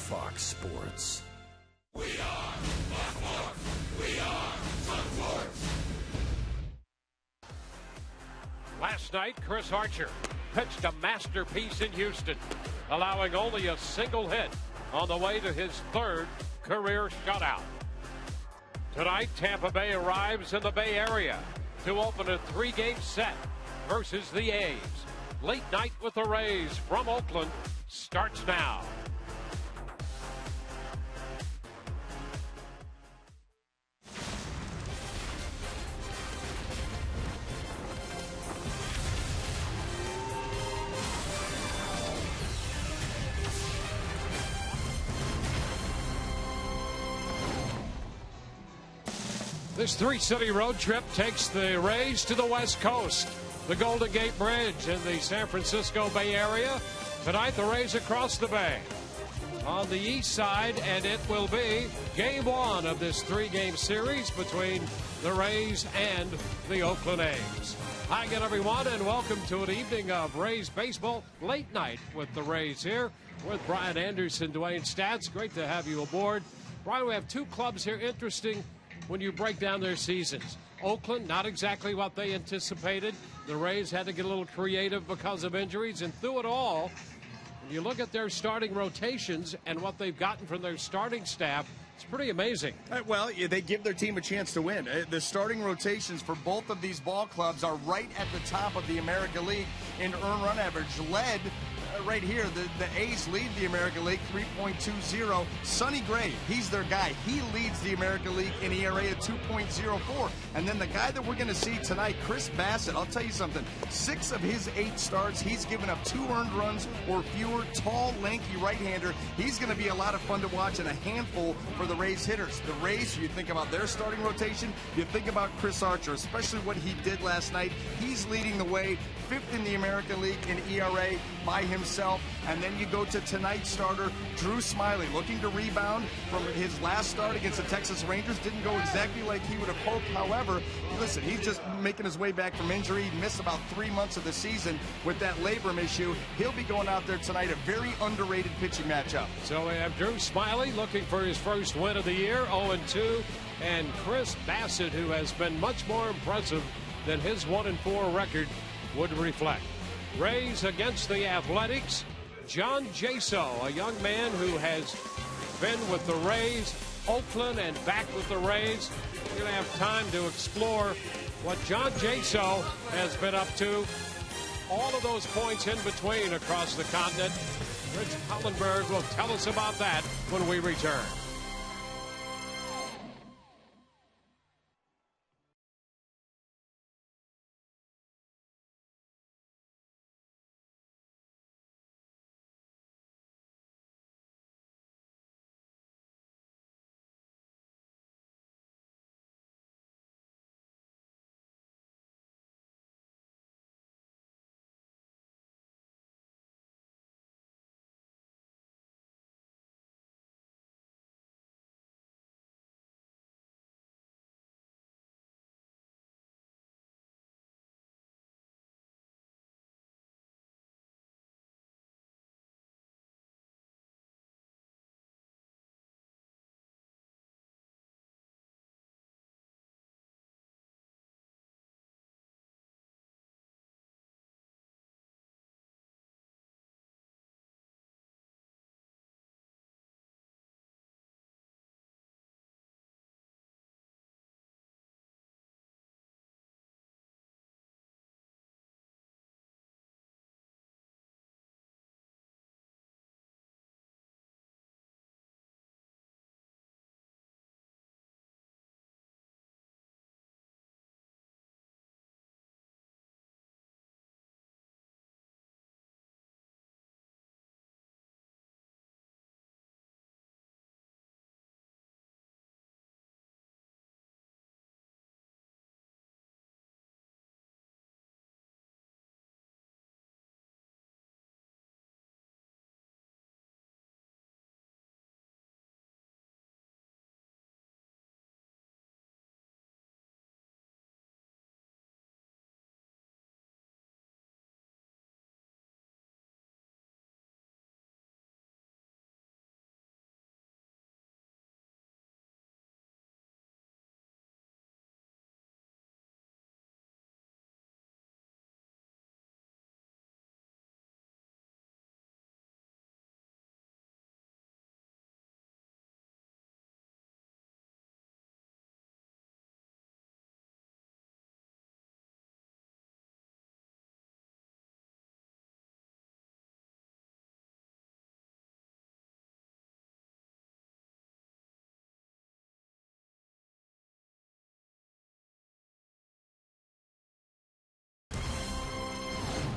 Fox Sports. We are Fox Sports. We are Fox Sports. Last night, Chris Archer pitched a masterpiece in Houston, allowing only a single hit on the way to his third career shutout. Tonight, Tampa Bay arrives in the Bay Area to open a 3-game set versus the A's. Late night with the Rays from Oakland starts now. This 3-city road trip takes the Rays to the West Coast, the Golden Gate Bridge in the San Francisco Bay Area. Tonight, the Rays across the bay on the east side, and it will be game 1 of this 3-game series between the Rays and the Oakland A's. Hi again, everyone, and welcome to an evening of Rays baseball. Late night with the Rays here with Brian Anderson, Dwayne Stats. Great to have you aboard. Brian, we have two clubs here. Interesting when you break down their seasons. Oakland, not exactly what they anticipated. The Rays had to get a little creative because of injuries, and through it all, when you look at their starting rotations and what they've gotten from their starting staff, it's pretty amazing. Well, they give their team a chance to win. The starting rotations for both of these ball clubs are right at the top of the American League in earned run average, led right here. The A's lead the American League 3.20. Sonny Gray, he's their guy. He leads the American League in ERA at 2.04. And then the guy that we're going to see tonight, Chris Bassett, I'll tell you something. 6 of his 8 starts, he's given up 2 earned runs or fewer. Tall, lanky right-hander. He's going to be a lot of fun to watch and a handful for the Rays hitters. The Rays, you think about their starting rotation, you think about Chris Archer, especially what he did last night. He's leading the way, 5th in the American League in ERA by himself. And then you go to tonight's starter, Drew Smyly, looking to rebound from his last start against the Texas Rangers. Didn't go exactly like he would have hoped. However, listen, he's just making his way back from injury. He missed about 3 months of the season with that labrum issue. He'll be going out there tonight, a very underrated pitching matchup. So we have Drew Smyly looking for his first win of the year, 0-2, and Chris Bassett, who has been much more impressive than his 1-4 record would reflect. Rays against the Athletics. John Jaso, a young man who has been with the Rays, Oakland, and back with the Rays. We're going to have time to explore what John Jaso has been up to. All of those points in between across the continent. Rich Hollenberg will tell us about that when we return.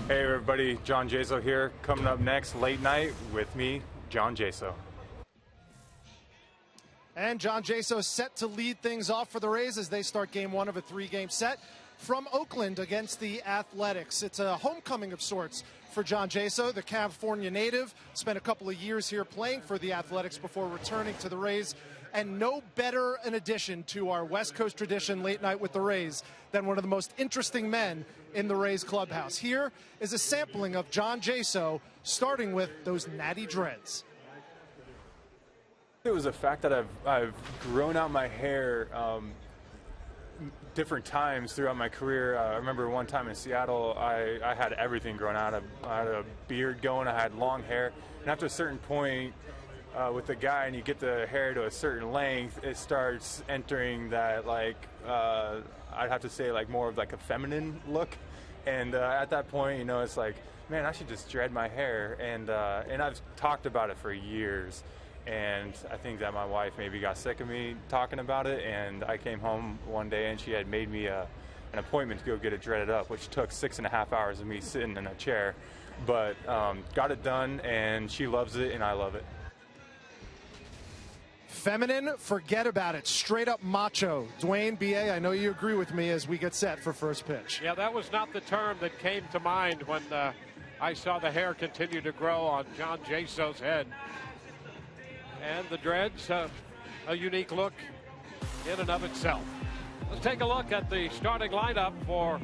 Hey everybody, John Jaso here. Coming up next, Late Night with me, John Jaso. And John Jaso set to lead things off for the Rays as they start game one of a 3-game set from Oakland against the Athletics. It's a homecoming of sorts for John Jaso, the California native. Spent a couple of years here playing for the Athletics before returning to the Rays. And no better an addition to our West Coast tradition, Late Night with the Rays, than one of the most interesting men in the Rays clubhouse. Here is a sampling of John Jaso, starting with those natty dreads. It was a fact that I've grown out my hair different times throughout my career. I remember one time in Seattle, I had everything grown out. I had a beard going, I had long hair, and after a certain point, with the guy and you get the hair to a certain length, it starts entering that, like, I'd have to say, like, more of like a feminine look. And at that point, you know, it's like, man, I should just dread my hair. And I've talked about it for years. And I think that my wife maybe got sick of me talking about it. And I came home one day and she had made me an appointment to go get it dreaded up, which took 6.5 hours of me sitting in a chair. But got it done, and she loves it, and I love it. Feminine, forget about it. Straight up macho. Dwayne, B.A., I know you agree with me as we get set for first pitch. Yeah, that was not the term that came to mind when I saw the hair continue to grow on John Jaso's head. And the dreads, a unique look in and of itself. Let's take a look at the starting lineup for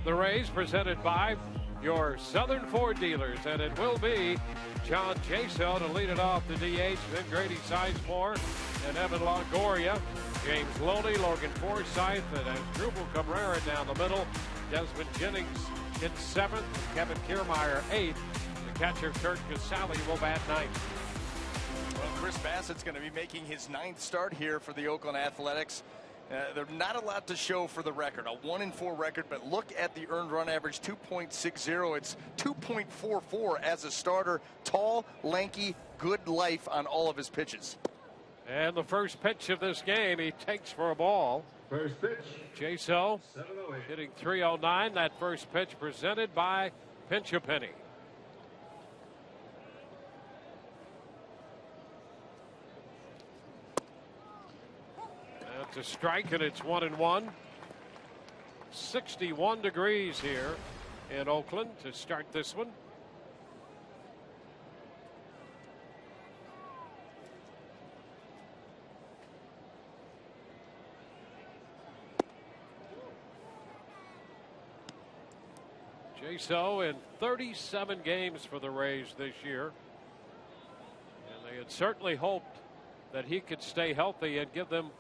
the Rays, presented by your Southern Ford dealers. And it will be John Jaso to lead it off, the DH, then Grady Sizemore and Evan Longoria, James Loney, Logan Forsythe, and Asdrubal Cabrera down the middle. Desmond Jennings in 7th, Kevin Kiermaier 8th. The catcher Kurt Casale will bat 9th. Well, Chris Bassett's going to be making his 9th start here for the Oakland Athletics. There's not a lot to show for the record, a 1-4 record, but look at the earned run average, 2.60. It's 2.44 as a starter. Tall, lanky, good life on all of his pitches. And the first pitch of this game, he takes for a ball. First pitch. Jaso hitting 309. That first pitch presented by Pinch a Penny. That's a strike, and it's 1-1. 61 degrees here in Oakland to start this one. Jaso in 37 games for the Rays this year. And they had certainly hoped that he could stay healthy and give them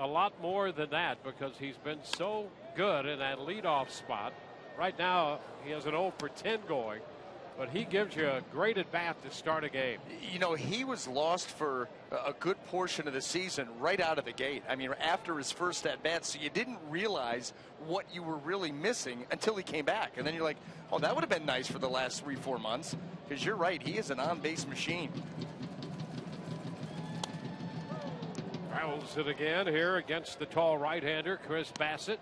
a lot more than that, because he's been so good in that leadoff spot. Right now, he has an 0 for 10 going, but he gives you a great at bat to start a game. You know, he was lost for a good portion of the season right out of the gate. I mean, after his first at bat, so you didn't realize what you were really missing until he came back. And then you're like, oh, that would have been nice for the last 3-4 months, because you're right, he is an on-base machine. Fouls it again here against the tall right-hander, Chris Bassett.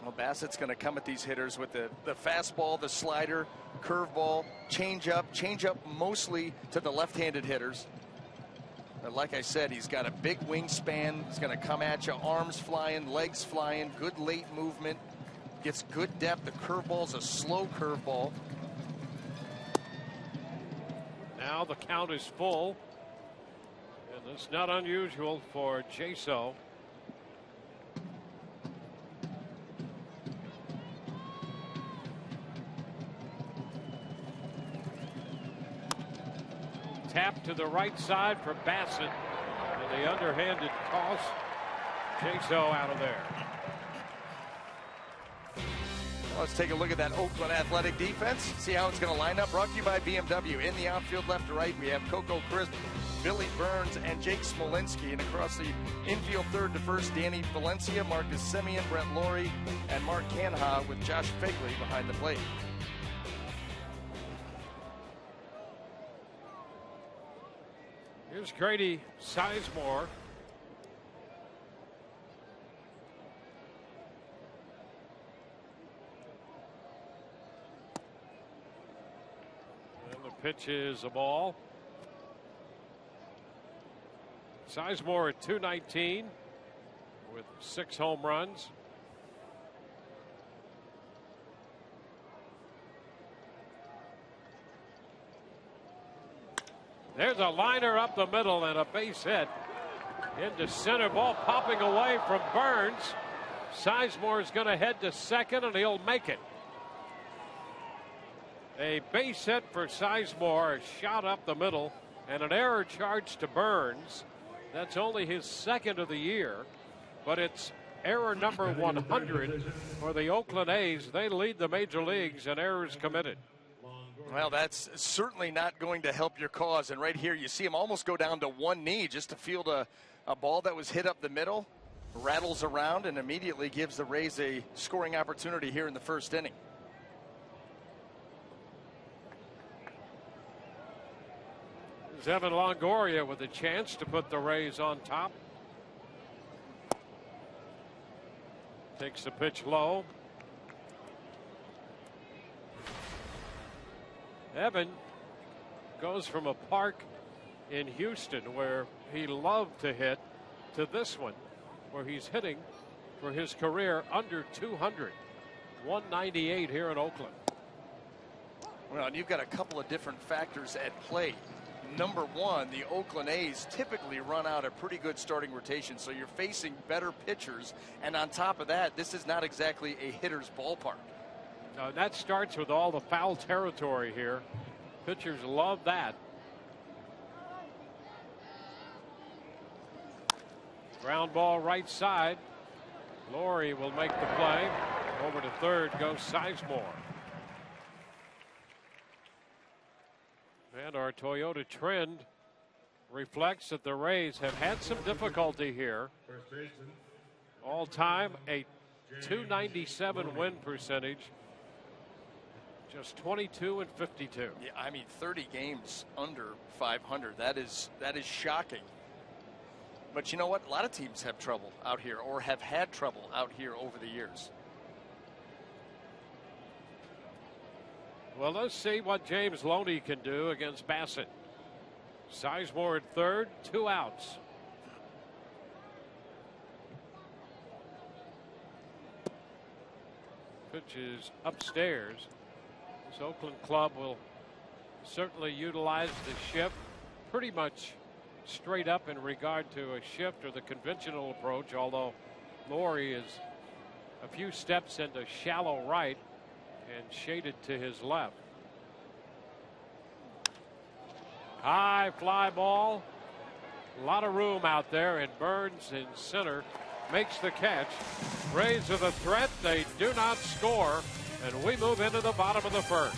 Well, Bassett's going to come at these hitters with the fastball, the slider, curveball, changeup mostly to the left-handed hitters. But like I said, he's got a big wingspan. He's going to come at you, arms flying, legs flying, good late movement, gets good depth. The curveball's a slow curveball. Now the count is full. And it's not unusual for Jaso. Tap to the right side for Bassett. And the underhanded toss. Jaso out of there. Let's take a look at that Oakland Athletic defense. See how it's going to line up. Brought to you by BMW. In the outfield, left to right, we have Coco Crisp, Billy Burns, and Jake Smolinski. And across the infield, third to first, Danny Valencia, Marcus Semien, Brett Laurie, and Mark Canha, with Josh Figley behind the plate. Here's Grady Sizemore. pitch is a ball. Sizemore at 219 with 6 home runs. There's a liner up the middle and a base hit into center. Ball popping away from Burns. Sizemore is going to head to second, and he'll make it. A base hit for Sizemore, a shot up the middle, and an error charge to Burns. That's only his second of the year, but it's error number 100 for the Oakland A's. They lead the major leagues in errors committed. Well, that's certainly not going to help your cause. And right here, you see him almost go down to one knee just to field a ball that was hit up the middle, rattles around, and immediately gives the Rays a scoring opportunity here in the first inning. There's Evan Longoria with a chance to put the Rays on top. Takes the pitch low. Evan goes from a park in Houston where he loved to hit to this one where he's hitting for his career under 200. 198 here in Oakland. Well, and you've got a couple of different factors at play. Number one, the Oakland A's typically run out a pretty good starting rotation, so you're facing better pitchers. And on top of that, this is not exactly a hitter's ballpark. That starts with all the foul territory here. Pitchers love that. Ground ball right side. Laurie will make the play. Over to third goes Sizemore. And our Toyota trend reflects that the Rays have had some difficulty here. All time a .297 win percentage. Just 22 and 52. Yeah, I mean 30 games under 500. That is shocking. But you know what? A lot of teams have trouble out here or have had trouble out here over the years. Well, let's see what James Loney can do against Bassett. Sizemore at third, 2 outs. Pitch is upstairs. This Oakland club will certainly utilize the shift pretty much straight up in regard to a shift or the conventional approach, although Laurie is a few steps into shallow right and shaded to his left. High fly ball. A lot of room out there, and Burns in center makes the catch. Rays are the threat. They do not score, and we move into the bottom of the first.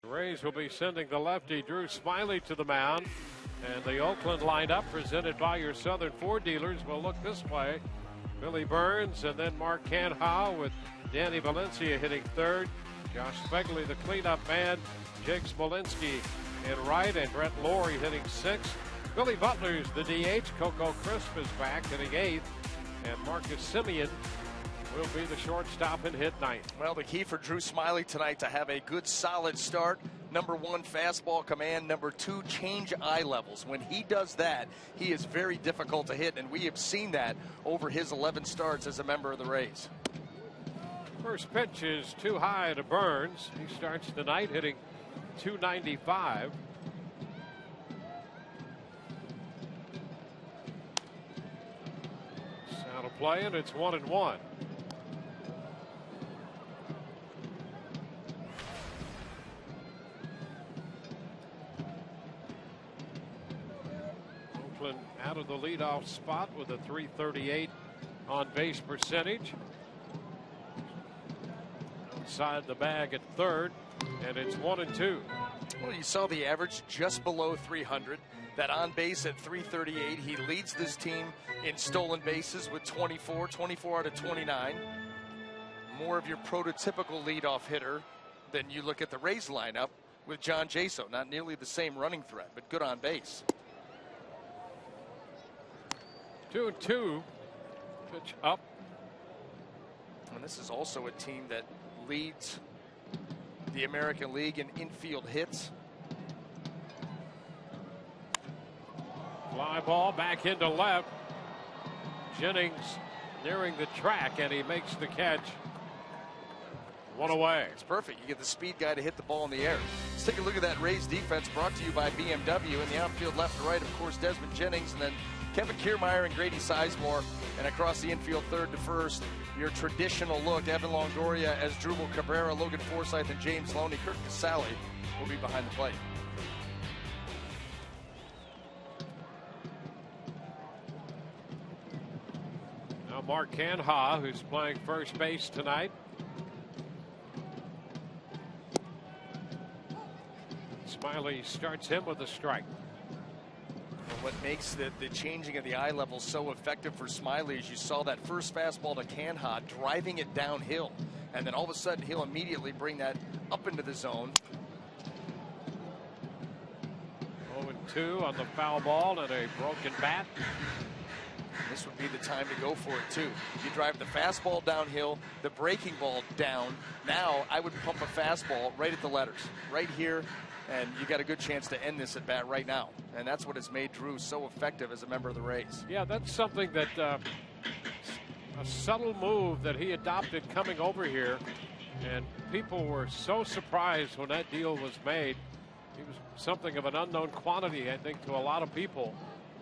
The Rays will be sending the lefty Drew Smiley to the mound. And the Oakland lineup, presented by your Southern Ford dealers, will look this way. Billy Burns, and then Mark Canha with Danny Valencia hitting third. Josh Begley, the cleanup man. Jake Smolinski in right, and Brett Lawrie hitting sixth. Billy Butler's the DH. Coco Crisp is back hitting eighth. And Marcus Semien will be the shortstop and hit ninth. Well, the key for Drew Smyly tonight to have a good, solid start. Number one, fastball command. Number two, change eye levels. When he does that, he is very difficult to hit, and we have seen that over his 11 starts as a member of the Rays. First pitch is too high to Burns. He starts tonight hitting .295. Sound of play, and it's 1-1. Oakland out of the leadoff spot with a .338 on base percentage. Outside the bag at third, and it's 1-2. Well, you saw the average just below 300. That on base at .338. He leads this team in stolen bases with 24 out of 29. More of your prototypical leadoff hitter than you look at the Rays lineup with John Jaso. Not nearly the same running threat, but good on base. 2-2. Pitch up. And this is also a team that leads the American League in infield hits. Fly ball back into left. Jennings nearing the track, and he makes the catch. One away. It's perfect. You get the speed guy to hit the ball in the air. Let's take a look at that Rays defense, brought to you by BMW. In the outfield left to right, of course, Desmond Jennings, and then Kevin Kiermaier and Grady Sizemore. And across the infield, third to first, your traditional look. Evan Longoria as Drupal Cabrera, Logan Forsythe, and James Loney. Kurt Casale will be behind the plate. Now Mark Canha, who's playing first base tonight. Smyly starts him with a strike. What makes the changing of the eye level so effective for Smyly is you saw that first fastball to Canha driving it downhill, and then all of a sudden he'll immediately bring that up into the zone. 0-2 on the foul ball and a broken bat. This would be the time to go for it too. You drive the fastball downhill, the breaking ball down. Now I would pump a fastball right at the letters, right here, and you got a good chance to end this at bat right now. And that's what has made Drew so effective as a member of the Rays. Yeah, that's something that a subtle move that he adopted coming over here, and people were so surprised when that deal was made. He was something of an unknown quantity, I think, to a lot of people.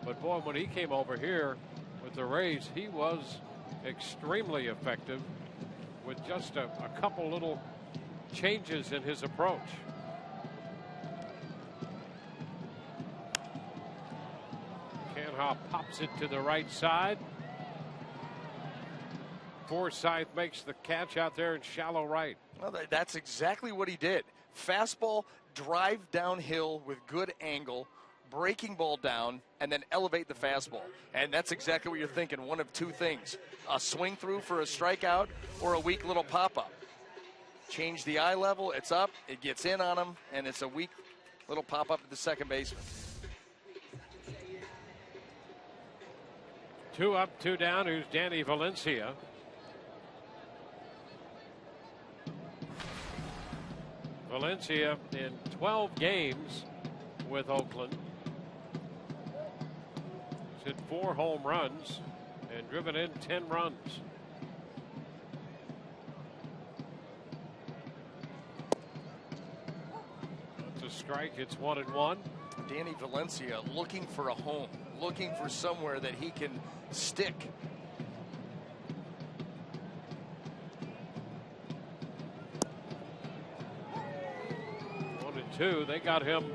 But boy, when he came over here with the Rays, he was extremely effective with just a couple little changes in his approach. Canha pops it to the right side. Forsythe makes the catch out there in shallow right. Well, that's exactly what he did. Fastball, drive downhill with good angle, breaking ball down, and then elevate the fastball. And that's exactly what you're thinking. One of two things: a swing through for a strikeout or a weak little pop-up. Change the eye level, it's up, it gets in on him, and it's a weak little pop-up to the second baseman. 2 up, 2 down. Who's Danny Valencia? Valencia in 12 games with Oakland. He's hit 4 home runs and driven in 10 runs. That's a strike. It's 1-1. Danny Valencia looking for a home, looking for somewhere that he can stick. They got him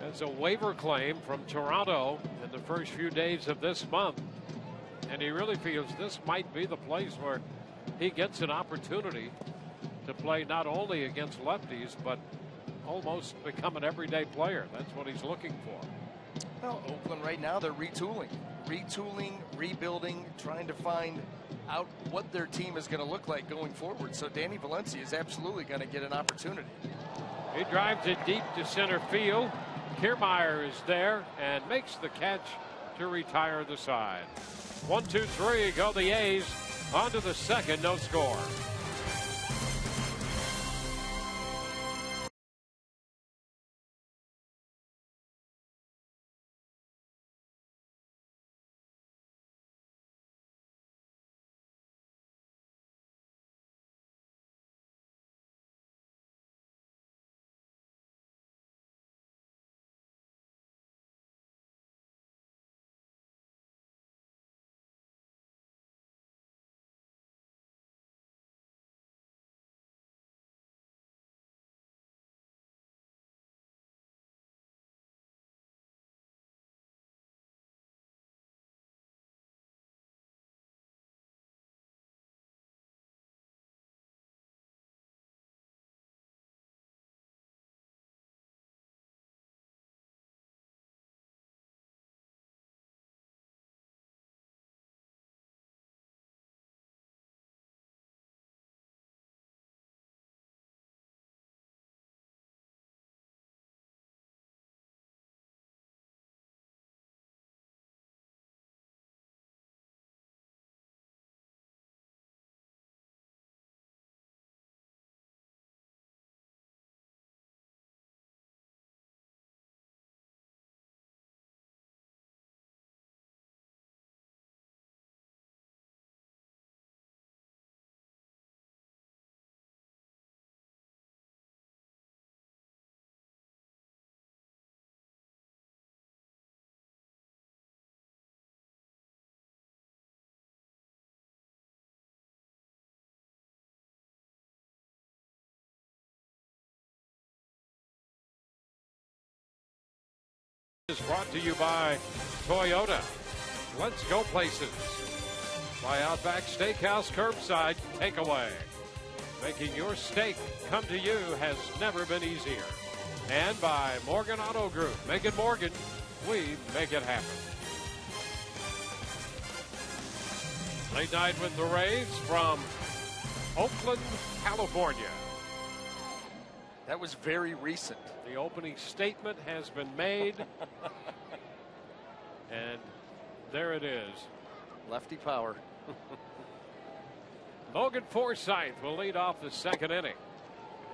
as a waiver claim from Toronto in the first few days of this month, and he really feels this might be the place where he gets an opportunity to play not only against lefties but almost become an everyday player. That's what he's looking for. Well, Oakland right now, they're retooling, rebuilding, trying to find out what their team is going to look like going forward. So Danny Valencia is absolutely going to get an opportunity. He drives it deep to center field. Kiermaier is there and makes the catch to retire the side. 1, 2, 3, go the A's. On to the second, no score. Is brought to you by Toyota. Let's go places. By Outback Steakhouse Curbside Takeaway. Making your steak come to you has never been easier. And by Morgan Auto Group. Make it Morgan. We make it happen. Late night with the Rays from Oakland, California. That was very recent. The opening statement has been made. And there it is. Lefty power. Logan Forsythe will lead off the second inning.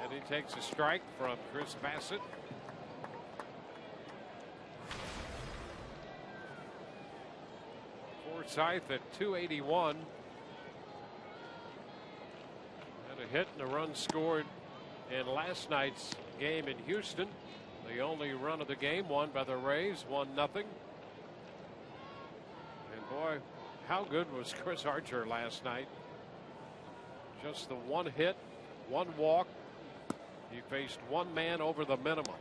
And he takes a strike from Chris Bassett. Forsythe at 281. And a hit and a run scored in last night's game in Houston. The only run of the game won by the Rays, 1-0. And boy, how good was Chris Archer last night? Just the one hit, one walk. He faced one man over the minimum.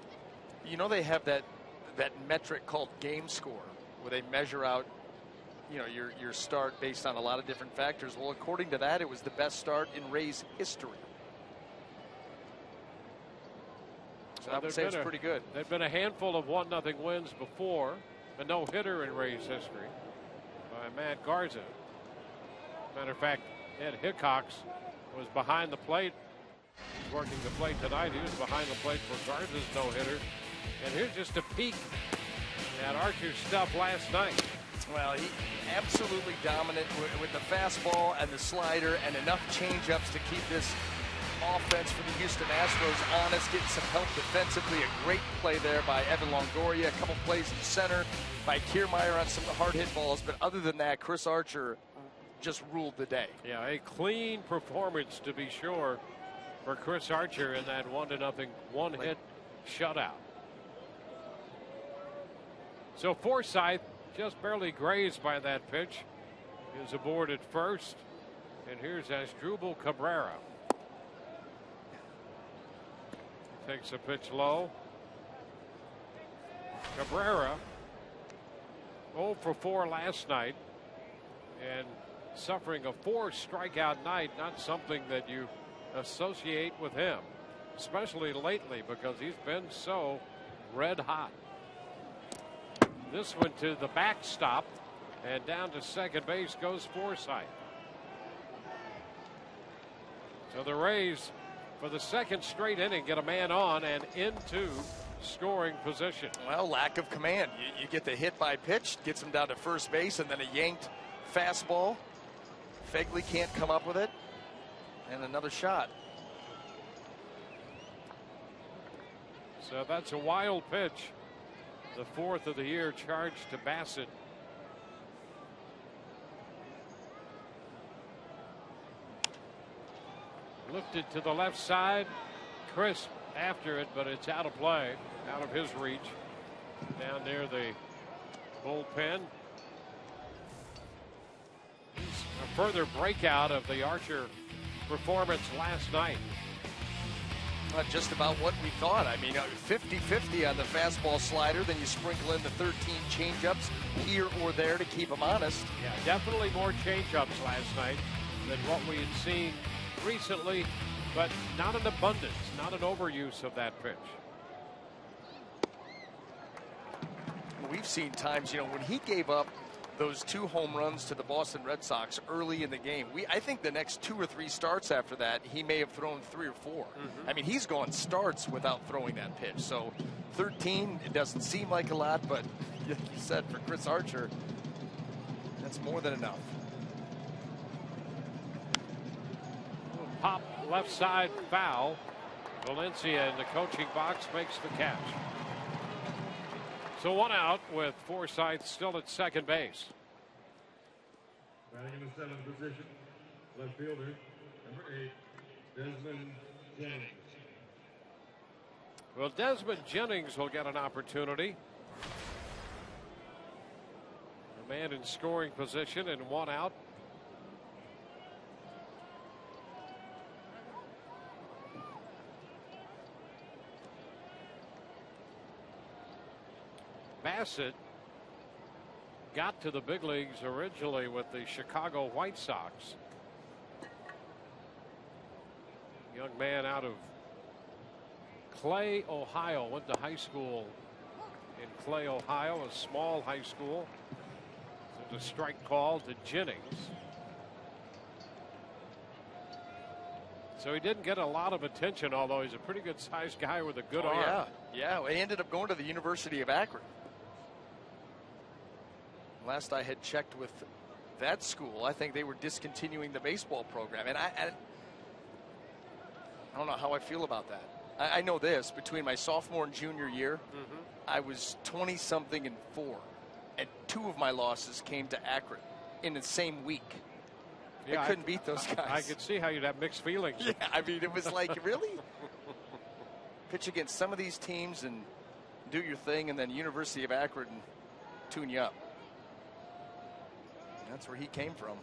You know, they have that metric called game score, where they measure out, you know, your start based on a lot of different factors. Well, according to that, it was the best start in Rays history. So I would say it's pretty good. There've been a handful of 1-0 wins before. A no-hitter in Rays history by Matt Garza. Matter of fact, Ed Hickox was behind the plate. He's working the plate tonight. He was behind the plate for Garza's no-hitter. And here's just a peek at Archer's stuff last night. Well, he absolutely dominant with the fastball and the slider and enough changeups to keep this offense for the Houston Astros honest, getting some help defensively. A great play there by Evan Longoria. A couple plays in center by Kiermaier on some hard hit balls. But other than that, Chris Archer just ruled the day. Yeah, a clean performance to be sure for Chris Archer in that 1-0 one-hit shutout. So Forsythe, just barely grazed by that pitch, is aboard at first. And here's Asdrubal Cabrera. Takes a pitch low. Cabrera 0 for 4 last night and suffering a 4 strikeout night, not something that you associate with him. especially lately, because he's been so red hot. This one to the backstop, and down to second base goes Forsythe. So the Rays, for the second straight inning, get a man on and into scoring position. Well, lack of command. You get the hit by pitch, gets him down to first base, and then a yanked fastball. Fegley can't come up with it, and another shot. So that's a wild pitch. The fourth of the year, charged to Bassett. Lifted to the left side. Crisp after it, but it's out of play, out of his reach, down near the bullpen. A further breakout of the Archer performance last night. Just about what we thought. I mean, 50-50 on the fastball slider, then you sprinkle in the 13 changeups here or there to keep him honest. Yeah, definitely more changeups last night than what we had seen recently, but not an abundance, not an overuse of that pitch. We've seen times, when he gave up those 2 home runs to the Boston Red Sox early in the game. I think the next 2 or 3 starts after that, he may have thrown 3 or 4. I mean, he's gone starts without throwing that pitch. So 13, it doesn't seem like a lot, but like you said, for Chris Archer, that's more than enough. Pop left side foul. Valencia in the coaching box makes the catch. So 1 out with Forsythe still at second base. Batting in the 7th position, left fielder, number 8, Desmond Jennings. Well, Desmond Jennings will get an opportunity. A man in scoring position and 1 out. Bassett got to the big leagues originally with the Chicago White Sox. Young man out of Clay, Ohio, went to high school in Clay, Ohio, a small high school. There's a strike call to Jennings. So he didn't get a lot of attention, although he's a pretty good sized guy with a good arm. Yeah, he ended up going to the University of Akron. Last I had checked with that school, I think they were discontinuing the baseball program. And I don't know how I feel about that. I know this, between my sophomore and junior year, I was 20-something and 4. And 2 of my losses came to Akron in the same week. Yeah, I couldn't beat those guys. I could see how you'd have mixed feelings. Yeah, I mean, it was like, really? Pitch against some of these teams and do your thing, and then University of Akron tune you up. That's where he came from.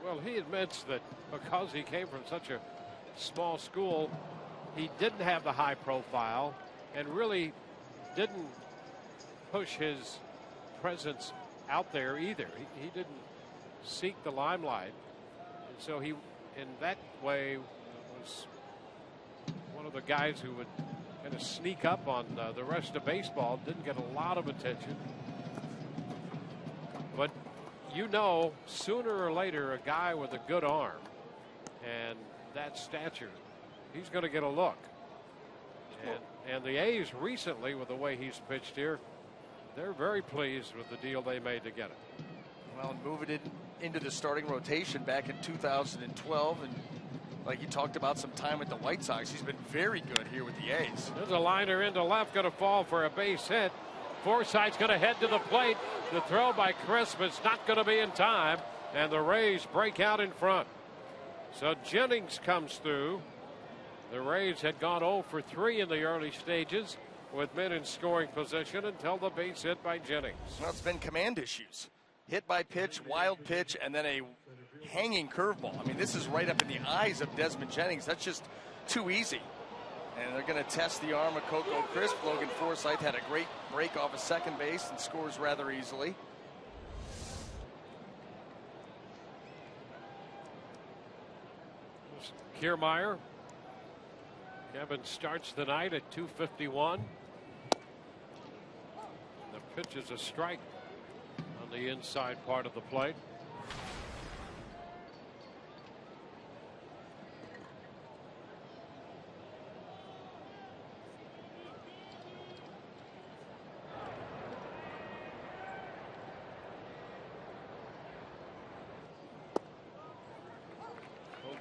Well, he admits that because he came from such a small school, he didn't have the high profile and really didn't push his presence out there either. He didn't seek the limelight. And so he, in that way, was one of the guys who would kind of sneak up on the rest of baseball, didn't get a lot of attention. But sooner or later, a guy with a good arm and that stature, he's going to get a look. And the A's recently, with the way he's pitched here, they're very pleased with the deal they made to get him. Well, moving it into the starting rotation back in 2012, and like you talked about some time with the White Sox, he's been very good here with the A's. There's a liner into left, going to fall for a base hit. Forsythe's going to head to the plate. The throw by Crisp is not going to be in time, and the Rays break out in front. So Jennings comes through. The Rays had gone 0 for 3 in the early stages with men in scoring position until the base hit by Jennings. Well, it's been command issues. Hit by pitch, wild pitch, and then a hanging curveball. I mean, this is right up in the eyes of Desmond Jennings. That's just too easy. And they're going to test the arm of Coco Crisp. Logan Forsythe had a great break off of second base and scores rather easily. Kiermaier. Kevin starts the night at 251. The pitch is a strike on the inside part of the plate.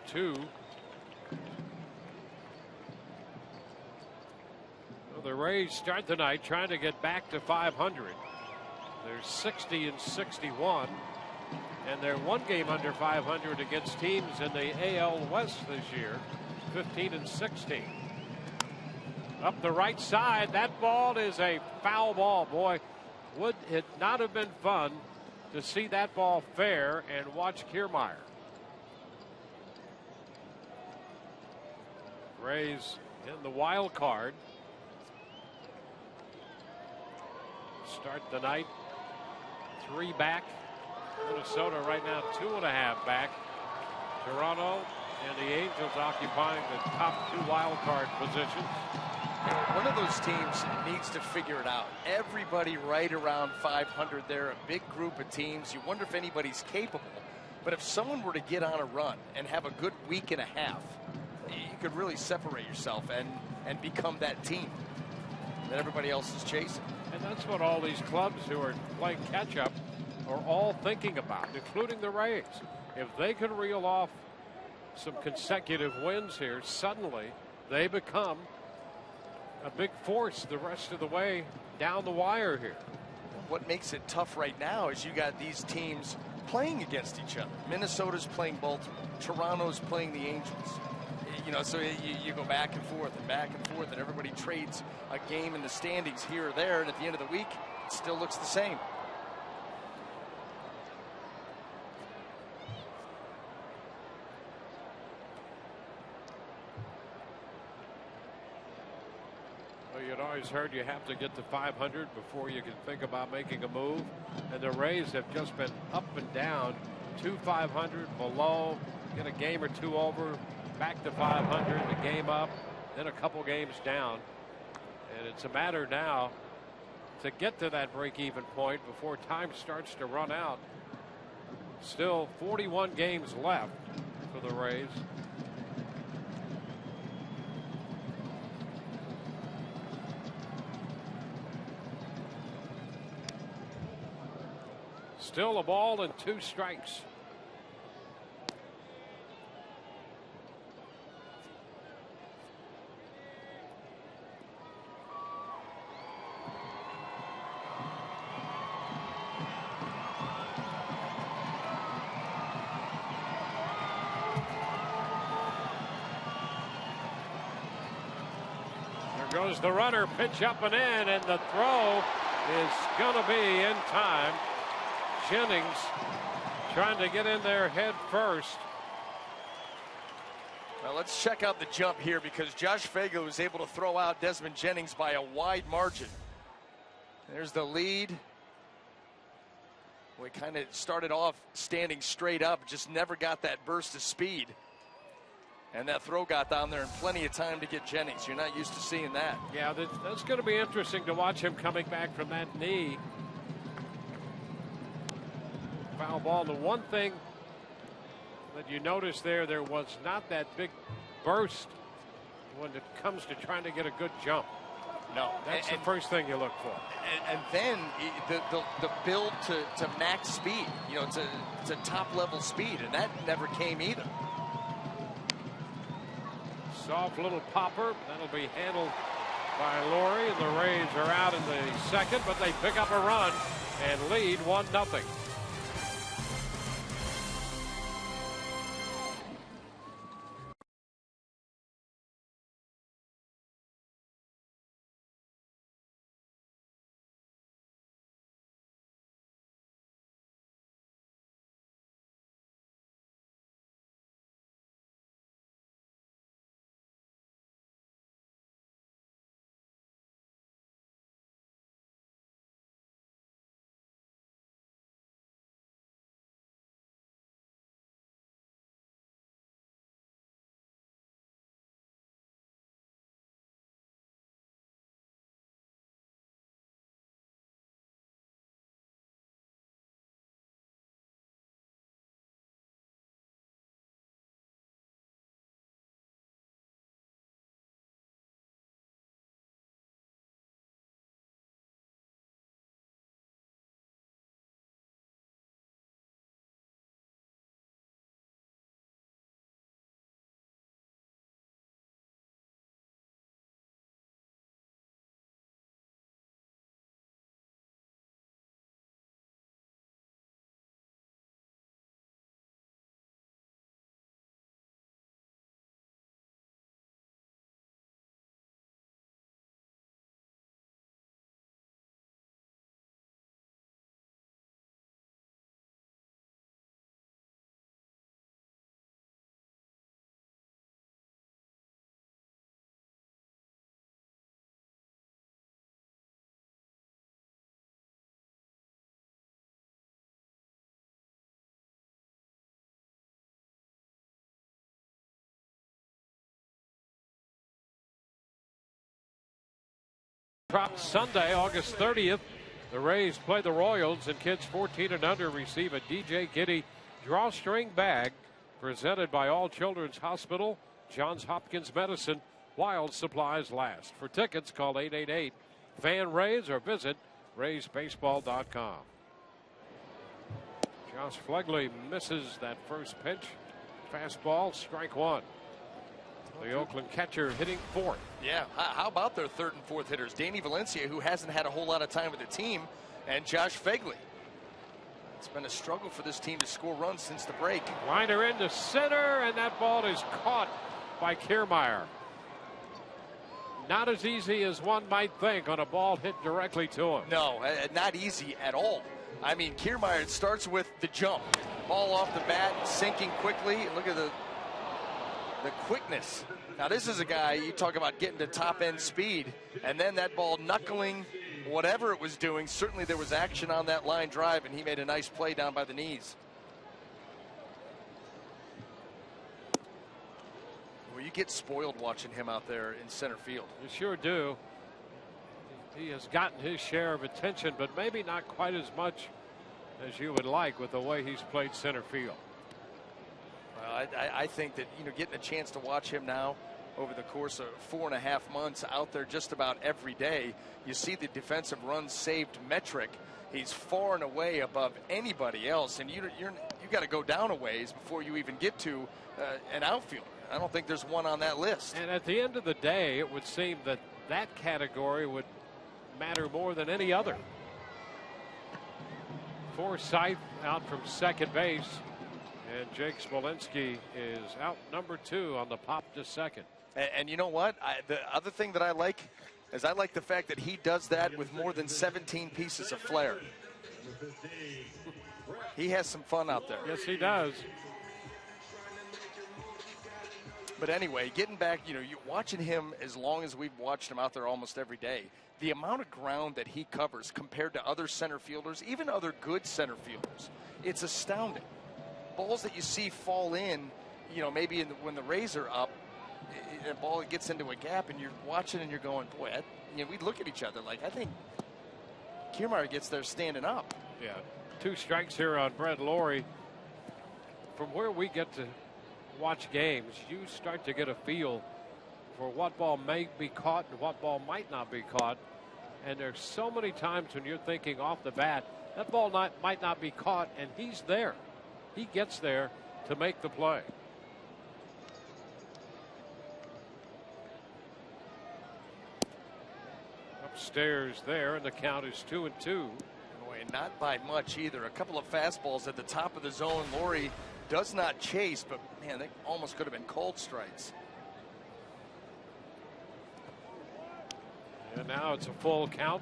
Two. Well, the Rays start the night trying to get back to 500. They're 60 and 61, and they're one game under 500 against teams in the AL West this year, 15 and 16. Up the right side, that ball is a foul ball. Boy, would it not have been fun to see that ball fair and watch Kiermaier. Rays in the wild card. Start the night 3 back. Minnesota right now 2.5 back. Toronto and the Angels occupying the top 2 wild card positions. One of those teams needs to figure it out. Everybody right around 500 there, a big group of teams. You wonder if anybody's capable. But if someone were to get on a run and have a good week and a half, you could really separate yourself and become that team that everybody else is chasing. And that's what all these clubs who are playing catch-up are all thinking about, including the Rays. If they can reel off some consecutive wins here, suddenly they become a big force the rest of the way down the wire here. What makes it tough right now is you got these teams playing against each other. Minnesota's playing Baltimore. Toronto's playing the Angels. You know, so you go back and forth, and everybody trades a game in the standings here or there, and at the end of the week, it still looks the same. Well, you'd always heard you have to get to 500 before you can think about making a move, and the Rays have just been up and down, 500 below, get a game or 2 over, back to 500, the game up, then a couple games down. And it's a matter now to get to that break-even point before time starts to run out. Still 41 games left for the Rays. Still a ball and 2 strikes. Goes the runner, pitch up and in, and the throw is going to be in time. Jennings trying to get in there head first. Now let's check out the jump here, because Josh Vega was able to throw out Desmond Jennings by a wide margin. There's the lead. We kind of started off standing straight up, just never got that burst of speed. And that throw got down there in plenty of time to get Jennings. You're not used to seeing that. Yeah, that's going to be interesting to watch him coming back from that knee. Foul ball. The one thing that you notice there was not that big burst when it comes to trying to get a good jump. No. That's the first thing you look for. And then the build to max speed, you know, to top level speed, and that never came either. Soft little popper. That'll be handled by Laurie, and the Rays are out in the second, but they pick up a run and lead 1-0. Dropped Sunday, August 30th. The Rays play the Royals, and kids 14 and under receive a DJ Kitty drawstring bag presented by All Children's Hospital, Johns Hopkins Medicine, while supplies last. For tickets, call 888-FAN-RAYS or visit RaysBaseball.com. Josh Flegley misses that first pitch. Fastball, strike one. The Oakland catcher hitting fourth. Yeah, how about their third and fourth hitters? Danny Valencia, who hasn't had a whole lot of time with the team, and Josh Flegley. It's been a struggle for this team to score runs since the break. Liner into center, and that ball is caught by Kiermaier. Not as easy as one might think on a ball hit directly to him. No, not easy at all. I mean, Kiermaier starts with the jump. Ball off the bat, sinking quickly. And look at the quickness. Now, this is a guy, you talk about getting to top-end speed, and then that ball knuckling whatever it was doing. Certainly there was action on that line drive, and he made a nice play down by the knees. Well, you get spoiled watching him out there in center field. You sure do. He has gotten his share of attention, but maybe not quite as much as you would like with the way he's played center field. Well, I think that, getting a chance to watch him now over the course of 4.5 months out there just about every day, you see the defensive runs saved metric. He's far and away above anybody else, and you got to go down a ways before you even get to an outfielder. I don't think there's one on that list. And at the end of the day, it would seem that that category would matter more than any other. Forsythe out from second base, and Jake Smolinski is out number 2 on the pop to second. And you know what? The other thing that I like is I like the fact that he does that with more than 17 pieces of flair. He has some fun out there. Yes, he does. But anyway, getting back, you watching him as long as we've watched him out there almost every day, the amount of ground that he covers compared to other center fielders, even other good center fielders, it's astounding. Balls that you see fall in, maybe when the Rays are up, a ball gets into a gap, and you're watching and you're going, boy, we look at each other like, I think Kiermaier gets there standing up. Yeah, 2 strikes here on Brett Lawrie. From where we get to watch games, you start to get a feel for what ball may be caught and what ball might not be caught. And there's so many times when you're thinking off the bat, that ball might not be caught, and he's there. He gets there to make the play. Upstairs there, and the count is 2-2. Boy, not by much either. A couple of fastballs at the top of the zone. Lawrie does not chase, but man, they almost could have been cold strikes. And now it's a full count.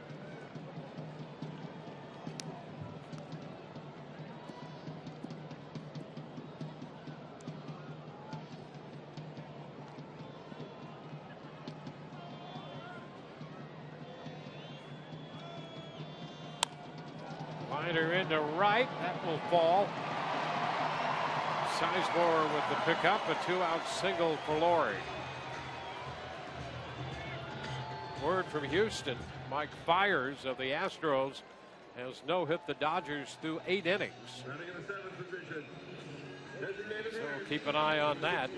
Liner into right. That will fall. Sizemore with the pickup. A 2-out single for Lawrie. Word from Houston. Mike Fiers of the Astros has no-hit the Dodgers through 8 innings. So keep an eye on that.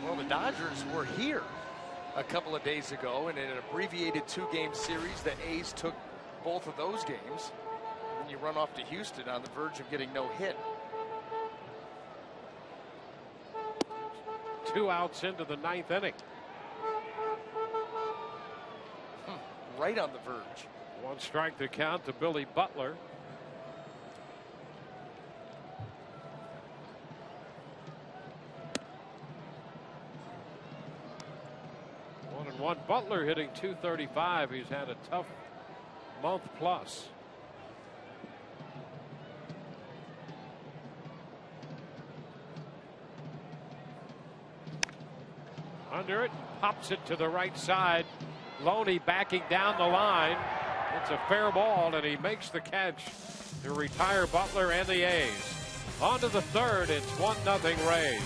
Well, the Dodgers were here a couple of days ago in an abbreviated 2-game series. The A's took both of those games. And you run off to Houston on the verge of getting no hit. 2 outs into the 9th inning. Right on the verge. 1 strike to count to Billy Butler. One Butler hitting .235. He's had a tough month plus. Under it, pops it to the right side. Loney backing down the line. It's a fair ball, and he makes the catch to retire Butler and the A's. On to the 3rd. It's 1-0 Rays.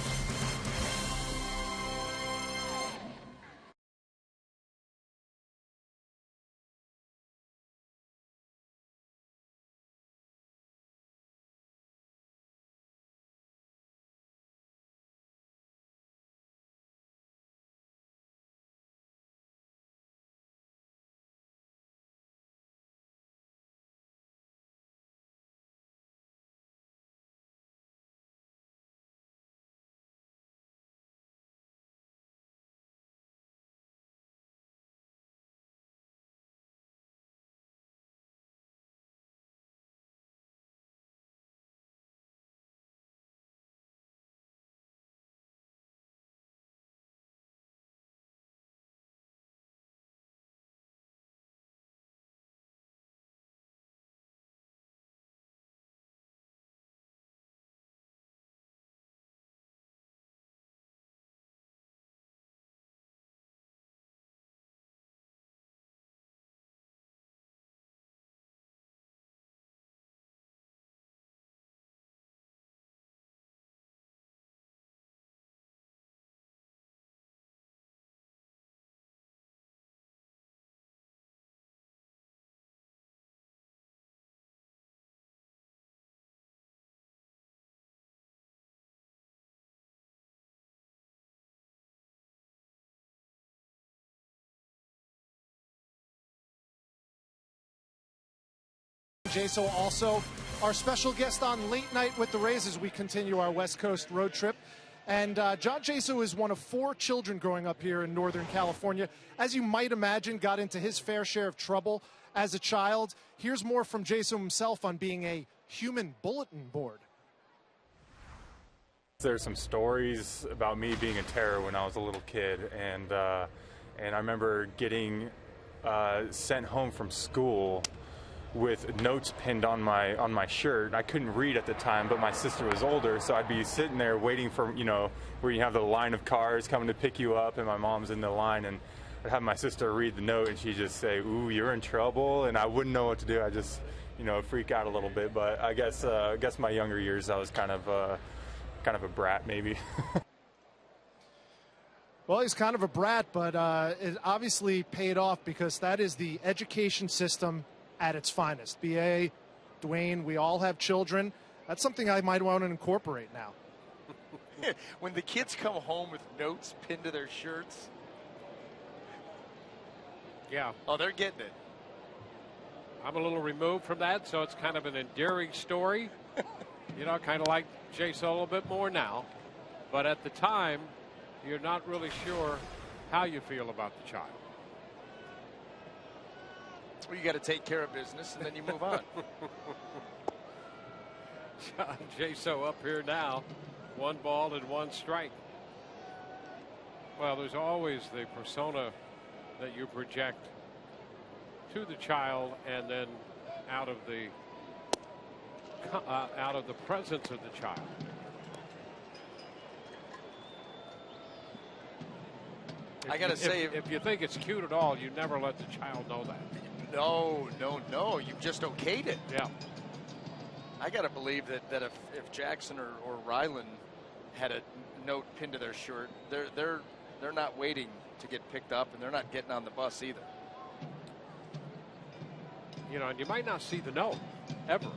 Jaso, also our special guest on Late Night with the Rays as we continue our West Coast road trip. And John Jaso is one of 4 children growing up here in Northern California. As you might imagine, got into his fair share of trouble as a child. Here's more from Jaso himself on being a human bulletin board. There's some stories about me being a terror when I was a little kid, and I remember getting sent home from school with notes pinned on my shirt. I couldn't read at the time, but my sister was older, so I'd be sitting there waiting for, where you have the line of cars coming to pick you up, and my mom's in the line, and I'd have my sister read the note, and she'd just say, "Ooh, you're in trouble," and I wouldn't know what to do. I just, freak out a little bit. But I guess my younger years, I was kind of a brat, maybe. Well, he's kind of a brat, but it obviously paid off because that is the education system at its finest. B.A., Dwayne, we all have children. That's something I might want to incorporate now. When the kids come home with notes pinned to their shirts. Yeah. Oh, they're getting it. I'm a little removed from that, so it's kind of an endearing story. Kind of like Jason a little bit more now. But at the time, you're not really sure how you feel about the child. Well, you got to take care of business, and then you move on. John Jaso up here now. 1 ball and 1 strike. Well, there's always the persona that you project to the child, and then out of the presence of the child. I gotta say, if you think it's cute at all, you never let the child know that. No. You've just okayed it. Yeah. I gotta believe that if Jackson or Ryland had a note pinned to their shirt, they're not waiting to get picked up, and they're not getting on the bus either. And you might not see the note ever.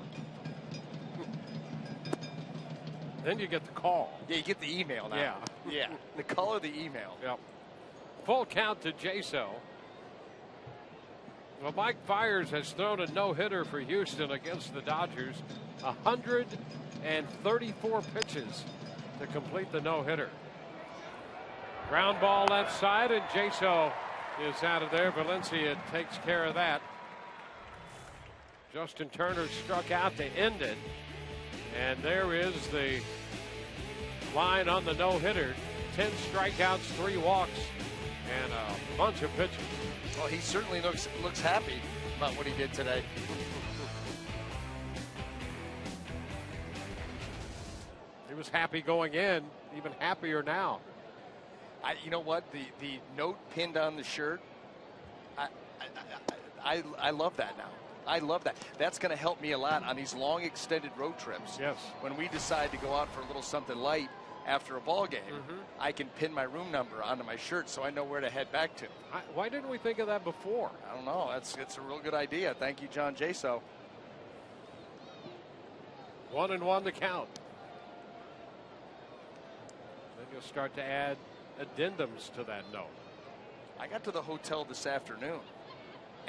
Then you get the call. Yeah, you get the email now. Yeah. The call or the email. Yep. Full count to Jaso. Well, Mike Fiers has thrown a no-hitter for Houston against the Dodgers. 134 pitches to complete the no-hitter. Ground ball left side, and Jaso is out of there. Valencia takes care of that. Justin Turner struck out to end it. And there is the line on the no-hitter. 10 strikeouts, 3 walks, and a bunch of pitches. Well, he certainly looks happy about what he did today. He was happy going in, even happier now. You know what? The note pinned on the shirt, I love that now. I love that. That's going to help me a lot on these long extended road trips. Yes. When we decide to go out for a little something light after a ball game, I can pin my room number onto my shirt so I know where to head back to. Why didn't we think of that before? I don't know. It's a real good idea. Thank you, John Jaso. 1-1 to count. Then you'll start to add addendums to that note. I got to the hotel this afternoon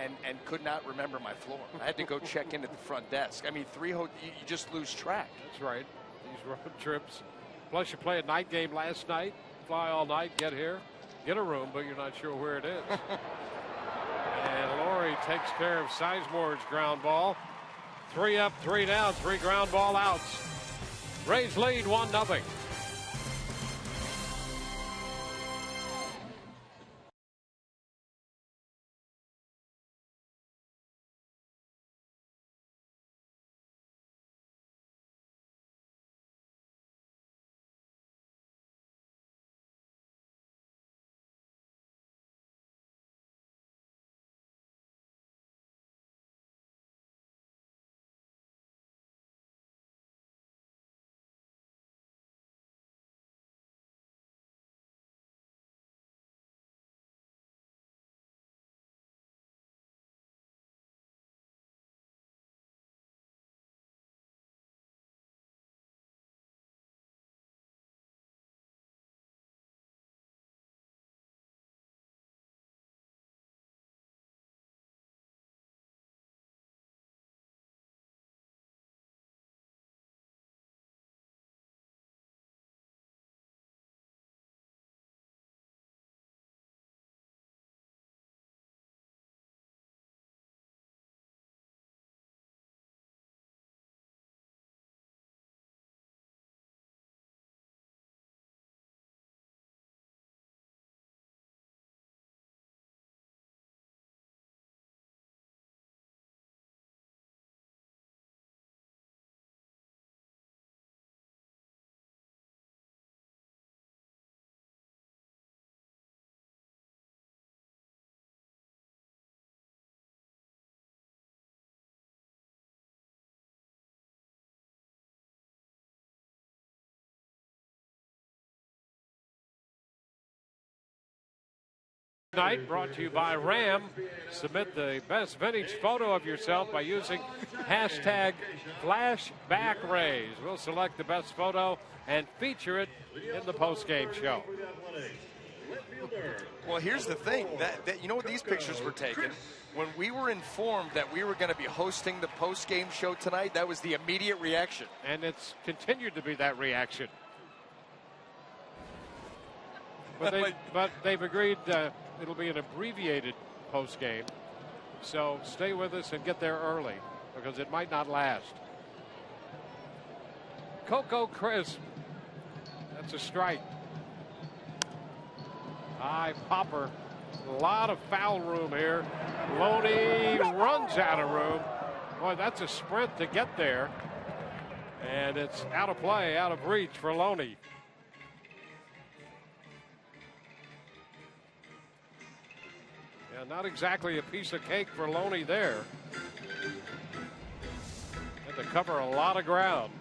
and could not remember my floor. I had to go check in at the front desk. I mean, you just lose track. That's right. These road trips. Plus, you play a night game last night, fly all night, get here, get a room, but you're not sure where it is. And Laurie takes care of Sizemore's ground ball. 3 up, 3 down, 3 ground ball outs. Rays lead 1-0. Night brought to you by Ram. Submit the best vintage photo of yourself by using hashtag FlashbackRays. We'll select the best photo and feature it in the postgame show. Well, here's the thing. That you know what these pictures were taken? When we were informed that we were going to be hosting the postgame show tonight, that was the immediate reaction. And it's continued to be that reaction. But they've agreed it'll be an abbreviated postgame. So stay with us and get there early because it might not last. Coco Crisp. That's a strike. High popper. A lot of foul room here. Loney runs out of room. Boy, that's a sprint to get there. And it's out of play, out of reach for Loney. Yeah, not exactly a piece of cake for Loney there. Had to cover a lot of ground.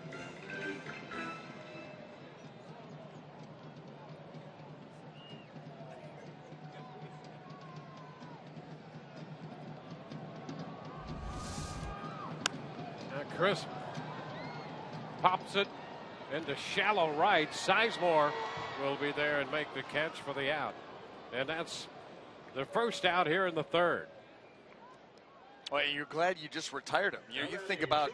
Chris pops it into shallow right. Sizemore will be there and make the catch for the out. And that's the first out here in the third. Well, you're glad you just retired him. You think about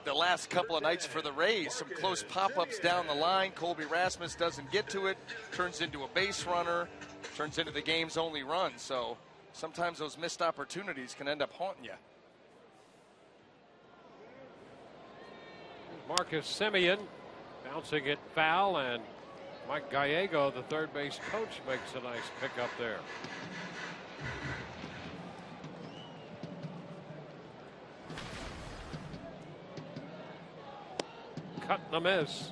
the last couple of nights for the Rays, some close pop-ups down the line. Colby Rasmus doesn't get to it, turns into a base runner, turns into the game's only run. So sometimes those missed opportunities can end up haunting you. Marcus Semien bouncing it foul, and Mike Gallego, the third base coach, makes a nice pickup there. Cut and a miss.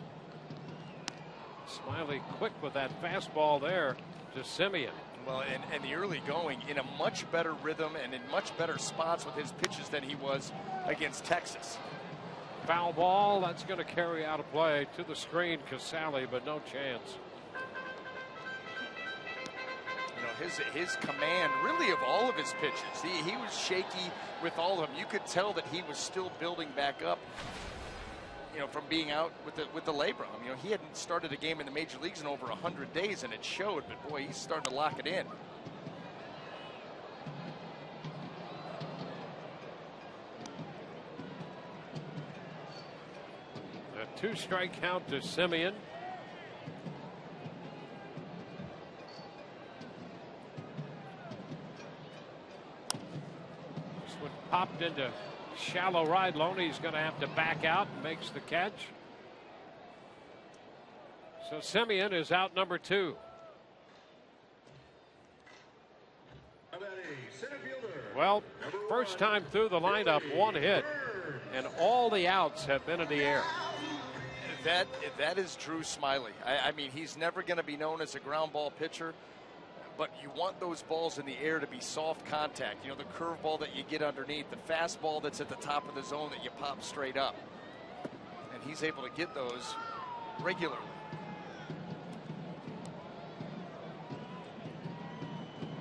Smiley quick with that fastball there to Semien. Well, and the early going in a much better rhythm and in much better spots with his pitches than he was against Texas. Foul ball, that's going to carry out of play to the screen, Casale, but no chance. You know, his command, really, of all of his pitches, he was shaky with all of them. You could tell that he was still building back up, you know, from being out with the labrum. You know, he hadn't started a game in the major leagues in over 100 days, and it showed. But boy, he's starting to lock it in. A 2-strike count to Semien. This one popped into shallow right. Loney's going to have to back out and makes the catch. So Semien is out number 2. Well, first time through the lineup, 1 hit, and all the outs have been in the air. That is Drew Smiley. I mean, he's never going to be known as a ground ball pitcher, but you want those balls in the air to be soft contact. You know, the curveball that you get underneath, the fastball that's at the top of the zone that you pop straight up. And he's able to get those regularly.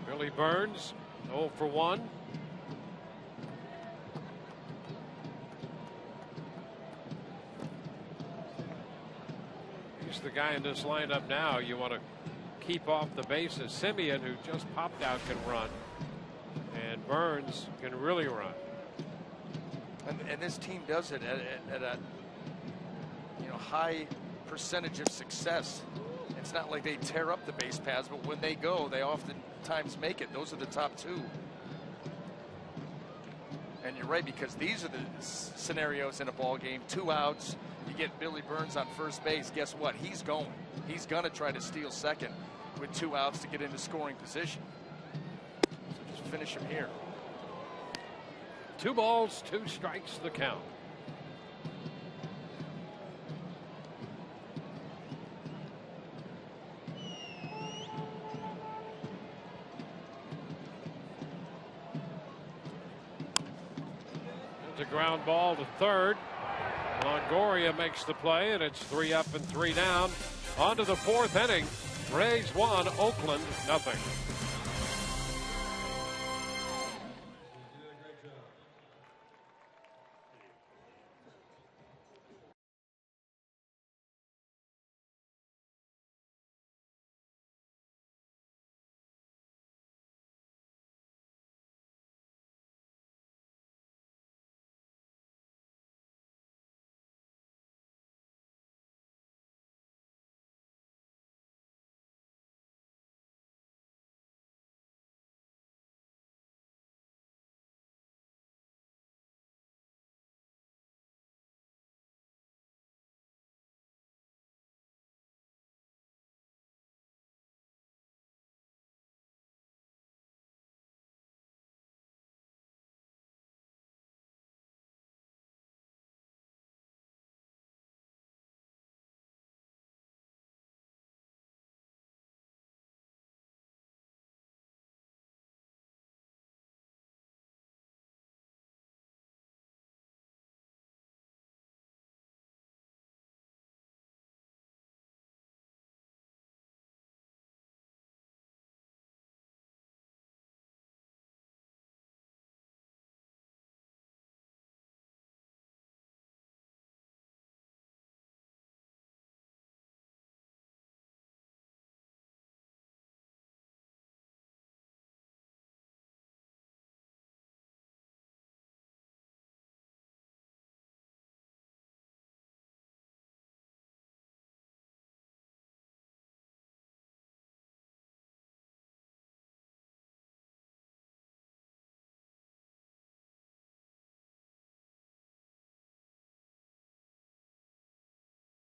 Billy Burns, 0 for 1. He's the guy in this lineup now you want to keep off the bases. Semien, who just popped out, can run, and Burns can really run. And this team does it at a high percentage of success. It's not like they tear up the base paths, but when they go, they oftentimes make it. Those are the top 2. And you're right, because these are the scenarios in a ball game. 2 outs. You get Billy Burns on first base. Guess what? He's going. He's going to try to steal second with 2 outs to get into scoring position. So just finish him here. 2 balls, 2 strikes, the count. It's a ground ball to third. Longoria makes the play, and it's 3 up and 3 down. On to the 4th inning. Rays 1, Oakland 0.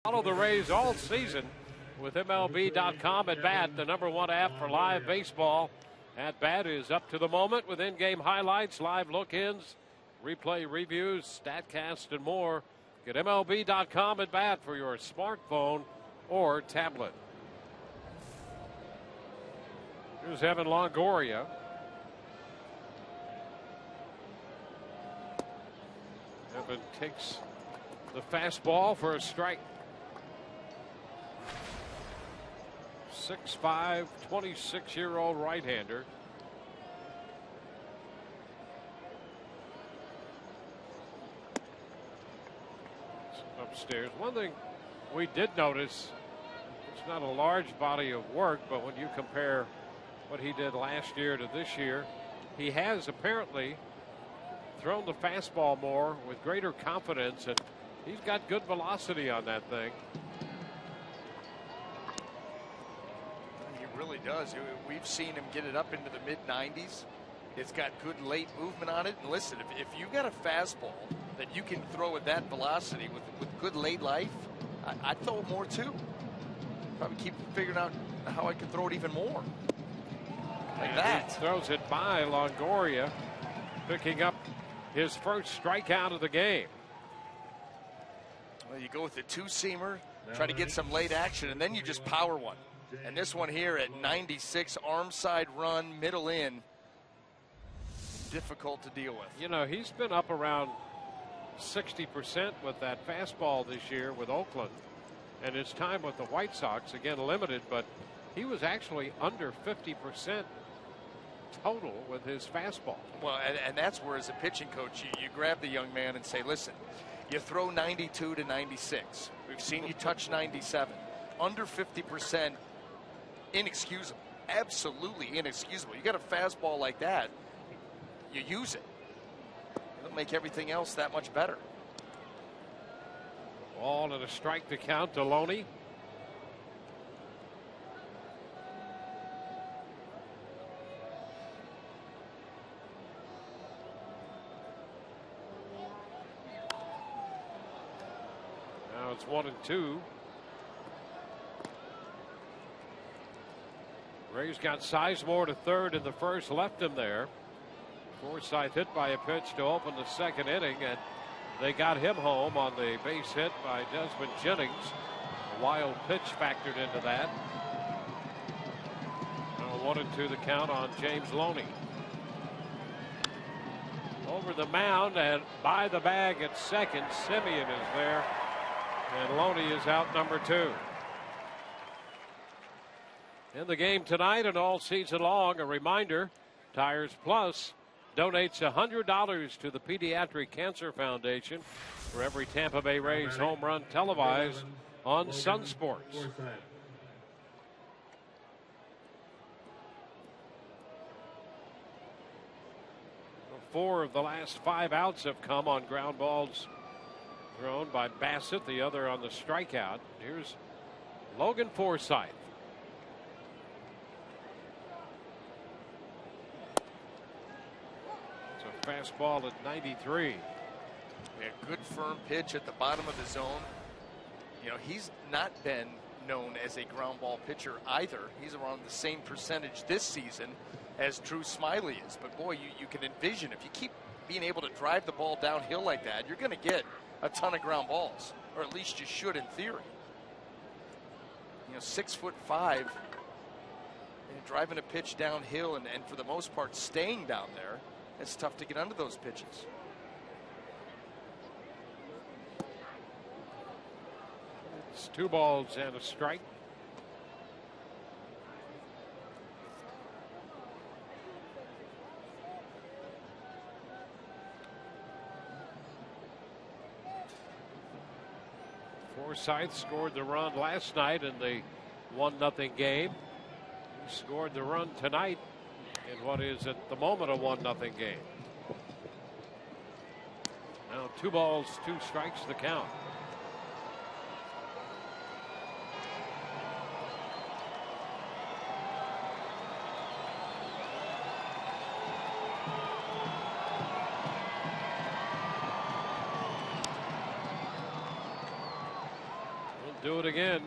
Follow the Rays all season with MLB.com at Bat, the #1 app for live baseball. At Bat is up to the moment with in-game highlights, live look-ins, replay reviews, StatCast, and more. Get MLB.com at Bat for your smartphone or tablet. Here's Evan Longoria. Evan takes the fastball for a strike. 6'5", 26-year-old right-hander. Upstairs. One thing we did notice, it's not a large body of work, but when you compare what he did last year to this year, he has apparently thrown the fastball more with greater confidence, and he's got good velocity on that thing. He really does. We've seen him get it up into the mid-90s. It's got good late movement on it. And listen, if you've got a fastball that you can throw at that velocity with good late life, I'd throw it more too. Probably keep figuring out how I can throw it even more. Like that. He throws it by Longoria, picking up his first strikeout of the game. Well, you go with the two-seamer, try to get some late action, and then you just power one. And this one here at 96, arm side run, middle in, difficult to deal with. You know, he's been up around 60% with that fastball this year with Oakland, and his time with the White Sox, again limited, but he was actually under 50% total with his fastball. Well, and that's where, as a pitching coach, you grab the young man and say, listen, you throw 92 to 96. We've seen you touch 97. Under 50%, inexcusable. Absolutely inexcusable. You got a fastball like that, you use it. It'll make everything else that much better. Ball and a strike to count to Loney. Now it's 1-2. Rays got Sizemore to third in the first, left him there. Forsythe hit by a pitch to open the second inning, and they got him home on the base hit by Desmond Jennings. A wild pitch factored into that. Now 1-2 the count on James Loney. Over the mound and by the bag at second, Simeon is there, and Loney is out number 2. In the game tonight and all season long, a reminder, Tires Plus donates $100 to the Pediatric Cancer Foundation for every Tampa Bay Rays home run televised on Sun Sports. 4 of the last 5 outs have come on ground balls thrown by Bassett, the other on the strikeout. Here's Logan Forsythe. Fastball at 93. A good firm pitch at the bottom of the zone. You know, he's not been known as a ground ball pitcher either. He's around the same percentage this season as Drew Smyly is. But boy, you can envision if you keep being able to drive the ball downhill like that, you're going to get a ton of ground balls, or at least you should in theory. You know, 6'5", and driving a pitch downhill and for the most part staying down there. It's tough to get under those pitches. It's 2 balls and a strike. Forsythe scored the run last night in the 1-0 game. He scored the run tonight in what is at the moment a 1-0 game. Now 2 balls, 2 strikes the count. do it again.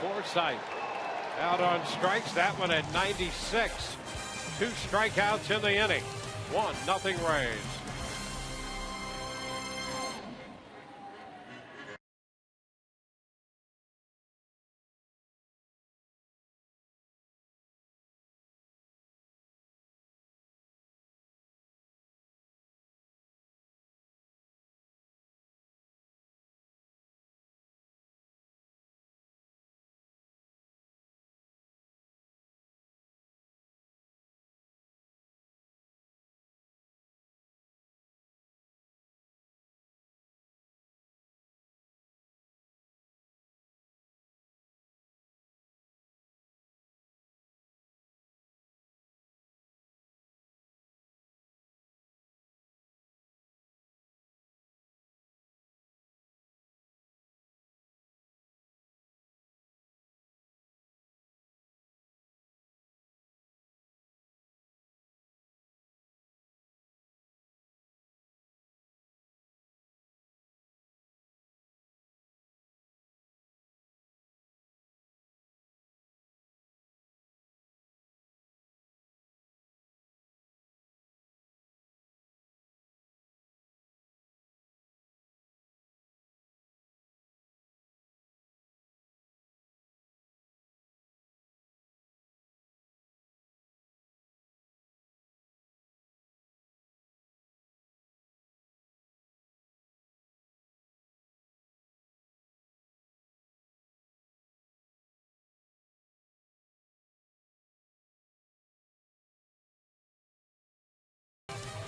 Forsythe out on strikes. That one at 96. 2 strikeouts in the inning. 1-0 Rays.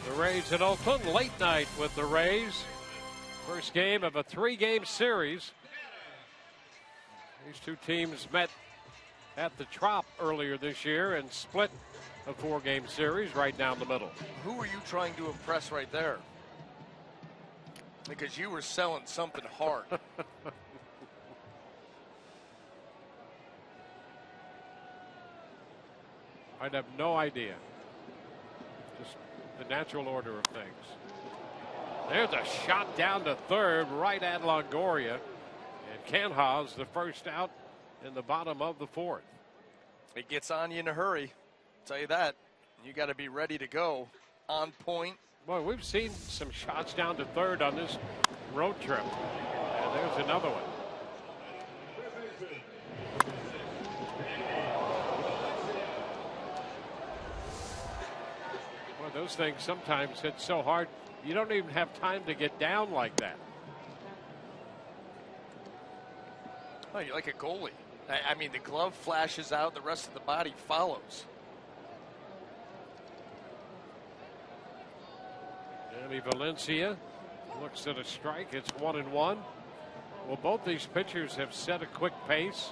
The Rays at Oakland, late night with the Rays. First game of a 3-game series. These two teams met at the Trop earlier this year and split a 4-game series right down the middle. Who are you trying to impress right there? Because you were selling something hard. I'd have no idea. Just the natural order of things. There's a shot down to third right at Longoria. And Canha's the first out in the bottom of the 4th. It gets on you in a hurry. I'll tell you that. You got to be ready to go. On point. Boy, we've seen some shots down to third on this road trip. And there's another one. Those things sometimes hit so hard you don't even have time to get down like that. Oh, you're like a goalie. I mean, the glove flashes out, the rest of the body follows. Danny Valencia looks at a strike. It's 1-1. Well, both these pitchers have set a quick pace,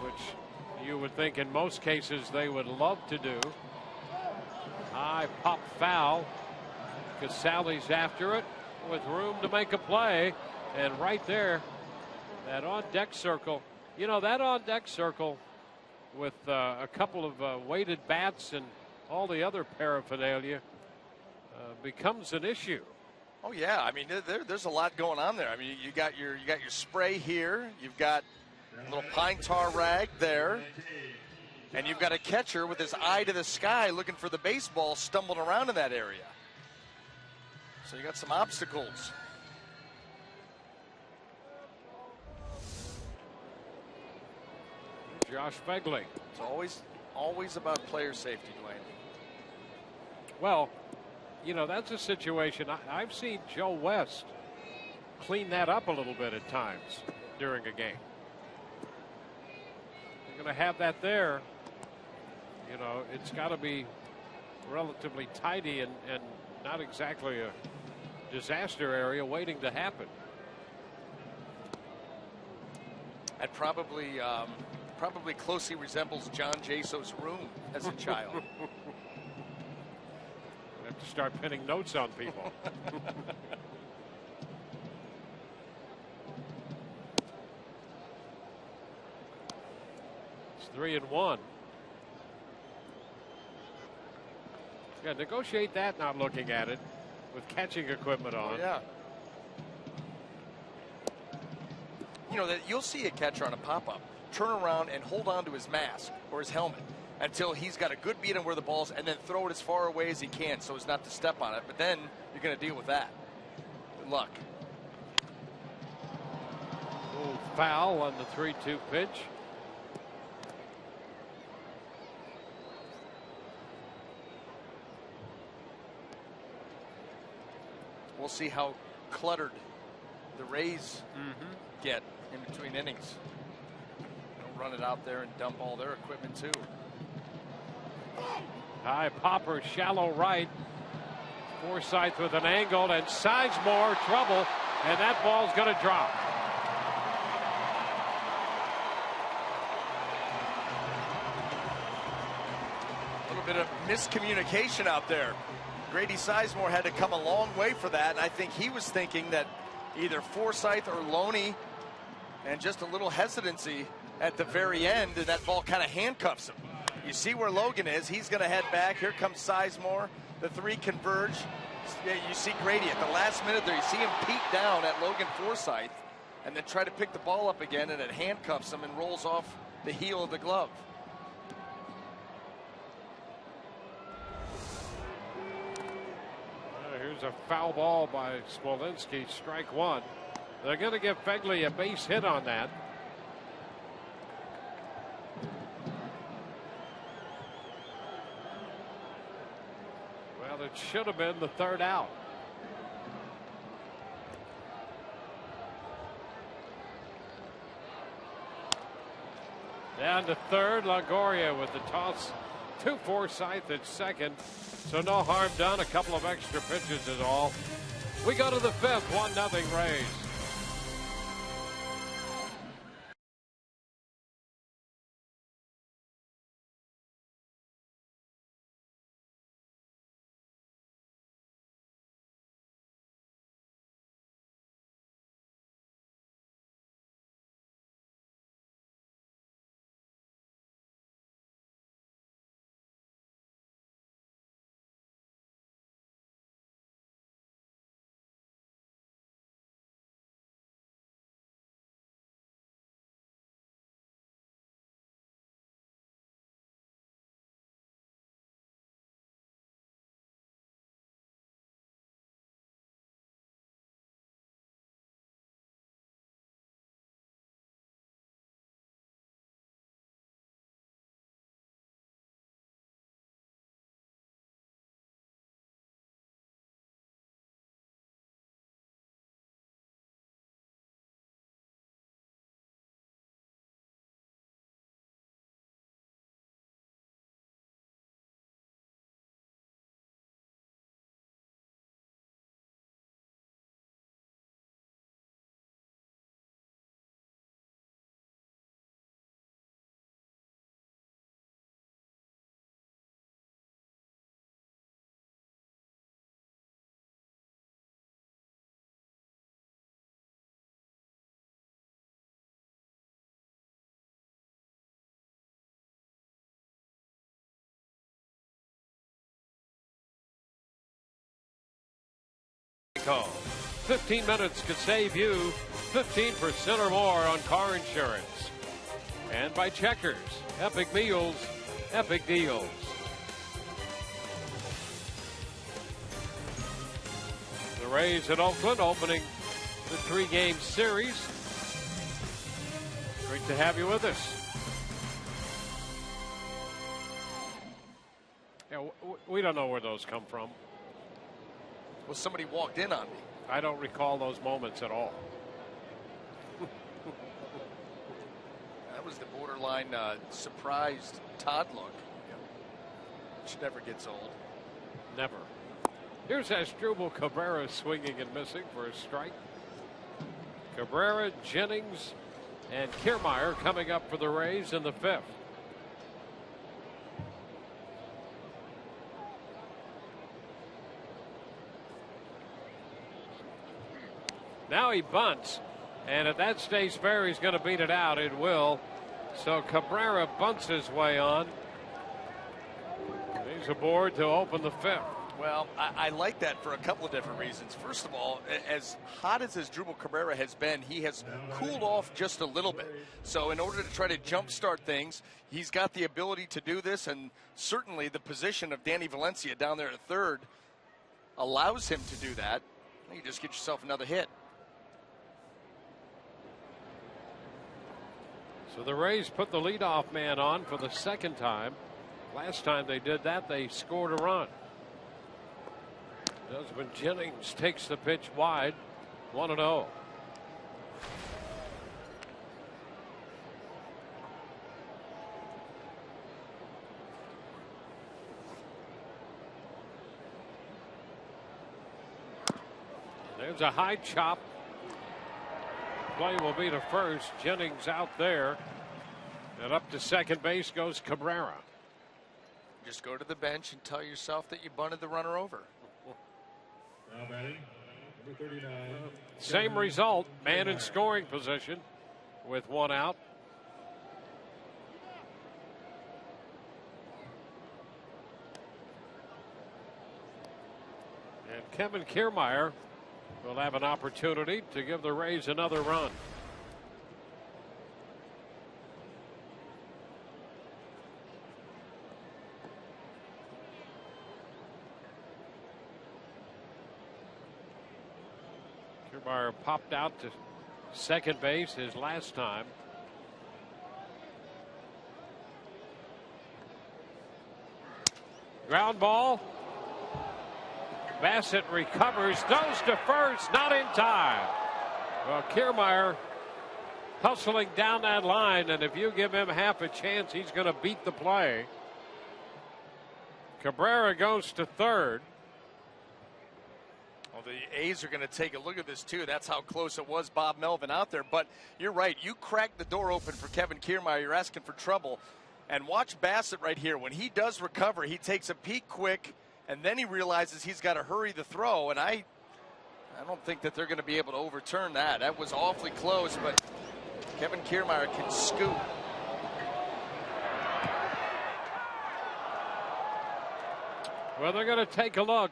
which you would think in most cases they would love to do. High pop foul. Casale's after it with room to make a play. And right there, that on-deck circle. You know, that on-deck circle with a couple of weighted bats and all the other paraphernalia becomes an issue. Oh, yeah. I mean, there's a lot going on there. I mean, you got your spray here. You've got a little pine tar rag there. And you've got a catcher with his eye to the sky looking for the baseball stumbling around in that area. So you got some obstacles. Josh Begley. It's always about player safety, Dwayne. Well, you know, that's a situation. I've seen Joe West clean that up a little bit at times during a game. You're going to have that there. You know, it's got to be relatively tidy and not exactly a disaster area waiting to happen. That probably closely resembles John Jaso's room as a child. have to start pinning notes on people. It's 3-1. Yeah, negotiate that, not looking at it, with catching equipment on. Oh, yeah. You know, that you'll see a catcher on a pop-up turn around and hold on to his mask or his helmet until he's got a good beat on where the ball's, and then throw it as far away as he can so as not to step on it. But then you're going to deal with that. Good luck. Ooh, foul on the 3-2 pitch. We'll see how cluttered the Rays get in between innings. They'll run it out there and dump all their equipment too. High popper, shallow right. Forsythe with an angle, and Sizemore trouble, and that ball's going to drop. A little bit of miscommunication out there. Grady Sizemore had to come a long way for that, and I think he was thinking that either Forsythe or Loney, and just a little hesitancy at the very end, and that ball kind of handcuffs him. You see where Logan is. He's going to head back. Here comes Sizemore. The three converge. You see Grady at the last minute there. You see him peek down at Logan Forsythe and then try to pick the ball up again, and it handcuffs him and rolls off the heel of the glove. Here's a foul ball by Smolinski, strike one. They're going to give Fegley a base hit on that. Well, it should have been the third out. Down to third, Longoria with the toss to Forsythe at second. So no harm done. A couple of extra pitches is all. We go to the fifth, 1-0 Rays. Call. 15 minutes could save you 15% or more on car insurance. And by Checkers, Epic Meals, Epic Deals. The Rays at Oakland opening the 3-game series. Great to have you with us. Yeah, we don't know where those come from. Well, somebody walked in on me. I don't recall those moments at all. That was the borderline surprised Todd look, which never gets old. Never. Here's Asdrubal Cabrera swinging and missing for a strike. Cabrera, Jennings, and Kiermaier coming up for the Rays in the fifth. Now he bunts, and if that stays fair, he's going to beat it out. It will. So Cabrera bunts his way on. He's aboard to open the 5th. Well, I like that for a couple of different reasons. First of all, as hot as Asdrubal Cabrera has been, he has cooled off just a little bit. So in order to try to jumpstart things, he's got the ability to do this, and certainly the position of Danny Valencia down there at third allows him to do that. You just get yourself another hit. So the Rays put the leadoff man on for the second time. Last time they did that, they scored a run. Desmond Jennings takes the pitch wide, 1-0. There's a high chop. Play will be to first. Jennings out there. And up to second base goes Cabrera. Just go to the bench and tell yourself that you bunted the runner over. Now batting, number 39. Same result. Man in scoring position with 1 out. And Kevin Kiermaier will have an opportunity to give the Rays another run. Kiermaier popped out to second base his last time. Ground ball. Bassett recovers, goes to first, not in time. Well, Kiermaier hustling down that line, and if you give him half a chance, he's going to beat the play. Cabrera goes to third. Well, the A's are going to take a look at this, too. That's how close it was, Bob Melvin out there. But you're right. You cracked the door open for Kevin Kiermaier. You're asking for trouble. And watch Bassett right here. When he does recover, he takes a peek quick, and then he realizes he's got to hurry the throw. And I don't think that they're going to be able to overturn that. That was awfully close, but Kevin Kiermaier can scoop. Well, they're going to take a look.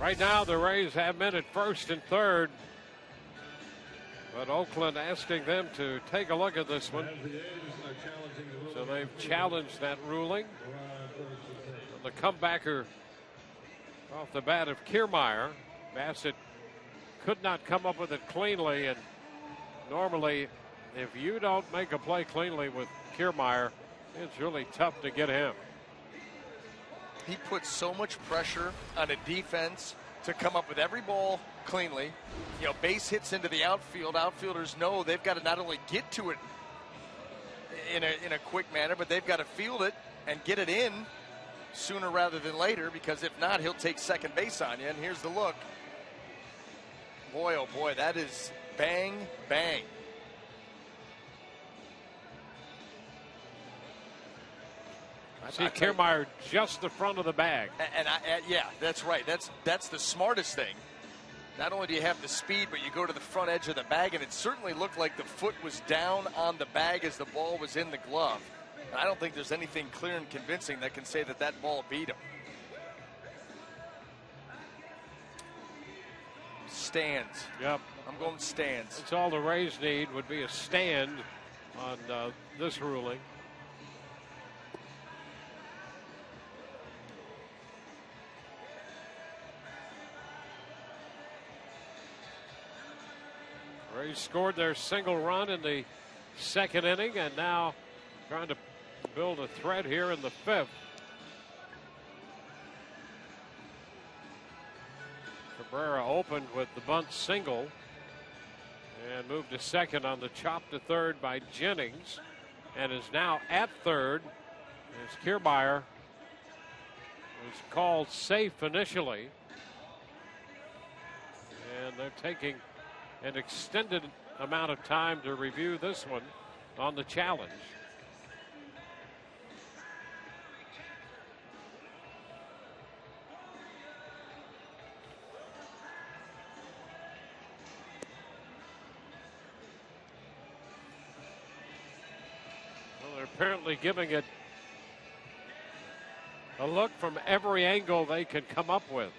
Right now, the Rays have men at first and third. But Oakland asking them to take a look at this one. So they've challenged that ruling. The comebacker off the bat of Kiermaier. Bassett could not come up with it cleanly. And normally, if you don't make a play cleanly with Kiermaier, it's really tough to get him. He puts so much pressure on a defense to come up with every ball cleanly. You know, base hits into the outfield. Outfielders know they've got to not only get to it in a quick manner, but they've got to field it and get it in sooner rather than later, because if not, he'll take second base on you. And here's the look. Boy, oh boy, that is bang, bang. See Kiermaier just the front of the bag. And yeah, that's right. That's the smartest thing. Not only do you have the speed, but you go to the front edge of the bag, and it certainly looked like the foot was down on the bag as the ball was in the glove. And I don't think there's anything clear and convincing that can say that that ball beat him. Stands. Yep. I'm going stands. That's all the Rays need, would be a stand on this ruling. Rays scored their single run in the second inning, and now trying to build a threat here in the fifth. Cabrera opened with the bunt single and moved to second on the chop to third by Jennings, and is now at third as Kiermaier was called safe initially, and they're taking an extended amount of time to review this one on the challenge. They're apparently giving it a look from every angle they can come up with.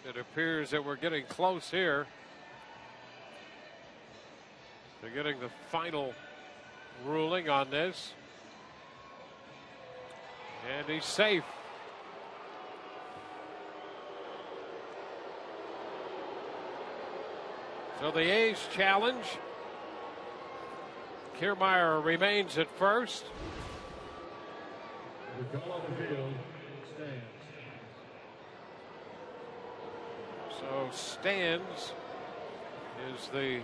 It appears that we're getting close here to getting the final ruling on this. And he's safe. So the A's challenge. Kiermaier remains at first. The call on the field stands. So stands is the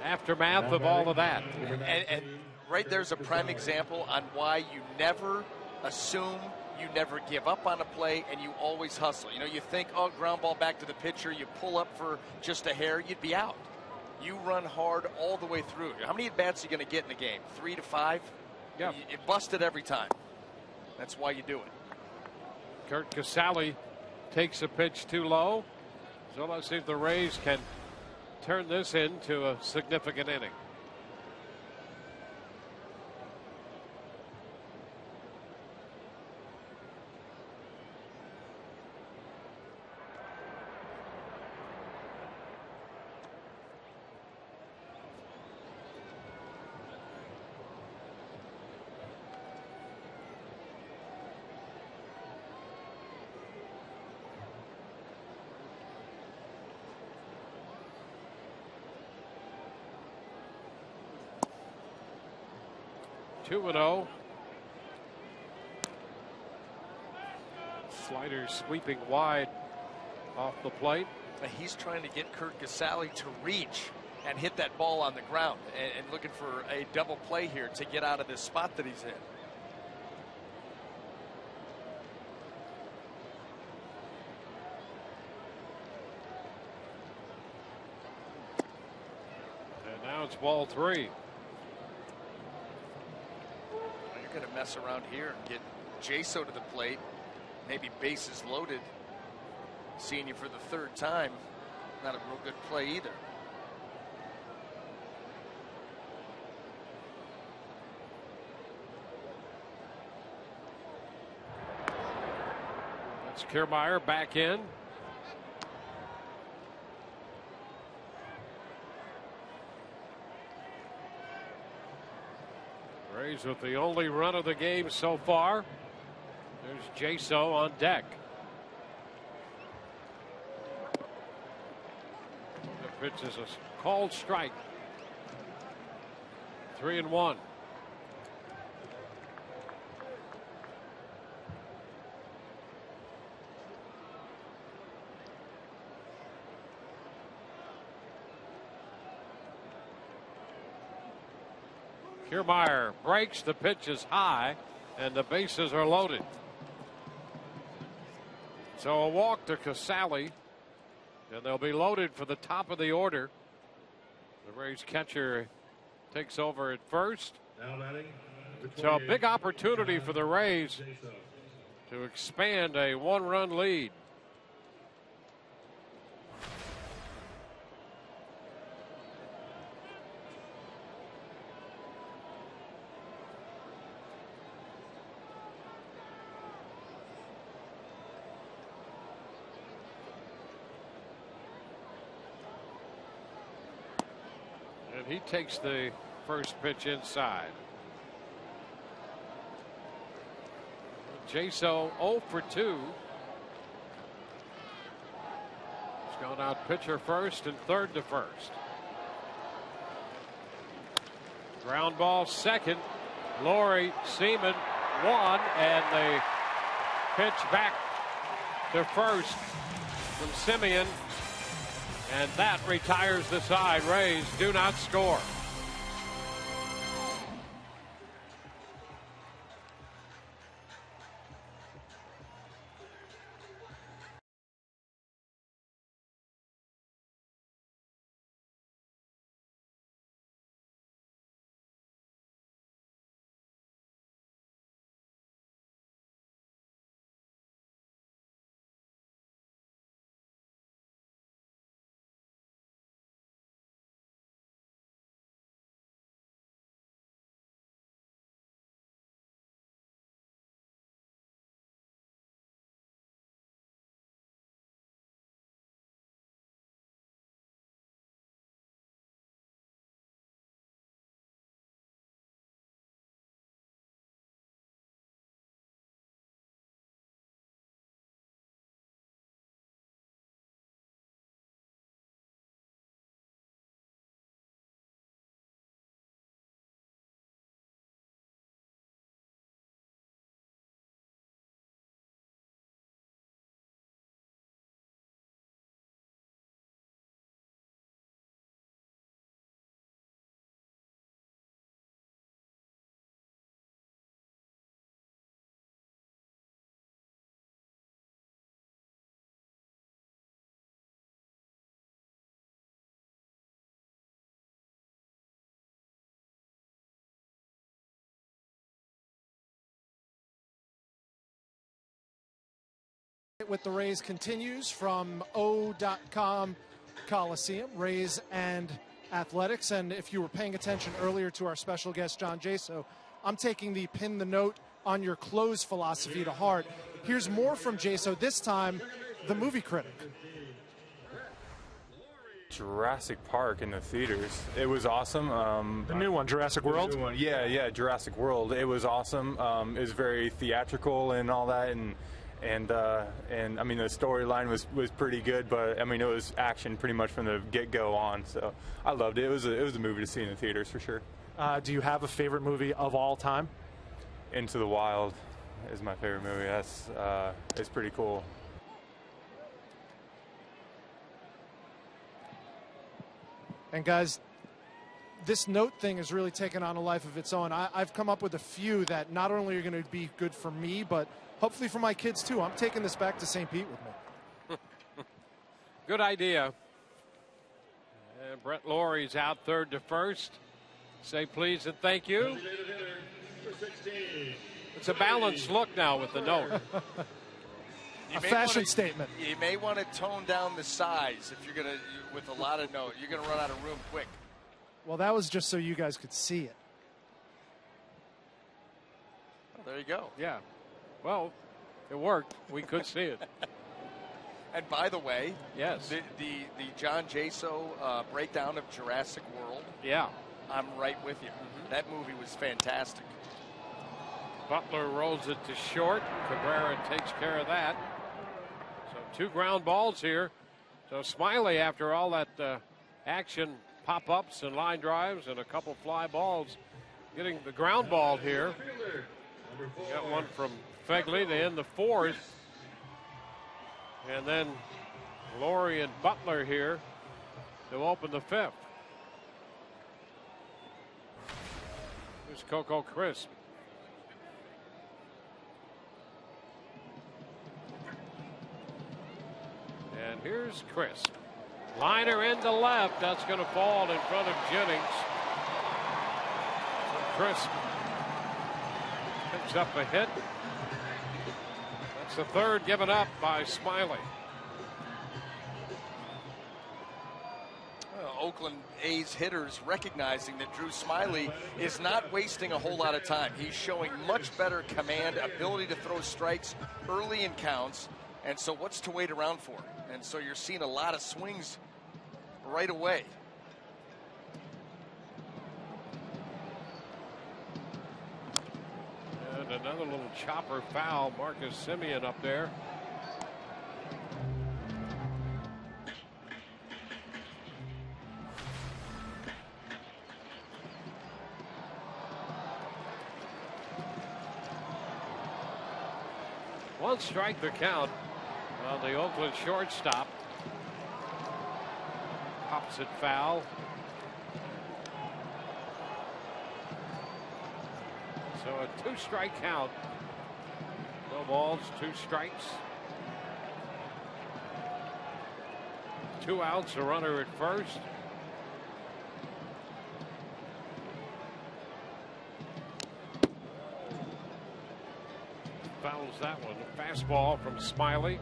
aftermath of all of that. And right there's a prime example on why you never assume, you never give up on a play, and you always hustle. You know, you think, oh, ground ball back to the pitcher, you pull up for just a hair, you'd be out. You run hard all the way through. How many at-bats are you going to get in the game? 3 to 5? Yeah. It busted every time. That's why you do it. Kurt Casale takes a pitch too low. So let's see if the Rays can turn this into a significant inning. Two and 0. Slider sweeping wide off the plate. He's trying to get Kurt Casale to reach and hit that ball on the ground, and looking for a double play here to get out of this spot that he's in. And now it's ball 3. You're going to mess around here and get Jaso to the plate, maybe bases loaded. Seeing you for the third time, not a real good play either. That's Kiermaier back in. Rays with the only run of the game so far. There's Jaso on deck. The pitch is a called strike. 3-1. Kiermaier breaks, the pitch is high, and the bases are loaded. So a walk to Casale, and they'll be loaded for the top of the order. The Rays catcher takes over at first. Now batting, So a big opportunity for the Rays to expand a one-run lead. And he takes the first pitch inside. Jaso 0 for 2. He's gone out pitcher first and third to first. Ground ball second. Laurie Seaman 1, and the pitch back to first from Simeon. And that retires the side. Rays do not score. It with the Rays continues from O.com Coliseum, Rays and Athletics. And if you were paying attention earlier to our special guest, John Jaso, I'm taking the pin the note on your clothes philosophy to heart. Here's more from Jaso, this time the movie critic. Jurassic Park in the theaters. It was awesome. The new one, Jurassic World? Yeah, Jurassic World. It was awesome. It was very theatrical and all that, and I mean the storyline was pretty good, but I mean it was action pretty much from the get-go on. So I loved it. It was a movie to see in the theaters for sure. Do you have a favorite movie of all time? Into the Wild is my favorite movie. That's it's pretty cool. And guys, this note thing has really taken on a life of its own. I've come up with a few that not only are going to be good for me, but hopefully for my kids too. I'm taking this back to St. Pete with me. Good idea. And Brett Laurie's out third to first. Say please and thank you. It's a balanced look now with the note. A fashion statement. You may want to tone down the size if you're going to, with a lot of note. You're going to run out of room quick. Well, that was just so you guys could see it. Well, there you go. Yeah. Well, it worked. We could see it. And by the way, yes, the John Jaso breakdown of Jurassic World. Yeah. I'm right with you. That movie was fantastic. Butler rolls it to short. Cabrera takes care of that. So 2 ground balls here. So Smiley, after all that action, pop-ups and line drives and a couple fly balls, getting the ground ball here. Got one from Fegley to end the 4th. And then Laurie and Butler here to open the 5th. Here's Coco Crisp. And here's Crisp. Liner into left. That's going to fall in front of Jennings. Crisp picks up a hit. That's the 3rd given up by Smiley. Oakland A's hitters recognizing that Drew Smiley is not wasting a whole lot of time. He's showing much better command, ability to throw strikes early in counts. And so what's to wait around for? And so you're seeing a lot of swings right away. And another little chopper foul. Marcus Semien up there. One strike the count on the Oakland shortstop. Pops it foul. So a 2-strike count. No balls, 2 strikes. 2 outs, a runner at first. Fouls that one. A fastball from Smiley.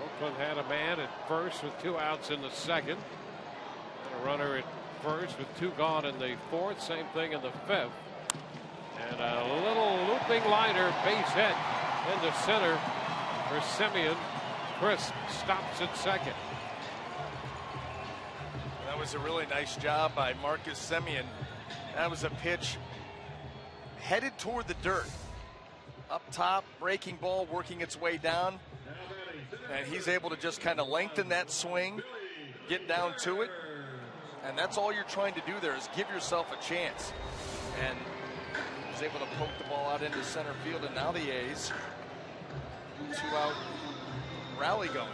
Oakland had a man at first with 2 outs in the 2nd. And a runner at first with 2 gone in the 4th. Same thing in the 5th. And a little looping liner, base hit into center for Semien. Crisp stops at 2nd. That was a really nice job by Marcus Semien. That was a pitch headed toward the dirt. Up top, breaking ball working its way down. And he's able to just kind of lengthen that swing, get down to it. And that's all you're trying to do there is give yourself a chance. And he was able to poke the ball out into center field. And now the A's, 2-out rally going.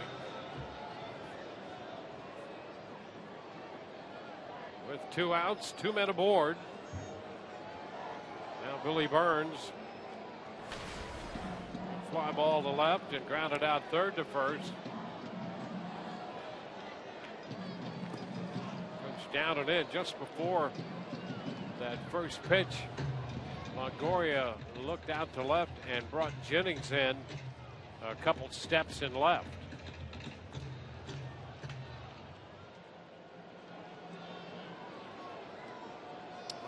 With 2 outs, 2 men aboard. Now Billy Burns. Fly ball to left and grounded out 3rd to 1st. down and in just before that first pitch. Longoria looked out to left and brought Jennings in a couple steps in left.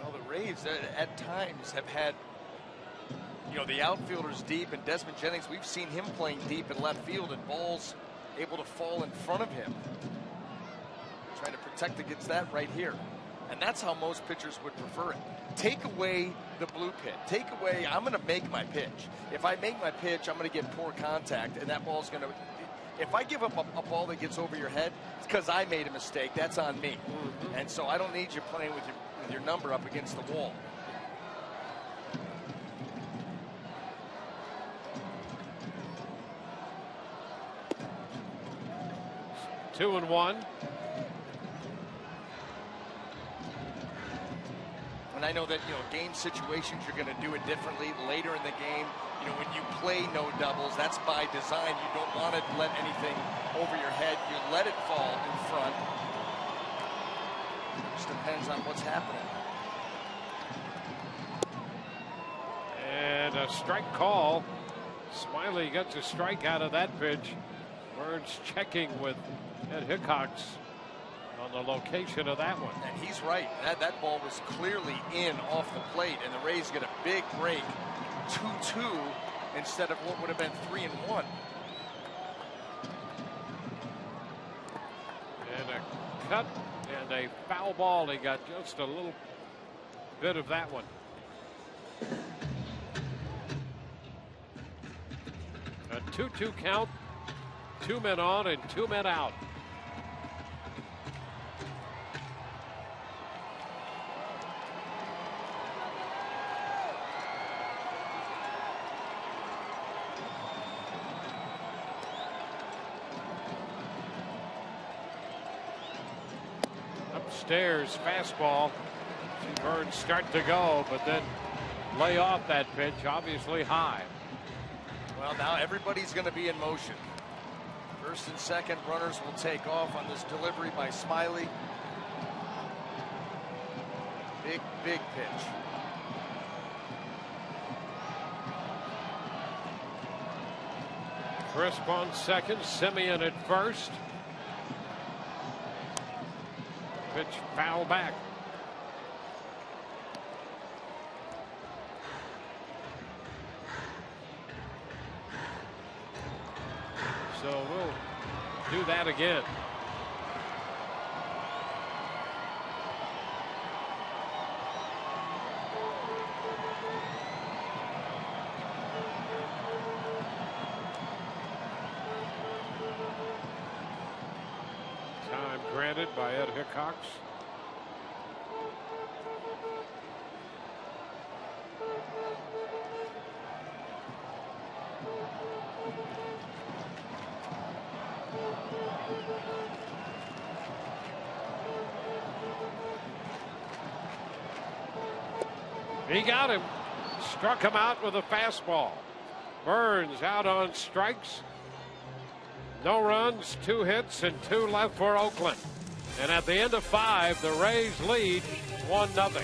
Well, the Rays at times have had, the outfielders deep, and Desmond Jennings, we've seen him playing deep in left field and balls able to fall in front of him. Trying to protect against that right here. And that's how most pitchers would prefer it. Take away the blue pit. Take away, I'm going to make my pitch. If I make my pitch, I'm going to get poor contact, and that ball's going to, if I give up a ball that gets over your head, it's because I made a mistake. That's on me. Mm-hmm. And so I don't need you playing with your number up against the wall. Two and one. And I know that, game situations, you're going to do it differently later in the game. When you play no doubles, that's by design. You don't want to let anything over your head. You let it fall in front. It just depends on what's happening. And a strike call. Smiley gets a strike out of that pitch. Burns checking with Ed Hickox on the location of that one. And he's right. That ball was clearly in off the plate, and the Rays get a big break. 2-2 instead of what would have been 3-1. And a cut and a foul ball. He got just a little bit of that one. A 2-2 count. 2 men on and 2 men out. Upstairs fastball. Burns start to go, but then lay off that pitch, obviously high. Well, now everybody's going to be in motion. First and second runners will take off on this delivery by Smiley. Big pitch. Crisp on second, Simeon at first. Pitch foul back. So we'll do that again. Time granted by Ed Hickox. He got him. Struck him out with a fastball. Burns out on strikes. No runs, 2 hits, and 2 left for Oakland. And at the end of 5, the Rays lead 1-0.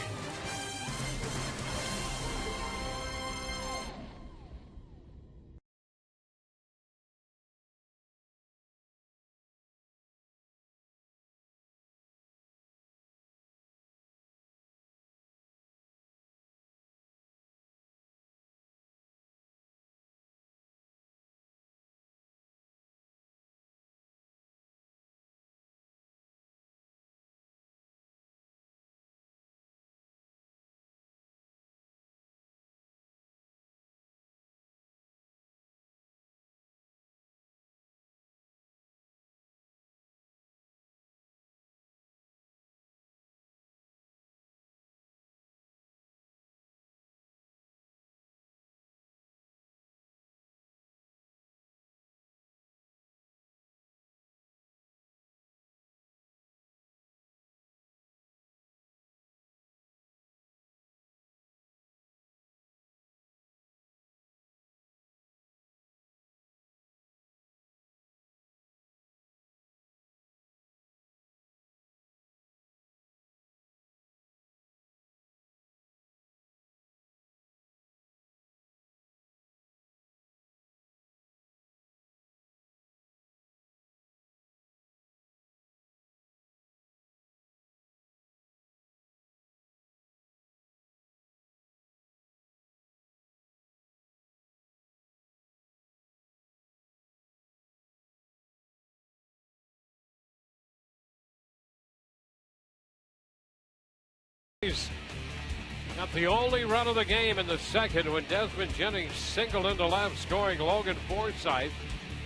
The only run of the game in the second when Desmond Jennings singled into left, scoring Logan Forsythe.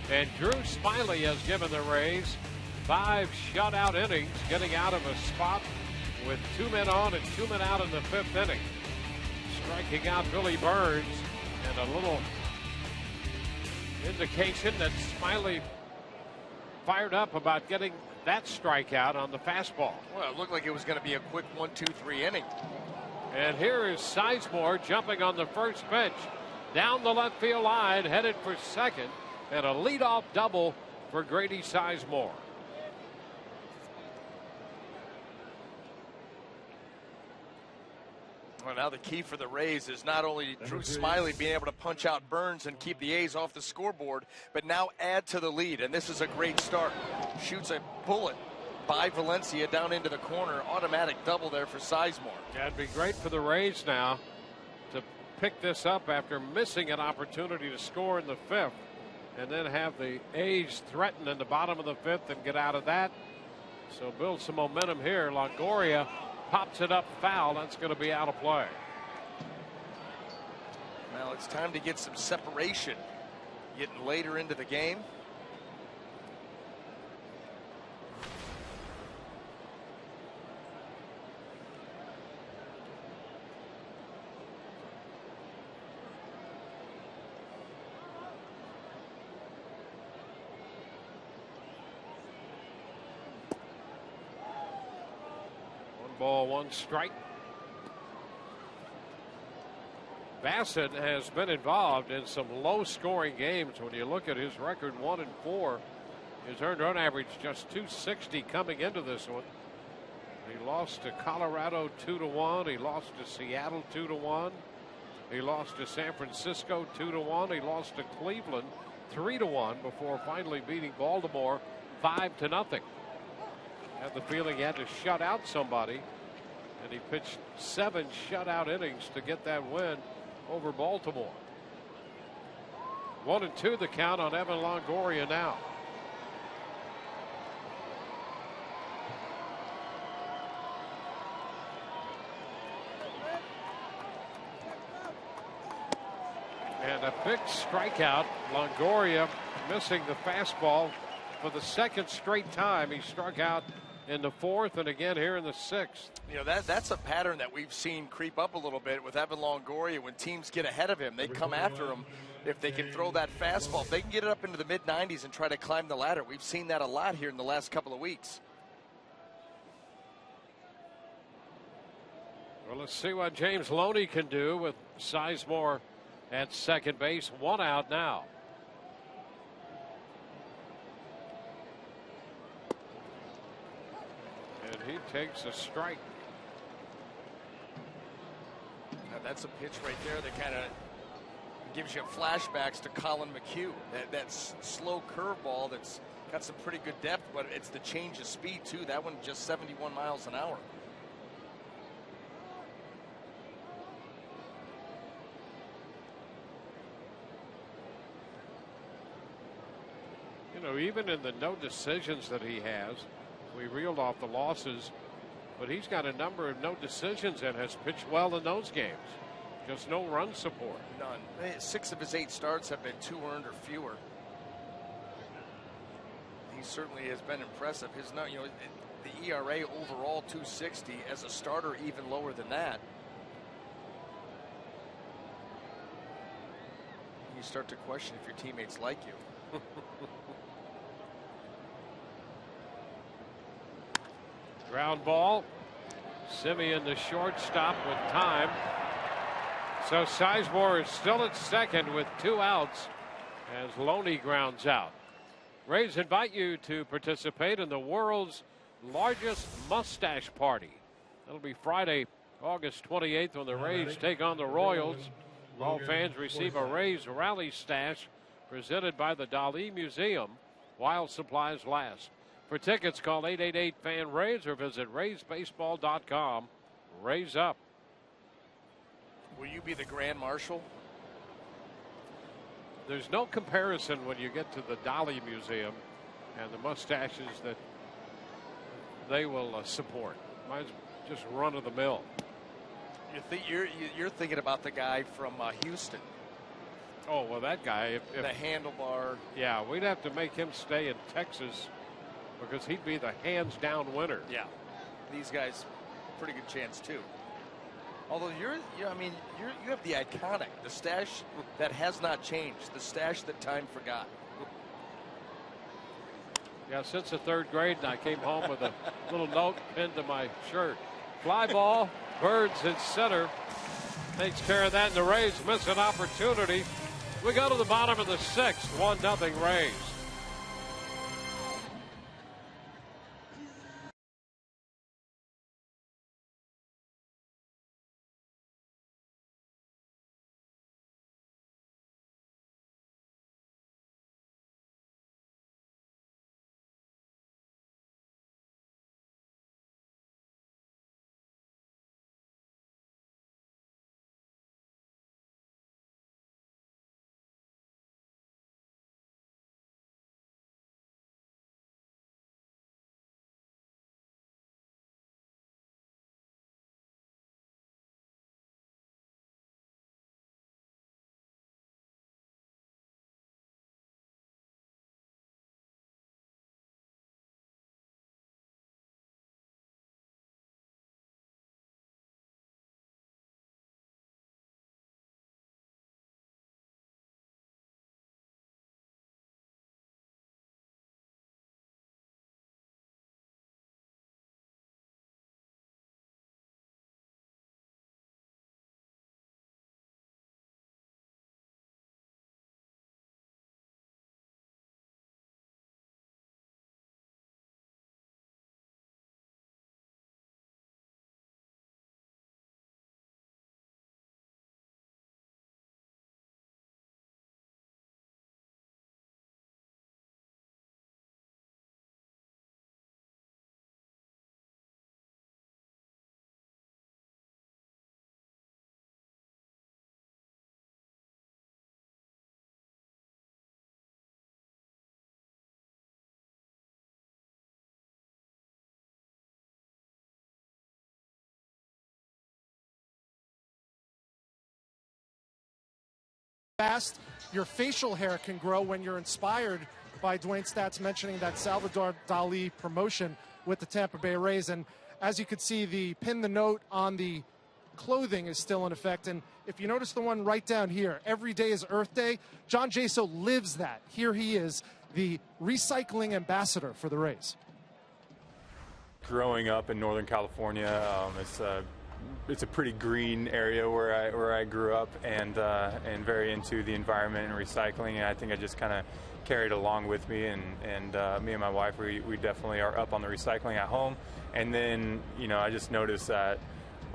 And Drew Smiley has given the Rays 5 shutout innings, getting out of a spot with 2 men on and 2 men out in the 5th inning. Striking out Billy Burns, and a little indication that Smiley fired up about getting that strikeout on the fastball. Well, it looked like it was going to be a quick 1-2-3 inning. And here is Sizemore jumping on the first pitch. Down the left field line, headed for second, and a leadoff double for Grady Sizemore. Well, now the key for the Rays is not only Drew Smiley being able to punch out Burns and keep the A's off the scoreboard, but now add to the lead. And this is a great start. Shoots a bullet by Valencia down into the corner. Automatic double there for Sizemore. That'd be great for the Rays now to pick this up after missing an opportunity to score in the 5th, and then have the A's threaten in the bottom of the 5th and get out of that. So build some momentum here. Longoria pops it up foul. That's going to be out of play. Well, it's time to get some separation. Getting later into the game. Ball, 1 strike. Bassett has been involved in some low-scoring games. When you look at his record, 1-4, his earned run average just 260 coming into this one. He lost to Colorado 2-1. He lost to Seattle 2-1. He lost to San Francisco 2-1. He lost to Cleveland 3-1 before finally beating Baltimore 5-0. Had the feeling he had to shut out somebody, and he pitched 7 shutout innings to get that win over Baltimore. 1-2 the count on Evan Longoria now. And a big strikeout. Longoria missing the fastball for the second straight time. He struck out in the 4th and again here in the 6th. You know, that's a pattern that we've seen creep up a little bit with Evan Longoria. When teams get ahead of him, they come after him. If they can throw that fastball, if they can get it up into the mid-90s and try to climb the ladder. We've seen that a lot here in the last couple of weeks. Well, let's see what James Loney can do with Sizemore at second base. 1 out now. And he takes a strike. Now that's a pitch right there that kind of gives you flashbacks to Colin McHugh. That slow curveball that's got some pretty good depth, but it's the change of speed too. That one just 71 miles an hour. You know, even in the no decisions that he has, we reeled off the losses, but he's got a number of no decisions and has pitched well in those games. Just no run support. None. 6 of his 8 starts have been 2 earned or fewer. He certainly has been impressive. His, you know, the ERA overall 260, as a starter even lower than that. You start to question if your teammates like you. Ground ball. Simeon, the shortstop, with time. So Sizemore is still at second with 2 outs as Loney grounds out. Rays invite you to participate in the world's largest mustache party. That'll be Friday, August 28th, when the Rays take on the Royals. All fans receive a Rays rally stash presented by the Dali Museum while supplies last. For tickets, call 888-FAN-RAYS or visit RaysBaseball.com. Rays up. Will you be the Grand Marshal? There's no comparison when you get to the Dali Museum and the mustaches that they will support. Mine's just run of the mill. You're thinking about the guy from Houston. Oh, well, that guy. If the handlebar. Yeah, we'd have to make him stay in Texas because he'd be the hands-down winner. Yeah, these guys, pretty good chance too. Although you have the iconic, the stash that has not changed, the stash that time forgot. Yeah, since the 3rd grade, and I came home with a little note pinned to my shirt. Fly ball, Birds in center. Takes care of that, and the Rays miss an opportunity. We go to the bottom of the 6th, 1-0 Rays. Fast your facial hair can grow when you're inspired by Dwayne Stats mentioning that Salvador Dali promotion with the Tampa Bay Rays. And as you could see, the pin the note on the clothing is still in effect. And if you notice the one right down here, every day is Earth Day. John Jaso lives that. Here he is, the recycling ambassador for the Rays. Growing up in Northern California, it's a pretty green area where I grew up, and very into the environment and recycling. And I think I just kind of carried along with me, and me and my wife, we definitely are up on the recycling at home. And then I just noticed that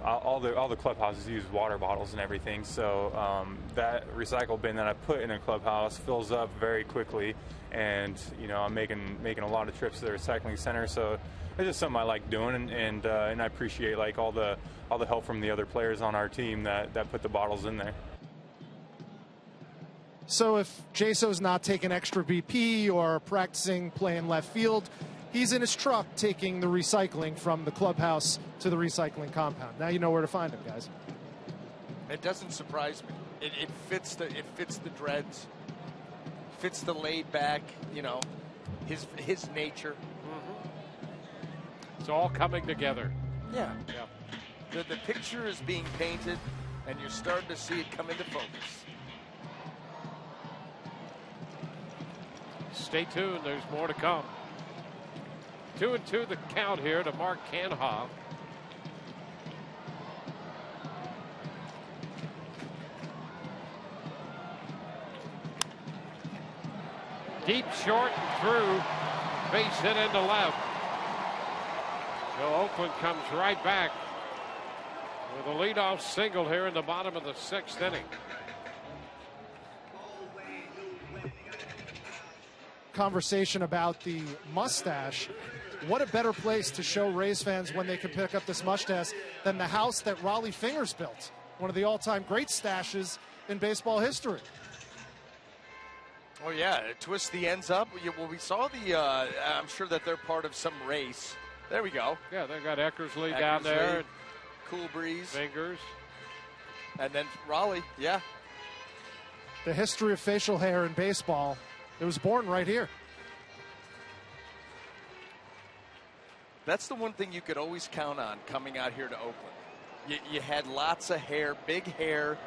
all the clubhouses use water bottles and everything, so that recycle bin that I put in a clubhouse fills up very quickly, and I'm making a lot of trips to the recycling center. So it's just something I like doing, and I appreciate like all the help from the other players on our team that put the bottles in there. So if Jaso's not taking extra BP or practicing playing left field, he's in his truck taking the recycling from the clubhouse to the recycling compound. Now you know where to find him, guys. It doesn't surprise me. It fits the dreads, fits the laid back, his nature. It's all coming together. Yeah. The picture is being painted, and you're starting to see it come into focus. Stay tuned. There's more to come. 2-2 the count here to Mark Canha. Deep, short, and through. Base hit into left. So Oakland comes right back with a leadoff single here in the bottom of the 6th inning. Conversation about the mustache. What a better place to show Rays fans when they can pick up this mustache than the house that Raleigh Fingers built. One of the all-time great stashes in baseball history. Oh, yeah. Twist the ends up. Well, we saw I'm sure that they're part of some race. There we go. Yeah, they got Eckersley down there. Cool breeze. Fingers. And then Raleigh, yeah. The history of facial hair in baseball, it was born right here. That's the one thing you could always count on coming out here to Oakland. You had lots of hair, big hair,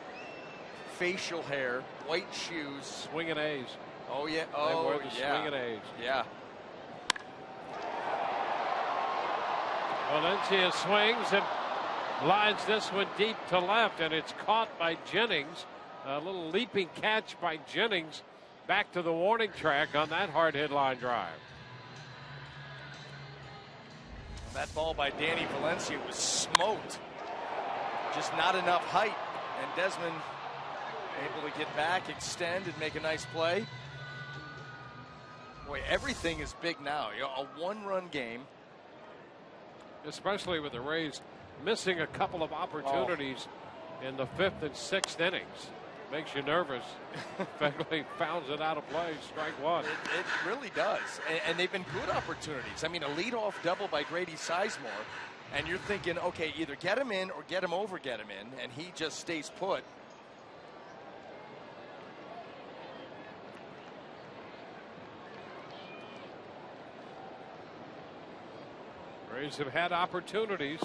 facial hair, white shoes. Swinging A's. Oh, yeah. They Oh, were the yeah. swinging A's. Yeah. Valencia swings and lines this one deep to left, and it's caught by Jennings. A little leaping catch by Jennings back to the warning track on that hard hit line drive. That ball by Danny Valencia was smoked. Just not enough height. And Desmond able to get back, extend, and make a nice play. Boy, everything is big now. You know, a one-run game. Especially with the Rays missing a couple of opportunities in the 5th and 6th innings. Makes you nervous. Fegley fouls it out of play, strike one. It really does. And they've been good opportunities. I mean, a leadoff double by Grady Sizemore. And you're thinking, okay, either get him in or get him over, get him in. And he just stays put. Rays have had opportunities.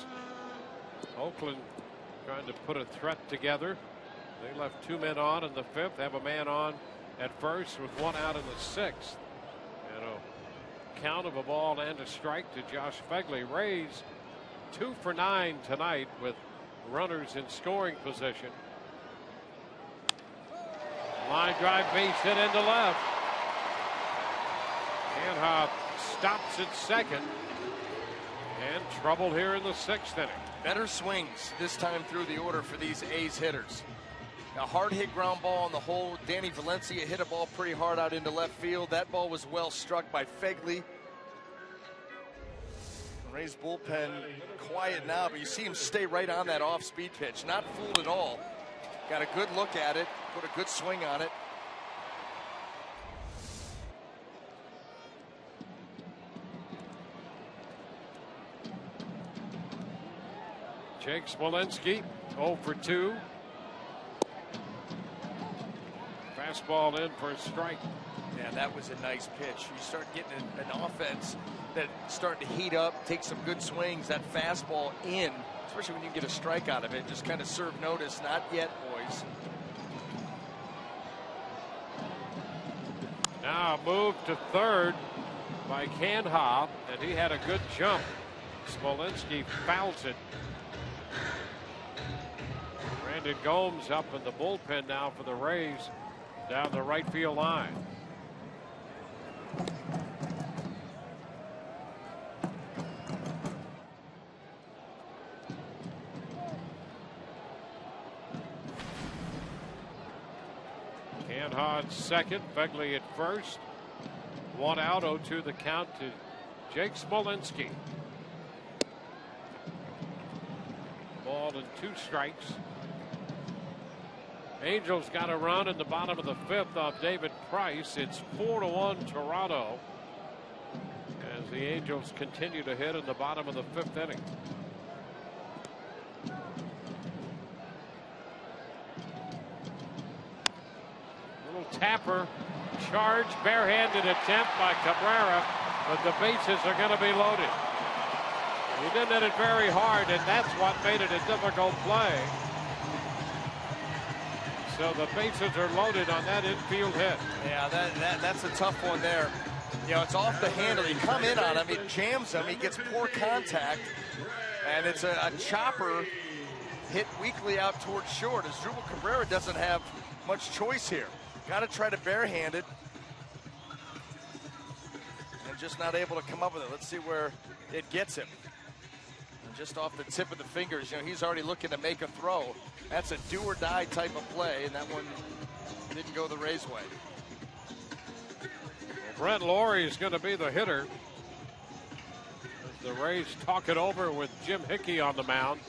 Oakland trying to put a threat together. They left 2 men on in the 5th, have a man on at first with 1 out in the 6th. And a count of a ball and a strike to Josh Fegley. Rays 2 for 9 tonight with runners in scoring position. Line drive, base hit into left. Canha stops at second. And trouble here in the 6th inning. Better swings this time through the order for these A's hitters. A hard hit ground ball on the hole. Danny Valencia hit a ball pretty hard out into left field. That ball was well struck by Fegley. Ray's bullpen quiet now, but you see him stay right on that off-speed pitch. Not fooled at all. Got a good look at it. Put a good swing on it. Jake Smolinski 0 for 2. Fastball in for a strike. Yeah, that was a nice pitch. You start getting an offense that's starting to heat up, take some good swings. That fastball in, especially when you get a strike out of it, just kind of serve notice. Not yet, boys. Now moved to third by Canha, and he had a good jump. Smolinski fouls it. Brandon Gomes up in the bullpen now for the Rays down the right field line. Canha at second, Fegley at first. 1 out, 0-2 the count to Jake Smolinski. Ball and 2 strikes. Angels got a run in the bottom of the 5th off David Price. It's 4-1 Toronto as the Angels continue to hit in the bottom of the 5th inning. Little tapper charge, barehanded attempt by Cabrera, but the bases are going to be loaded. He didn't hit it very hard, and that's what made it a difficult play. So the bases are loaded on that infield hit. Yeah, that's a tough one there. You know, it's off the handle. You come in on him, it jams him, he gets poor contact, and it's a chopper hit weakly out towards short. As Drupal Cabrera doesn't have much choice here. Got to try to barehand it, and just not able to come up with it. Let's see where it gets him. Just off the tip of the fingers, you know, he's already looking to make a throw. That's a do or die type of play, and that one didn't go the Rays' way. Well, Brent Laurie is going to be the hitter. The Rays talk it over with Jim Hickey on the mound.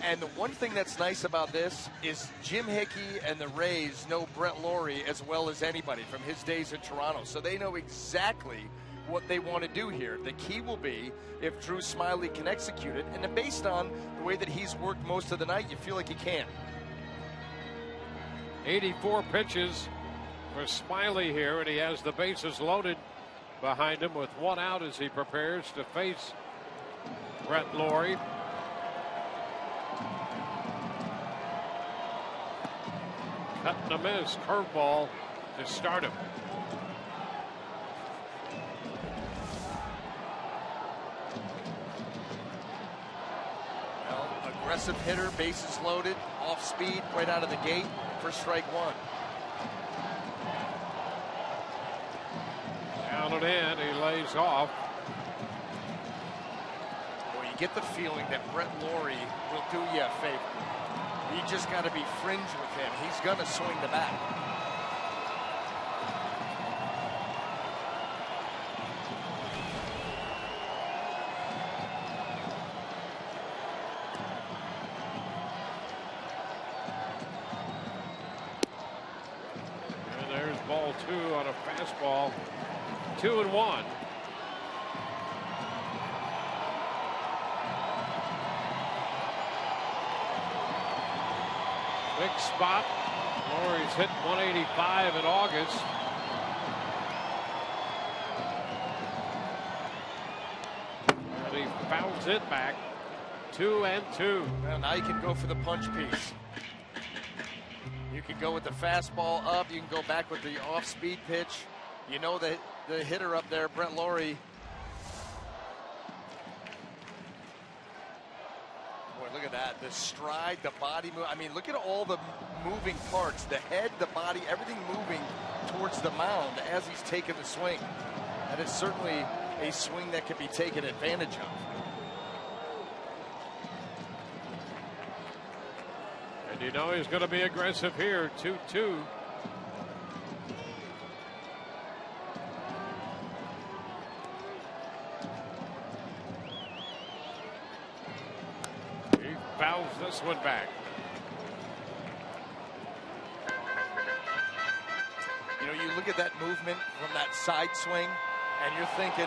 And the one thing that's nice about this is Jim Hickey and the Rays know Brent Laurie as well as anybody from his days in Toronto. So they know exactly what they want to do here. The key will be if Drew Smyly can execute it, and based on the way that he's worked most of the night, you feel like he can. 84 pitches for Smiley here, and he has the bases loaded behind him with one out as he prepares to face Brett Lawrie. Cutting a miss, curveball to start him. Well, aggressive hitter, bases loaded, off speed, right out of the gate for strike one. Down and in, he lays off. Well, you get the feeling that Brett Lawrie will do you a favor. You just got to be fringe with him. He's going to swing the bat. And there's ball 2 on a fastball. 2-1. Big spot. Lawrie's hit 185 in August. And he fouls it back. 2-2. Well, now you can go for the punch piece. You can go with the fastball up. You can go back with the off-speed pitch. You know the hitter up there, Brett Lawrie. Boy, look at that. The stride, the body move. I mean, look at all the moving parts. The head, the body, everything moving towards the mound as he's taking the swing. That is certainly a swing that can be taken advantage of. And you know he's going to be aggressive here. 2-2. He fouls this one back. You know, you look at that movement from that side swing, and you're thinking,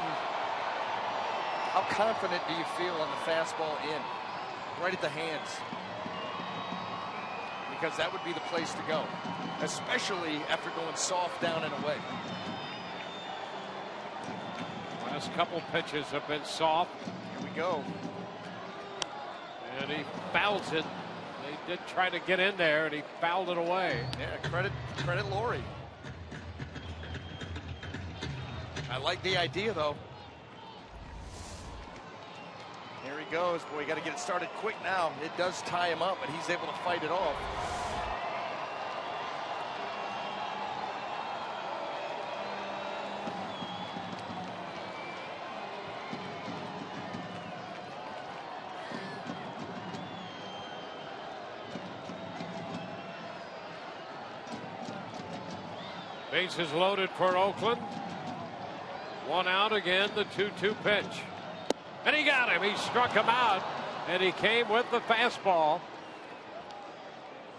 how confident do you feel on the fastball in? Right at the hands. Because that would be the place to go, especially after going soft down and away. Last couple pitches have been soft. Here we go. And he fouls it. They did try to get in there, and he fouled it away. Yeah, credit Lawrie. I like the idea, though. Here he goes. Boy, you got to get it started quick now. It does tie him up, but he's able to fight it off. Bases loaded for Oakland. One out again, the 2-2 pitch. And he got him. He struck him out, and he came with the fastball.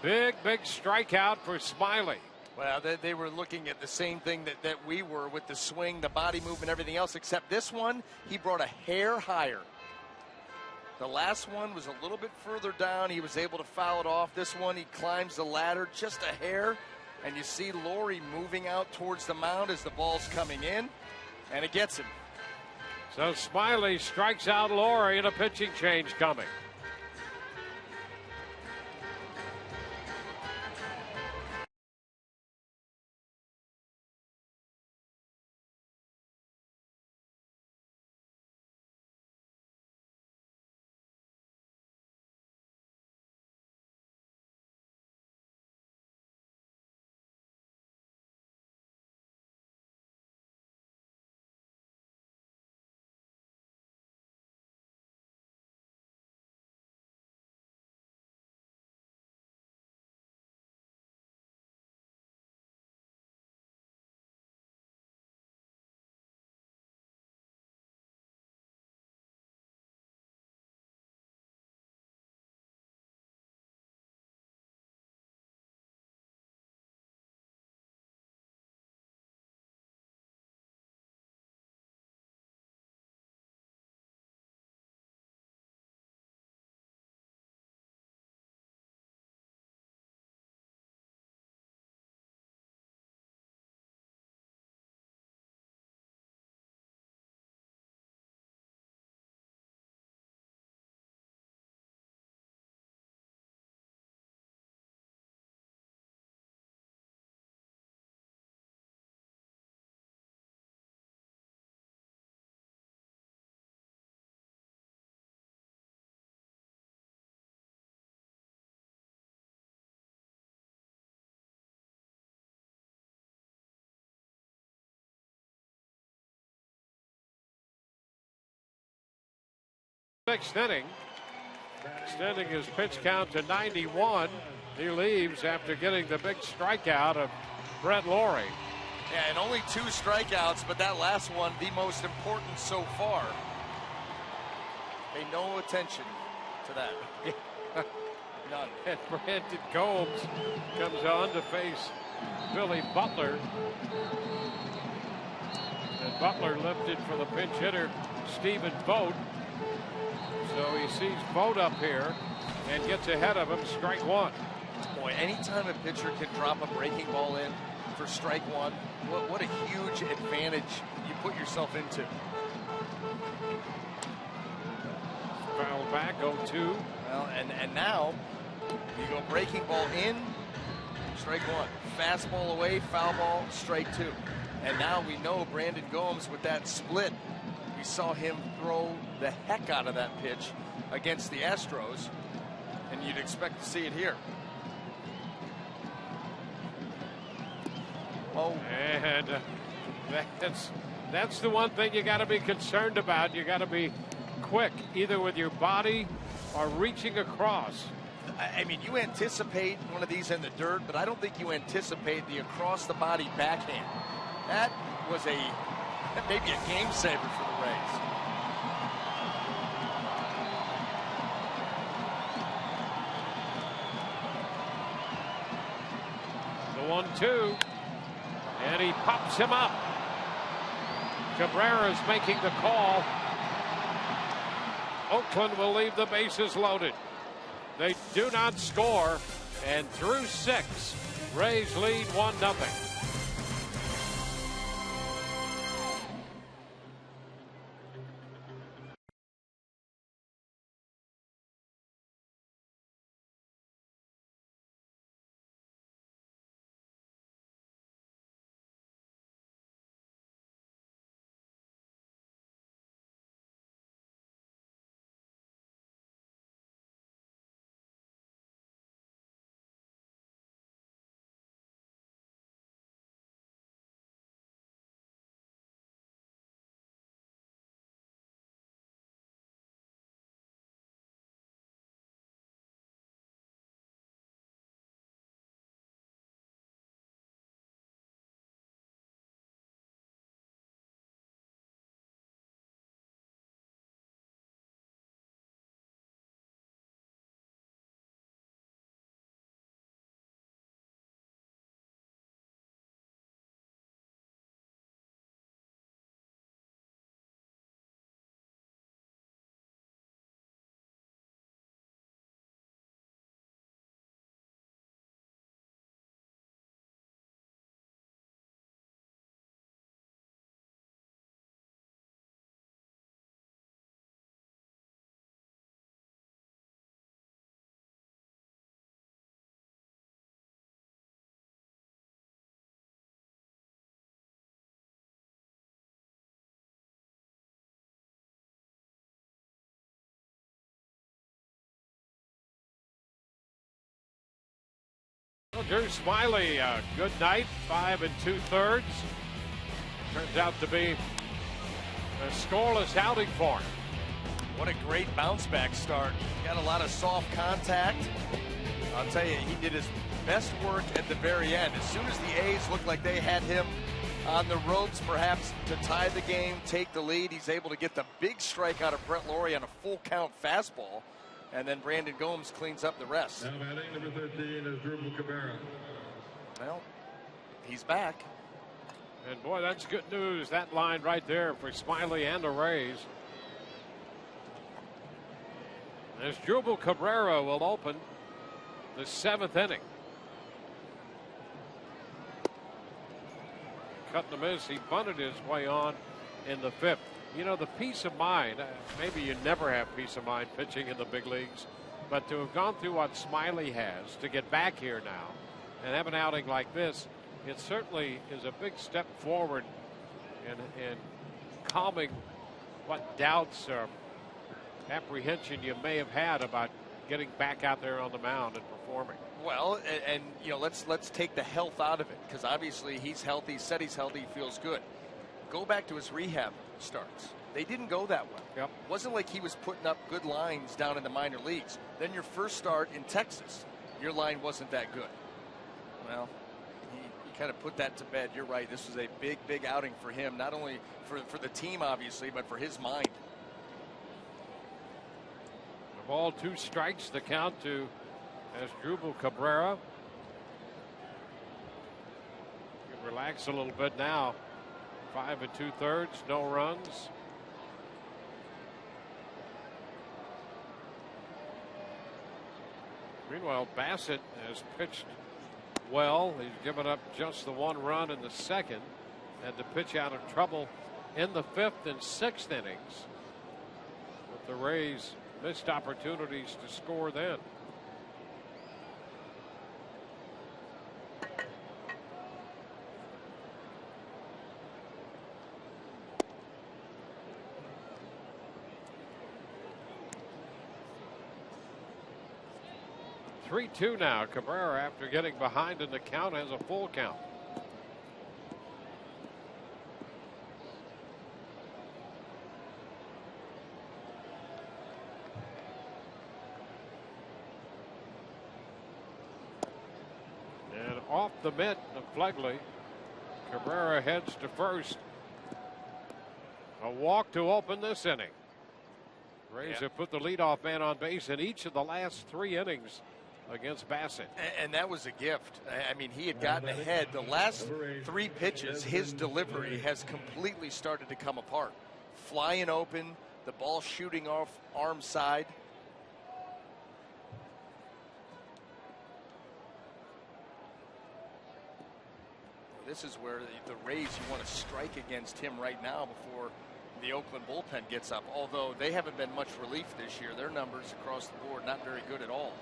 Big strikeout for Smiley. Well, they were looking at the same thing that we were with the swing, the body movement, everything else, except this one, he brought a hair higher. The last one was a little bit further down. He was able to foul it off. This one, he climbs the ladder just a hair, and you see Lawrie moving out towards the mound as the ball's coming in, and it gets him. So Smiley strikes out Lawrie, and a pitching change coming. 6th inning, extending his pitch count to 91. He leaves after getting the big strikeout of Brett Lawrie. Yeah, and only 2 strikeouts, but that last one, the most important so far. Pay no attention to that. None. And Brandon Gomes comes on to face Billy Butler. And Butler lifted for the pinch hitter, Stephen Vogt. So he sees Vogt up here and gets ahead of him, strike 1. Boy, anytime a pitcher can drop a breaking ball in for strike 1, what a huge advantage you put yourself into. Foul back, 0-2. Well, and now you go breaking ball in, strike 1. Fastball away, foul ball, strike 2. And now we know Brandon Gomes with that split. We saw him throw the heck out of that pitch against the Astros, and you'd expect to see it here. Oh, and that's the one thing you got to be concerned about. You got to be quick, either with your body or reaching across. I mean, you anticipate one of these in the dirt, but I don't think you anticipate the across-the-body backhand. That was maybe a game saver for the Rays. The 1-2, and he pops him up. Cabrera's making the call. Oakland will leave the bases loaded. They do not score, and through 6, Rays lead 1-0. Well, Drew Smiley, good night, 5 2/3. Turns out to be a scoreless outing for him. What a great bounce back start. Got a lot of soft contact. I'll tell you, he did his best work at the very end. As soon as the A's looked like they had him on the ropes, perhaps to tie the game, take the lead, he's able to get the big strike out of Brett Lawrie on a full count fastball. And then Brandon Gomes cleans up the rest. Now batting number 13 is Drew Cabrera. Well, he's back. And boy, that's good news. That line right there for Smiley and the Rays. As Drupal Cabrera will open the 7th inning. Cutting the miss, he bunted his way on in the 5th. You know, the peace of mind, maybe you never have peace of mind pitching in the big leagues, but to have gone through what Smiley has, to get back here now and have an outing like this, it certainly is a big step forward in calming what doubts or apprehension you may have had about getting back out there on the mound and performing. Well, and you know, let's take the health out of it, because obviously he's healthy, said he's healthy, feels good. Go back to his rehab starts. they didn't go that well. Yep. It wasn't like he was putting up good lines down in the minor leagues. Then your first start in Texas, your line wasn't that good. Well, he kind of put that to bed. You're right. This was a big, big outing for him, not only for the team, obviously, but for his mind. The ball, 2 strikes, the count to Asdrubal Cabrera. You can relax a little bit now. 5 2/3, no runs. Meanwhile, Bassett has pitched well. He's given up just the 1 run in the second, had to pitch out of trouble in the 5th and 6th innings. But the Rays missed opportunities to score then. Three-2 now. Cabrera, after getting behind in the count, has a full count. And off the mitt of Flegley, Cabrera heads to first. A walk to open this inning. Rays have put the leadoff man on base in each of the last 3 innings against Bassett. And that was a gift. I mean, he had gotten ahead. The last 3 pitches, his delivery has completely started to come apart. Flying open, the ball shooting off arm side. This is where the Rays, you want to strike against him right now before the Oakland bullpen gets up. Although they haven't been much relief this year. Their numbers across the board not very good at all.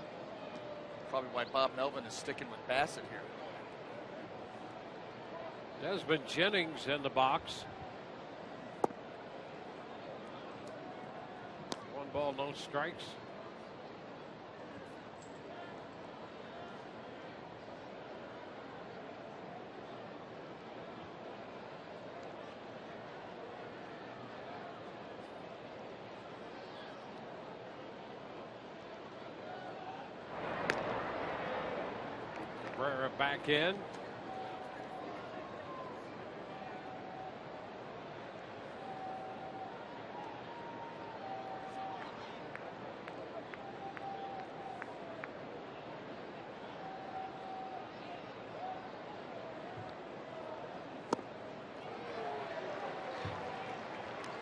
Probably why Bob Melvin is sticking with Bassett here. Desmond Jennings in the box. 1 ball, no strikes. Cabrera back in.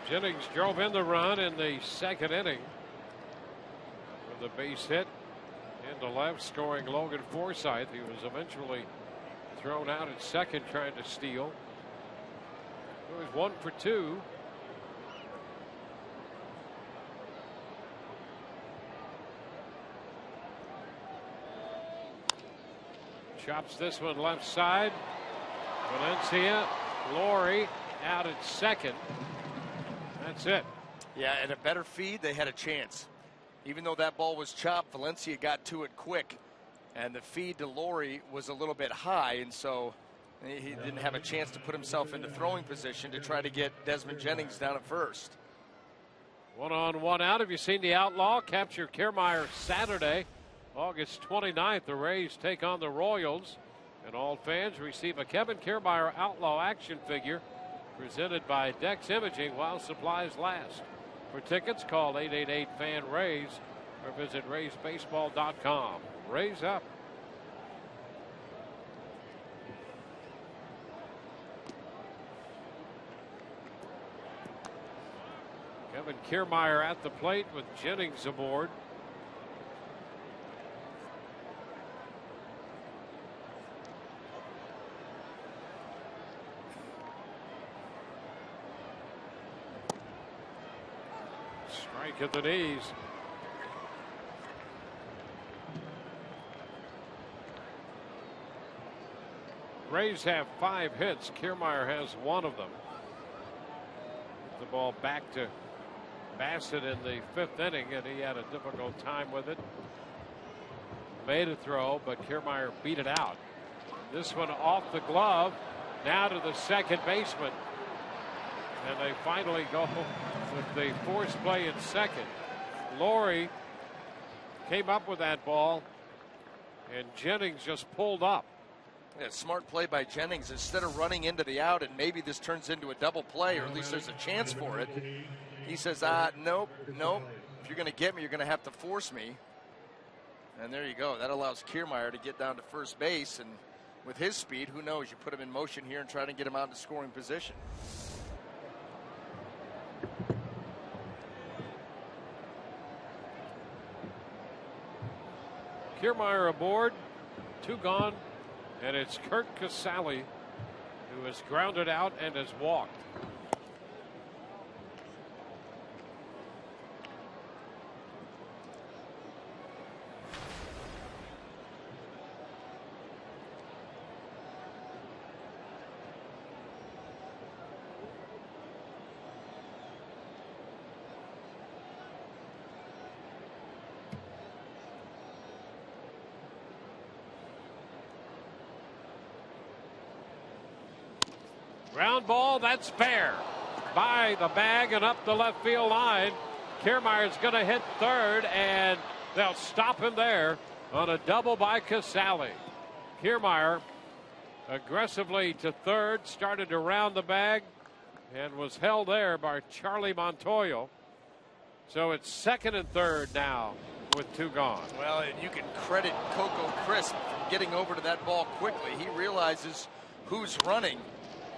Jennings drove in the run in the 2nd inning with a base hit into left, scoring Logan Forsythe. He was eventually thrown out at second trying to steal. It was 1 for 2. Chops this one left side. Valencia, Laurie out at second. That's it. Yeah, and a better feed, they had a chance. Even though that ball was chopped, Valencia got to it quick. And the feed to Laurie was a little bit high, and so he didn't have a chance to put himself into throwing position to try to get Desmond Jennings down at first. 1 on, 1 out. Have you seen the Outlaw capture Kiermaier Saturday, August 29th? The Rays take on the Royals, and all fans receive a Kevin Kiermaier Outlaw action figure presented by Dex Imaging while supplies last. For tickets, call 888-FAN-RAYS or visit RaysBaseball.com. Rays up. Kevin Kiermaier at the plate with Jennings aboard. Strike at the knees. Rays have 5 hits. Kiermaier has 1 of them. The ball back to Bassett in the 5th inning, and he had a difficult time with it. Made a throw, but Kiermaier beat it out. This one off the glove, now to the second baseman. And they finally go with the force play in second. Laurie came up with that ball, and Jennings just pulled up. Yeah, smart play by Jennings. Instead of running into the out and maybe this turns into a double play, or at least there's a chance for it, he says, nope. If you're going to get me, you're going to have to force me. And there you go. That allows Kiermaier to get down to first base. And with his speed, who knows? You put him in motion here and try to get him out into scoring position. Kiermaier aboard, 2 gone, and it's Kurt Casale who has grounded out and has walked. Ground ball, that's fair. By the bag and up the left field line. Kiermaier's going to hit third, and they'll stop him there on a double by Casale. Kiermaier aggressively to third, started to round the bag, and was held there by Charlie Montoyo. So it's second and third now with 2 gone. Well, and you can credit Coco Crisp for getting over to that ball quickly. He realizes who's running.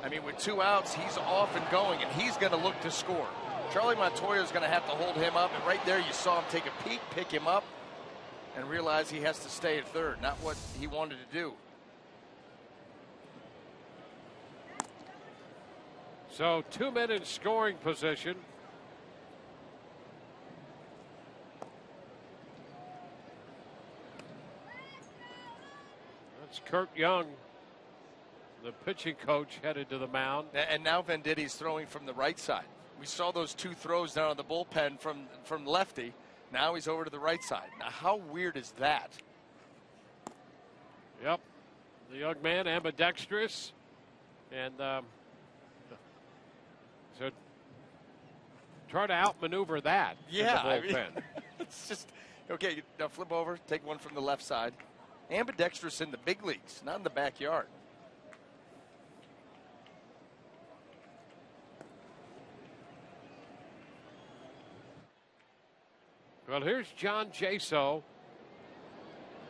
I mean, with 2 outs, he's off and going, and he's going to look to score. Charlie Montoya is going to have to hold him up, and right there you saw him take a peek, pick him up, and realize he has to stay at third, not what he wanted to do. So 2 men in scoring position. That's Kurt Young, the pitching coach, headed to the mound. And now Venditti's throwing from the right side. We saw those 2 throws down in the bullpen from lefty. Now he's over to the right side. Now, how weird is that? Yep. The young man, ambidextrous. And so try to outmaneuver that in the bullpen. It's just, okay, now flip over, take one from the left side. Ambidextrous in the big leagues, not in the backyard. Well, here's John Jaso.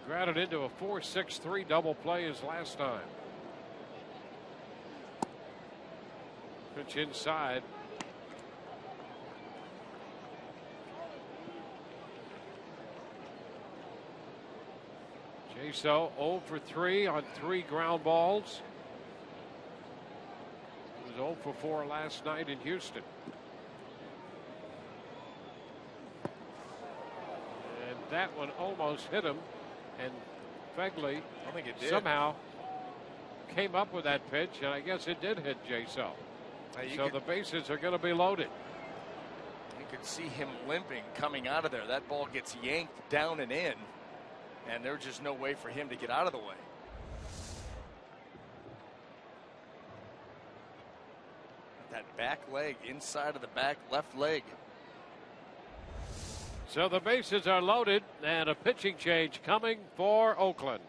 Grounded into a 4-6-3 double play his last time. Pitch inside. Jaso 0 for 3 on 3 ground balls. He was 0 for 4 last night in Houston. That one almost hit him, and Fegley somehow came up with that pitch, and I guess it did hit Jaso. So the bases are going to be loaded. You could see him limping coming out of there. That ball gets yanked down and in, and there's just no way for him to get out of the way. That back leg, inside of the back left leg. So the bases are loaded, and a pitching change coming for Oakland.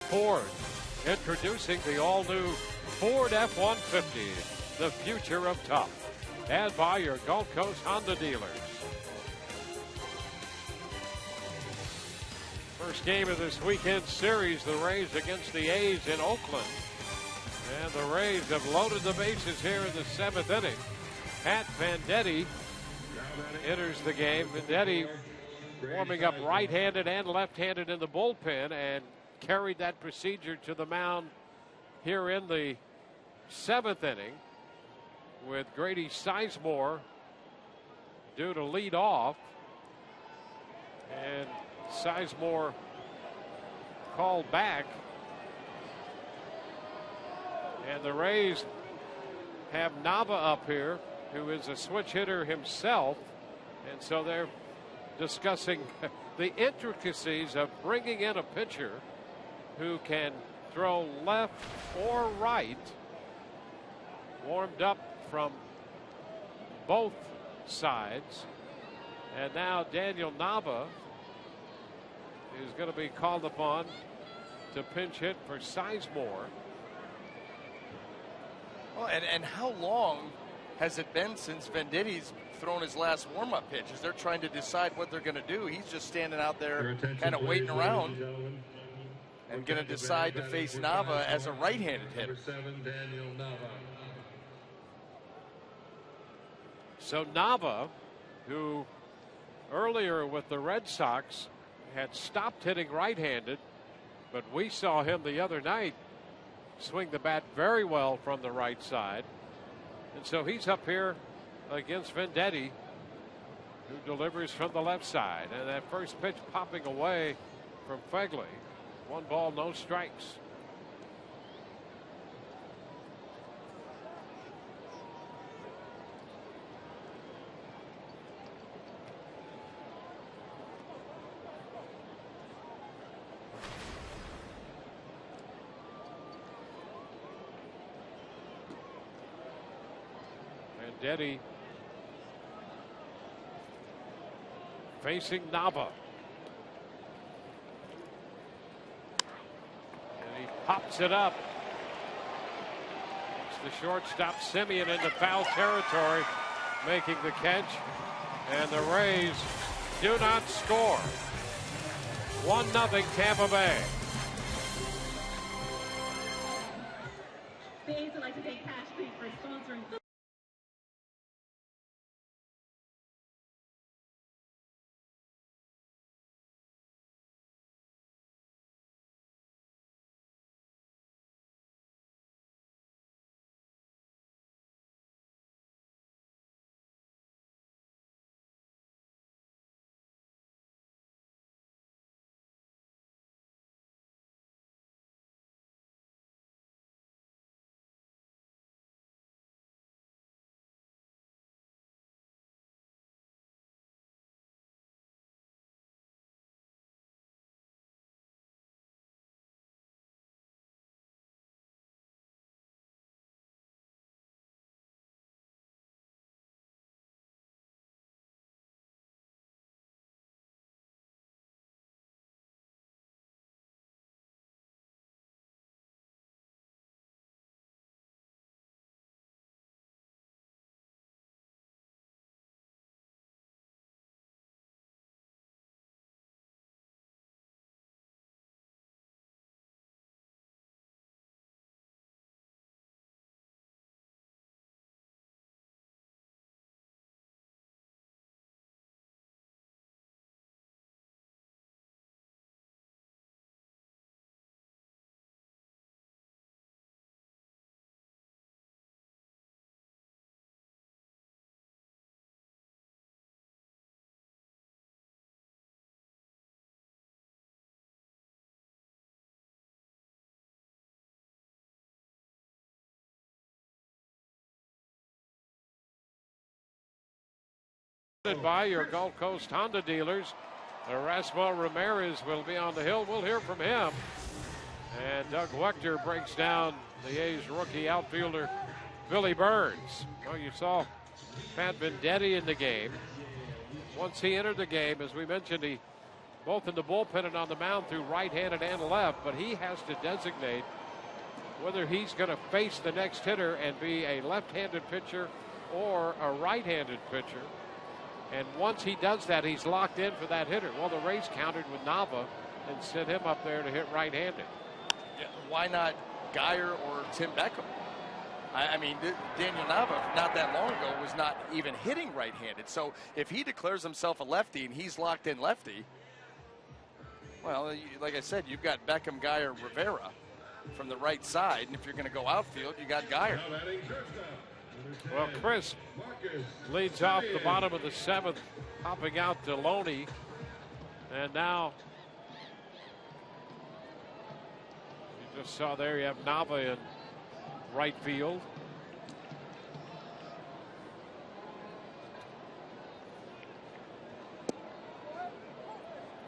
Ford, introducing the all-new Ford F-150, the future of tough. And by your Gulf Coast Honda dealers. First game of this weekend series, the Rays against the A's in Oakland. And the Rays have loaded the bases here in the 7th inning. Pat Venditti enters the game. Venditti warming up right-handed and left-handed in the bullpen and carried that procedure to the mound here in the 7th inning with Grady Sizemore due to lead off. And Sizemore called back. And the Rays have Nava up here, who is a switch hitter himself. And so they're discussing the intricacies of bringing in a pitcher who can throw left or right, warmed up from both sides. And now Daniel Nava is going to be called upon to pinch hit for Sizemore. Well, and how long has it been since Venditti's thrown his last warm-up pitch? As they're trying to decide what they're going to do, he's just standing out there kind of waiting around and going to decide to face Nava as a right-handed hitter. So Nava, who earlier with the Red Sox had stopped hitting right-handed, but we saw him the other night swing the bat very well from the right side. And so he's up here against Venditti, who delivers from the left side. And that first pitch popping away from Fegley. 1 ball, no strikes. Venditti facing Nava. And he pops it up. It's the shortstop Simeon into foul territory, making the catch. And the Rays do not score. 1-0 Tampa Bay. The A's would like to thank Cash Creek for sponsoring. By your Gulf Coast Honda dealers. Erasmo Ramirez will be on the hill. We'll hear from him. And Doug Wechter breaks down the A's rookie outfielder Billy Burns. Well, you saw Pat Venditti in the game. Once he entered the game, as we mentioned, he both in the bullpen and on the mound through right-handed and left, but he has to designate whether he's going to face the next hitter and be a left-handed pitcher or a right-handed pitcher. And once he does that, he's locked in for that hitter. Well, the Rays countered with Nava and sent him up there to hit right-handed. Yeah, why not Geyer or Tim Beckham? I mean, Daniel Nava, not that long ago, was not even hitting right-handed. So if he declares himself a lefty and he's locked in lefty, well, like I said, you've got Beckham, Geyer, Rivera from the right side. And if you're going to go outfield, you got Geyer. Well, Chris leads off the bottom of the 7th, popping out to Loney. And now you just saw there, you have Nava in right field.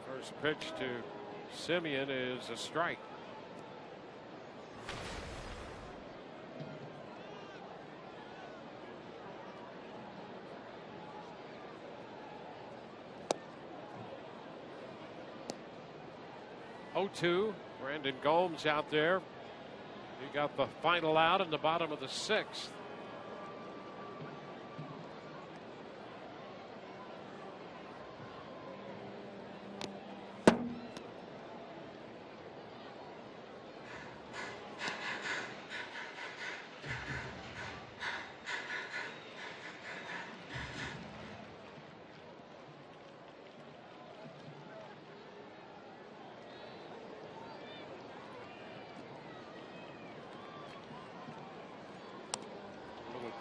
First pitch to Simeon is a strike. Oh-2, Brandon Gomes out there. He got the final out in the bottom of the 6th.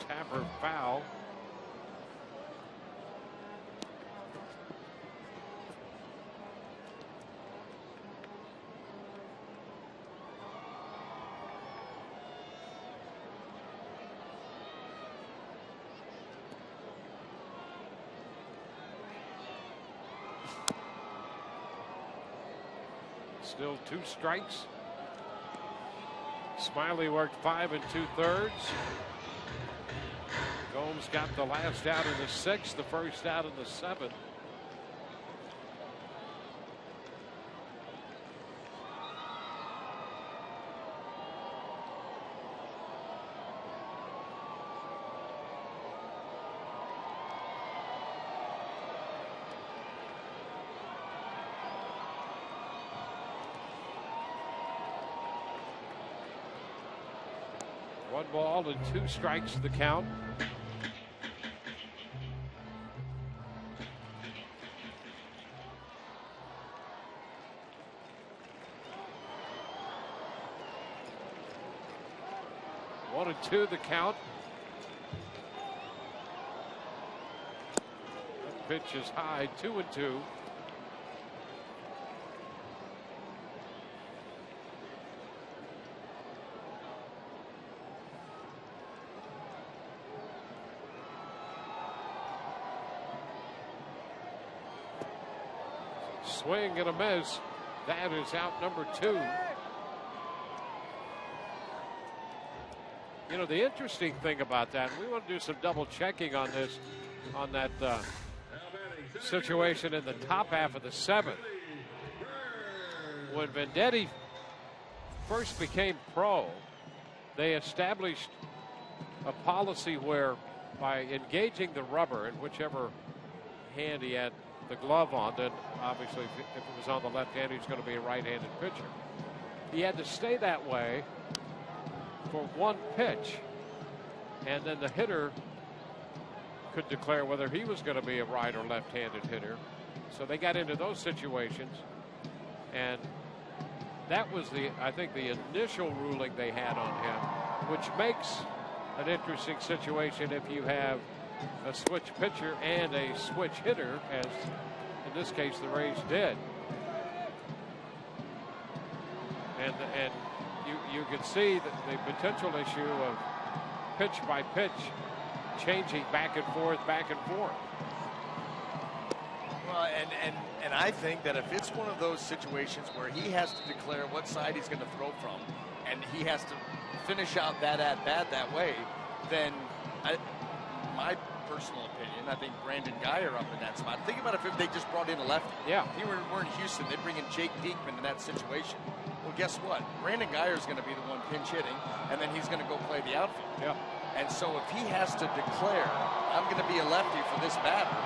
Tapper foul. Still 2 strikes. Smiley worked 5 2/3. Gomes got the last out in the 6th, the first out in the 7th. One ball and 2 strikes to the count. One and 2 the count. That pitch is high, 2-2. Swing and a miss. That is out number 2. You know, the interesting thing about that, we want to do some double checking on this, on that situation in the top half of the 7th. When Venditti first became pro, they established a policy where by engaging the rubber in whichever hand he had the glove on, then obviously if it was on the left hand, he was going to be a right-handed pitcher. He had to stay that way for 1 pitch, and then the hitter could declare whether he was going to be a right or left-handed hitter. So they got into those situations, and that was I think the initial ruling they had on him, which makes an interesting situation if you have a switch pitcher and a switch hitter, as in this case the Rays did. And you can see that the potential issue of pitch by pitch changing back and forth. Well, and I think that if it's one of those situations where he has to declare what side he's going to throw from, and he has to finish out that at bat that way, then my personal opinion. I think Brandon Guyer up in that spot. Think about if they just brought in a lefty. Yeah. If we're in Houston, they bring in Jake Diekman in that situation. Well, guess what? Brandon Guyer is going to be the one pinch hitting, and then he's going to go play the outfield. Yeah. And so if he has to declare, I'm going to be a lefty for this batter,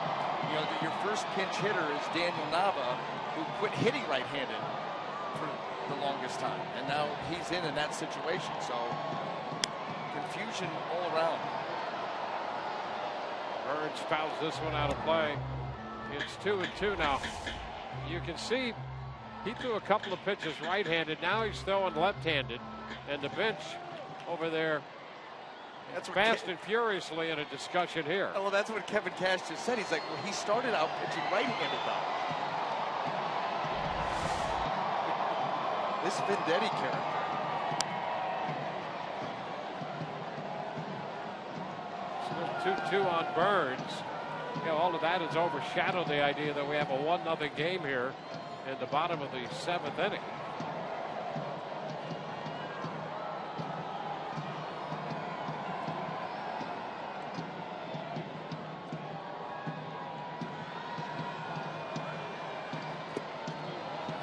you know, your first pinch hitter is Daniel Nava, who quit hitting right-handed for the longest time. And now he's in that situation. So confusion all around. Burns fouls this one out of play. It's 2-2 now. You can see he threw a couple of pitches right-handed. Now he's throwing left-handed. And the bench over there fast and furiously in a discussion here. Oh, well, that's what Kevin Cash just said. He's like, well, he started out pitching right-handed though. This Venditti character. Still 2-2 on Burns. You know, all of that has overshadowed the idea that we have a 1-0 game here in the bottom of the 7th inning.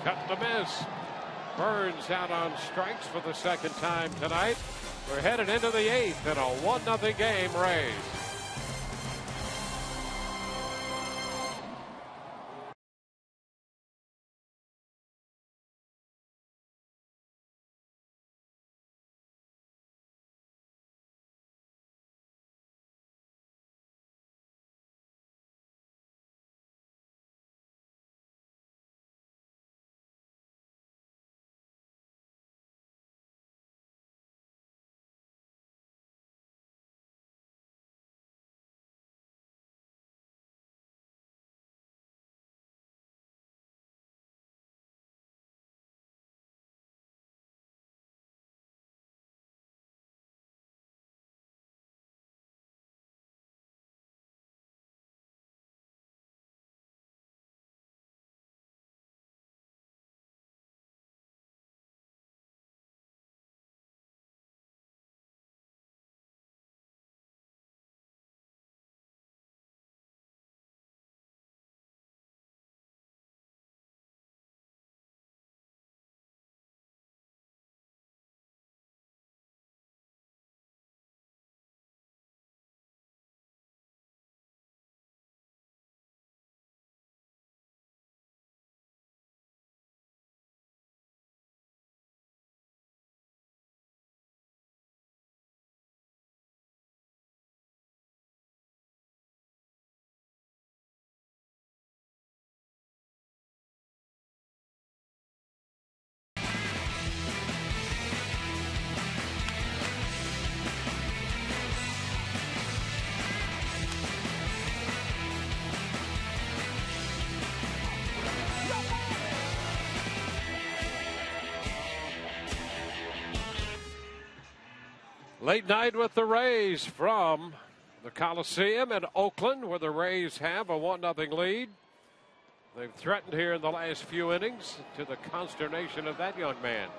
Cut to miss. Burns out on strikes for the second time tonight. We're headed into the 8th in a 1-0 game, Rays. Late night with the Rays from the Coliseum in Oakland, where the Rays have a 1-0 lead. They've threatened here in the last few innings, to the consternation of that young man.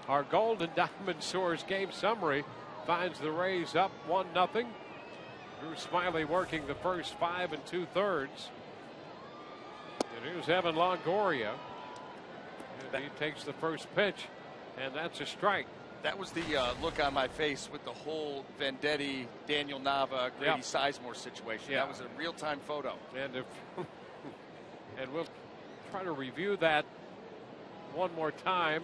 Our Golden Diamond Source game summary finds the Rays up 1-0. Drew Smiley working the first 5 2/3. And here's Evan Longoria. And he takes the first pitch, and that's a strike. That was the look on my face with the whole Venditti, Daniel Nava, Grady Sizemore situation. That was a real-time photo. And if and we'll try to review that one more time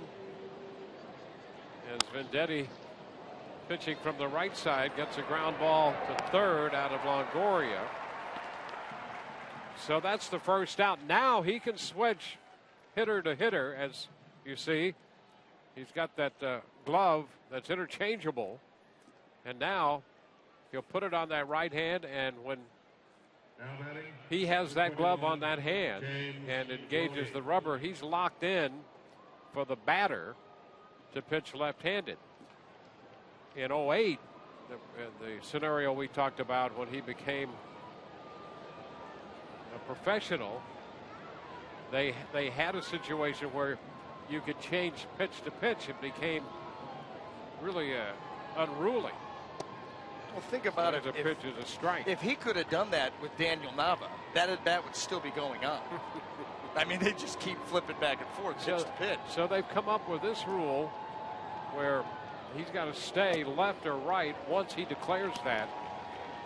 as Venditti, pitching from the right side, gets a ground ball to third out of Longoria. So that's the first out. Now he can switch hitter to hitter, as you see. He's got that glove that's interchangeable, and now he'll put it on that right hand, and when he has that glove on that hand and engages the rubber, he's locked in for the batter to pitch left-handed. In 08, the scenario we talked about when he became a professional, they had a situation where you could change pitch to pitch. It became really unruly. Well, think about it. There's a pitch is a strike. If he could have done that with Daniel Nava, that at bat would still be going on. I mean, they just keep flipping back and forth, pitch to pitch. So they've come up with this rule where he's got to stay left or right once he declares that,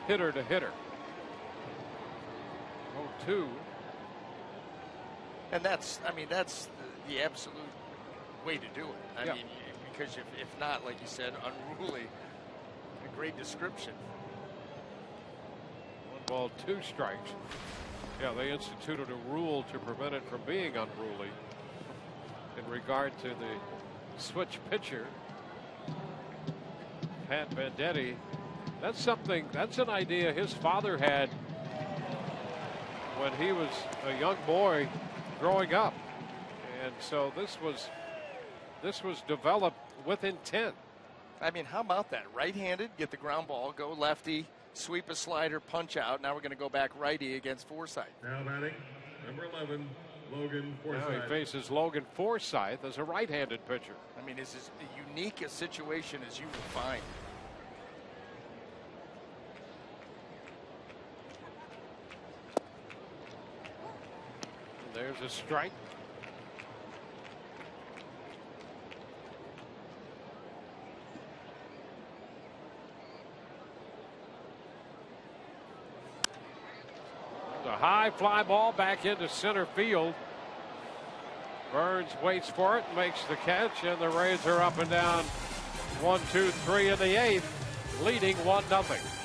hitter to hitter. 0-2. And that's the absolute way to do it. I mean, because if not, like you said, unruly, a great description. 1 ball, 2 strikes. Yeah, they instituted a rule to prevent it from being unruly in regard to the switch pitcher, Pat Venditti. That's an idea his father had when he was a young boy growing up. And so this was developed with intent. I mean, how about that? Right-handed, get the ground ball, go lefty, sweep a slider, punch out. Now we're going to go back righty against Forsythe. Now batting, number 11, Logan Forsythe. Now he faces Logan Forsythe as a right-handed pitcher. I mean, this is as unique a situation as you will find. There's a strike. The high fly ball back into center field. Burns waits for it, makes the catch, and the Rays are up and down 1-2-3 in the 8th, leading 1-0.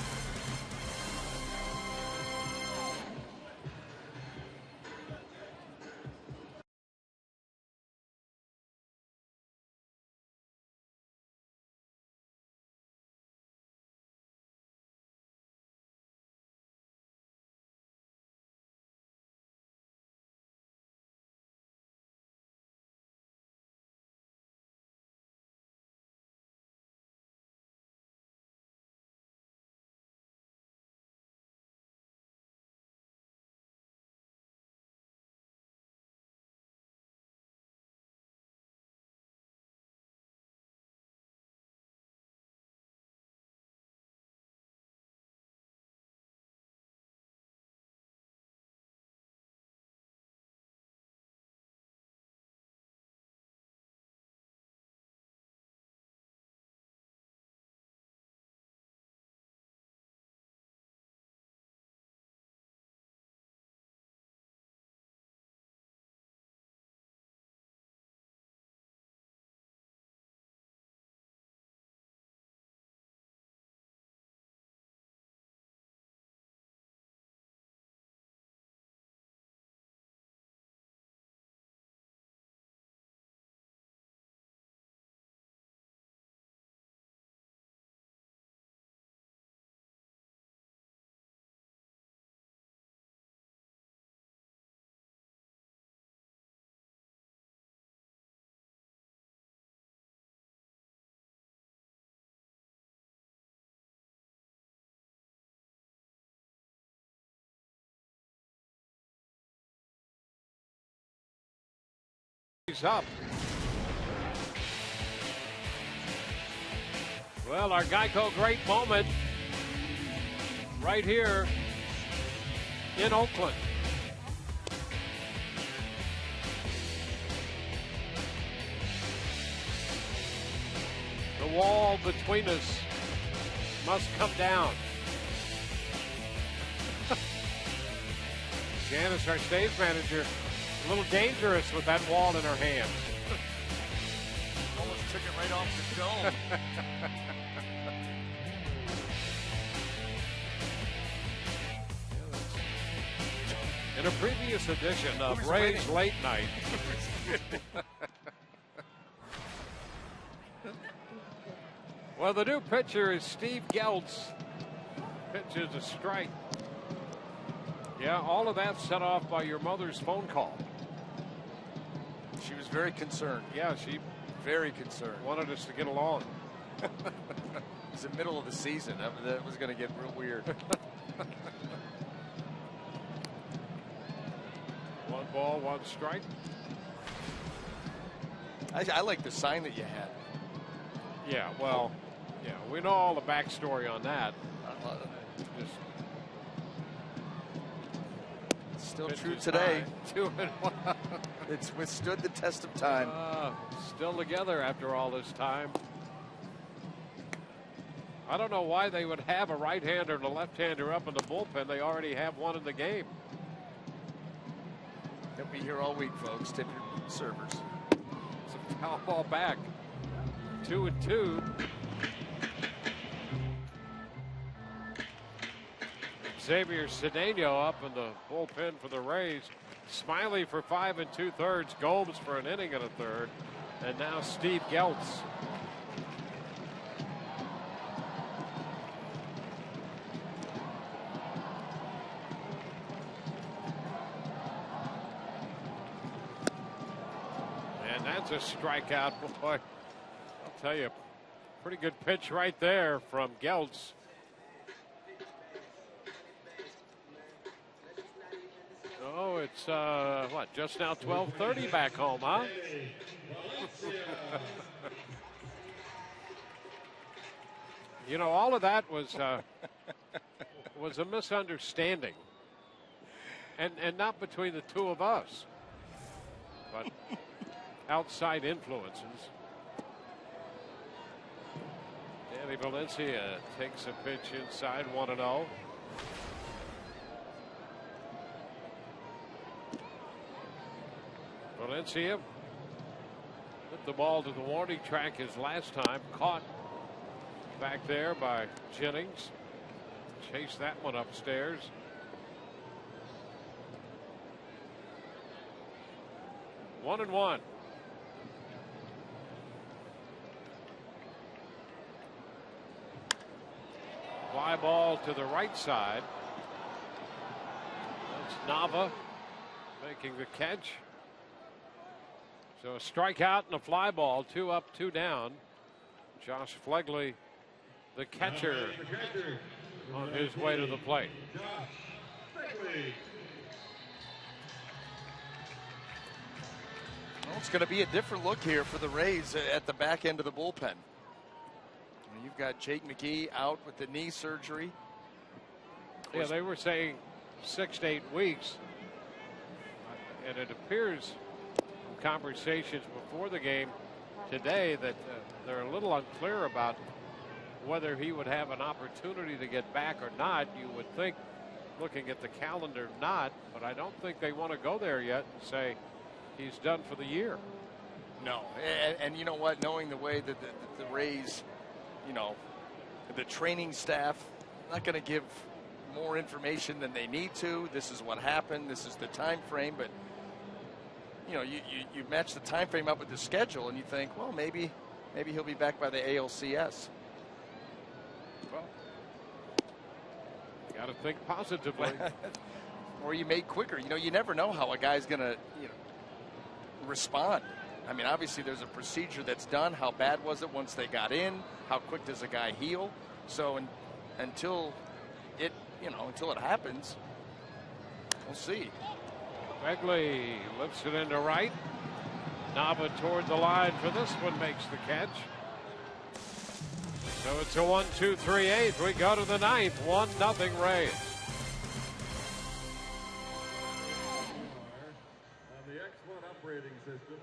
He's up. Well, our Geico great moment right here in Oakland. The wall between us must come down. Janice, our stage manager, a little dangerous with that wall in her hands. Almost took it right off the dome. In a previous edition of Ray's Late Night. Well, the new pitcher is Steve Geltz. Pitch is a strike. Yeah, all of that set off by your mother's phone call. She was very concerned. Yeah, she very concerned. Wanted us to get along. It was the middle of the season. That was going to get real weird. 1 ball, 1 strike. I like the sign that you had. Yeah, well, Yeah, we know all the backstory on that. Just Still true pitches today. high. 2-1. It's withstood the test of time. Still together after all this time. I don't know why they would have a right-hander and a left-hander up in the bullpen. They already have one in the game. They'll be here all week, folks. Tip your servers. It's a foul ball back. 2-2. Xavier Cedeno up in the bullpen for the Rays. Smiley for 5 2/3. Gomes for an inning and a third. And now Steve Geltz. And that's a strikeout, boy. I'll tell you, pretty good pitch right there from Geltz. Oh, it's what, just now 12:30 back home, huh? You know, all of that was a misunderstanding, and not between the two of us, but outside influences. Danny Valencia takes a pitch inside, 1-0. Valencia hit the ball to the warning track his last time, caught back there by Jennings. Chased that one upstairs. One and one. Fly ball to the right side. That's Nava making the catch. So a strikeout and a fly ball, 2 up, 2 down. Josh Flegley, the catcher, on his way to the plate. Well, it's going to be a different look here for the Rays at the back end of the bullpen. You've got Jake McGee out with the knee surgery. Yeah, they were saying 6 to 8 weeks. And it appears from conversations before the game today that they're a little unclear about whether he would have an opportunity to get back or not. You would think, looking at the calendar, not, but I don't think they want to go there yet and say he's done for the year. No, and you know what, knowing the way that the Rays, you know, the training staff, not going to give more information than they need to. This is what happened. This is the time frame. But you know, you match the time frame up with the schedule, and you think, well, maybe he'll be back by the ALCS. Well, got to think positively. Or you make quicker. You know, you never know how a guy's going to, respond. I mean, obviously there's a procedure that's done. How bad was it once they got in? How quick does a guy heal? So until it happens, we'll see. Begley lifts it into right. Nava toward the line for this one, makes the catch. So it's a 1-2-3-8. We go to the ninth. 1-0 Rays. On the excellent operating system.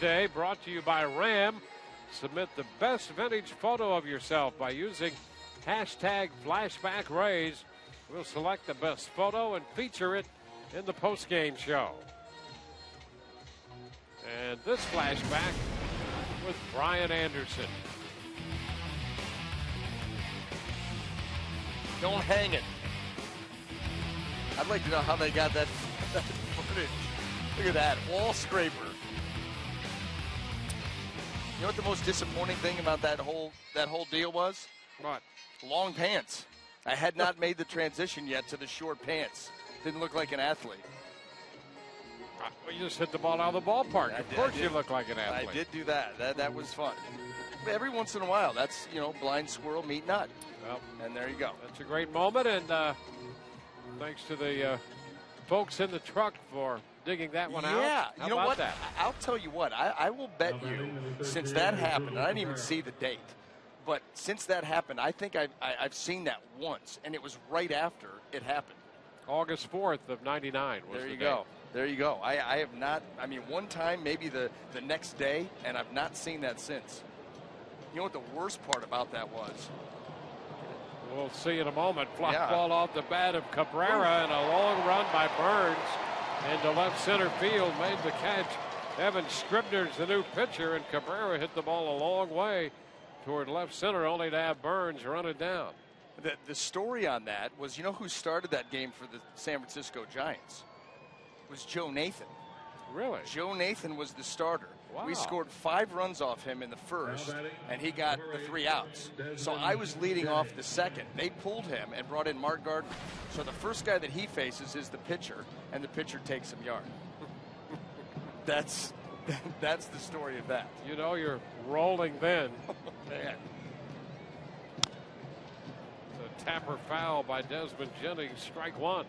Day brought to you by Ram. Submit the best vintage photo of yourself by using hashtag #FlashbackRays. We'll select the best photo and feature it in the postgame show. And this flashback with Brian Anderson. Don't hang it. I'd like to know how they got that footage. Look at that, wall scraper. You know what the most disappointing thing about that whole deal was? What? Long pants. I had not made the transition yet to the short pants. Didn't look like an athlete. Well, you just hit the ball out of the ballpark. Of course you look like an athlete. I did do that. That was fun. But every once in a while, that's, blind squirrel meat nut. Well, and there you go. That's a great moment, and thanks to the folks in the truck for digging that one out. Yeah, How you know about what? that? I'll tell you what. I will bet you, since that happened, and I didn't even see the date, but since that happened, I think I've seen that once, and it was right after it happened. August 4th of '99 was There you the go. date. There you go. I have not, one time, maybe the next day, and I've not seen that since. You know what the worst part about that was? We'll see in a moment. Fly Yeah. ball off the bat of Cabrera and a long run by Burns into left center field. Made the catch. Evan Scribner's the new pitcher, and Cabrera hit the ball a long way toward left center, only to have Burns run it down. The story on that was, who started that game for the San Francisco Giants? It was Joe Nathan. Really? Joe Nathan was the starter. Wow. We scored 5 runs off him in the first, and he got the 3 outs. So I was leading off the second. They pulled him and brought in Mark Gardner. So the first guy that he faces is the pitcher, and the pitcher takes him yard. That's the story of that. You're rolling then. Man. The tapper foul by Desmond Jennings, strike one.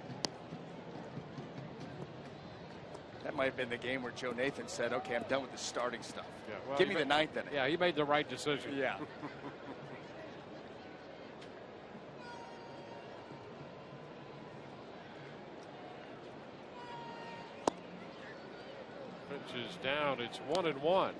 That might have been the game where Joe Nathan said, okay, I'm done with the starting stuff. Yeah, well, Give me the 9th inning. Yeah, he made the right decision. Yeah. Pitch is down. It's 1-1.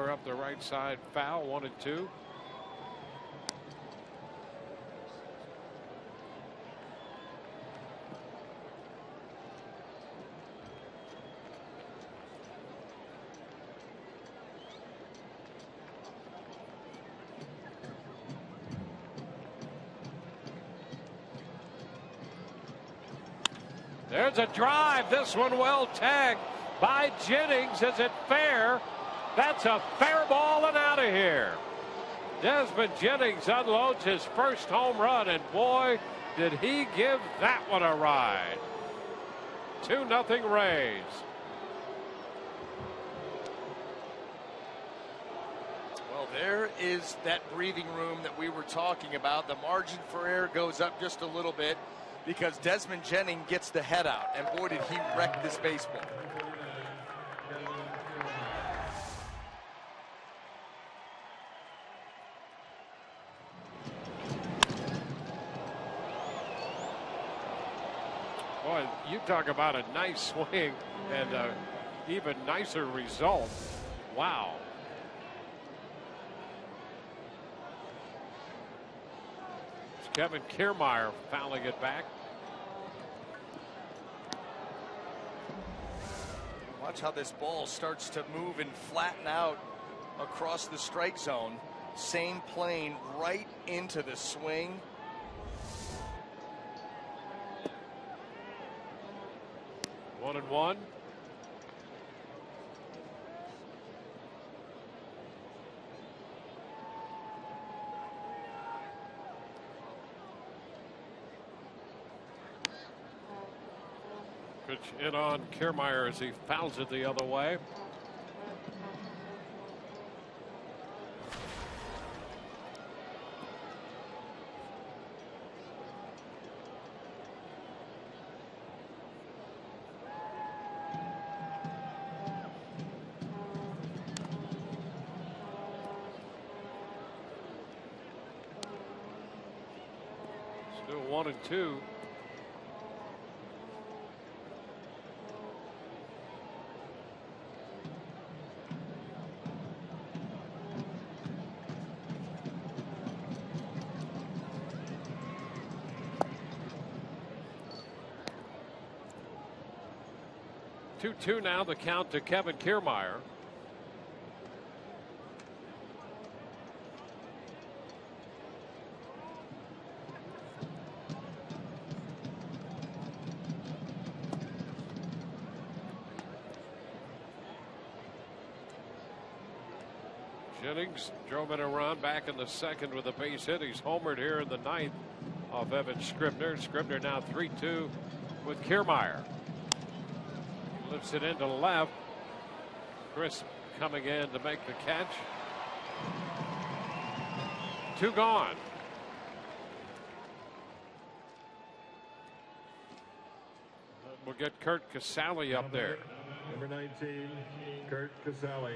Up the right side, foul, 1-2. There's a drive. This one well tagged by Jennings. Is it fair? That's a fair ball and out of here. Desmond Jennings unloads his first home run, and boy, did he give that one a ride. 2-0 Rays. Well, there is that breathing room that we were talking about. The margin for error goes up just a little bit because Desmond Jennings gets the head out, and boy, did he wreck this baseball. Boy, you talk about a nice swing and an even nicer result. Wow. It's Kevin Kiermaier fouling it back. Watch how this ball starts to move and flatten out across the strike zone. Same plane right into the swing. 1-1. Pitch in on Kiermaier as he fouls it the other way. Still 1-2. Two now, the count to Kevin Kiermaier. Jennings drove in a run back in the second with a base hit. He's homered here in the ninth off Evan Scribner. Scribner now 3-2 with Kiermaier. Lifts it into left. Chris coming in to make the catch. 2 gone. We'll get Kurt Casale up there. Number 19, Kurt Casale.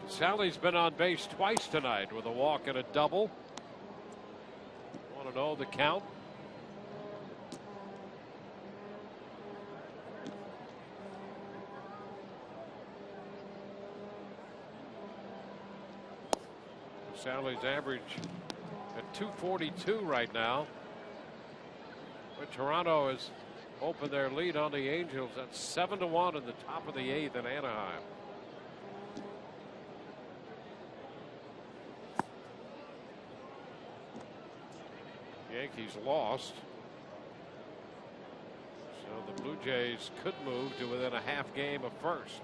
Sally's been on base twice tonight with a walk and a double. 1-0 the count. Sally's average at 242 right now. But Toronto has opened their lead on the Angels at 7-1 in the top of the 8th in Anaheim. Yankees lost, so the Blue Jays could move to within a half game of first.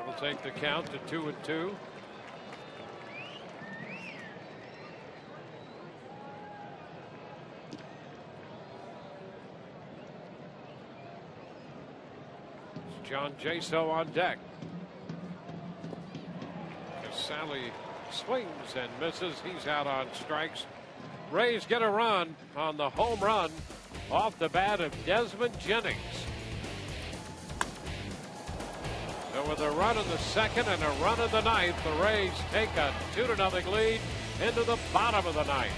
It'll take the count to 2-2. It's John Jaso on deck. Sally swings and misses. He's out on strikes. Rays get a run on the home run off the bat of Desmond Jennings. So with a run in the second and a run in the ninth, the Rays take a 2-0 lead into the bottom of the ninth.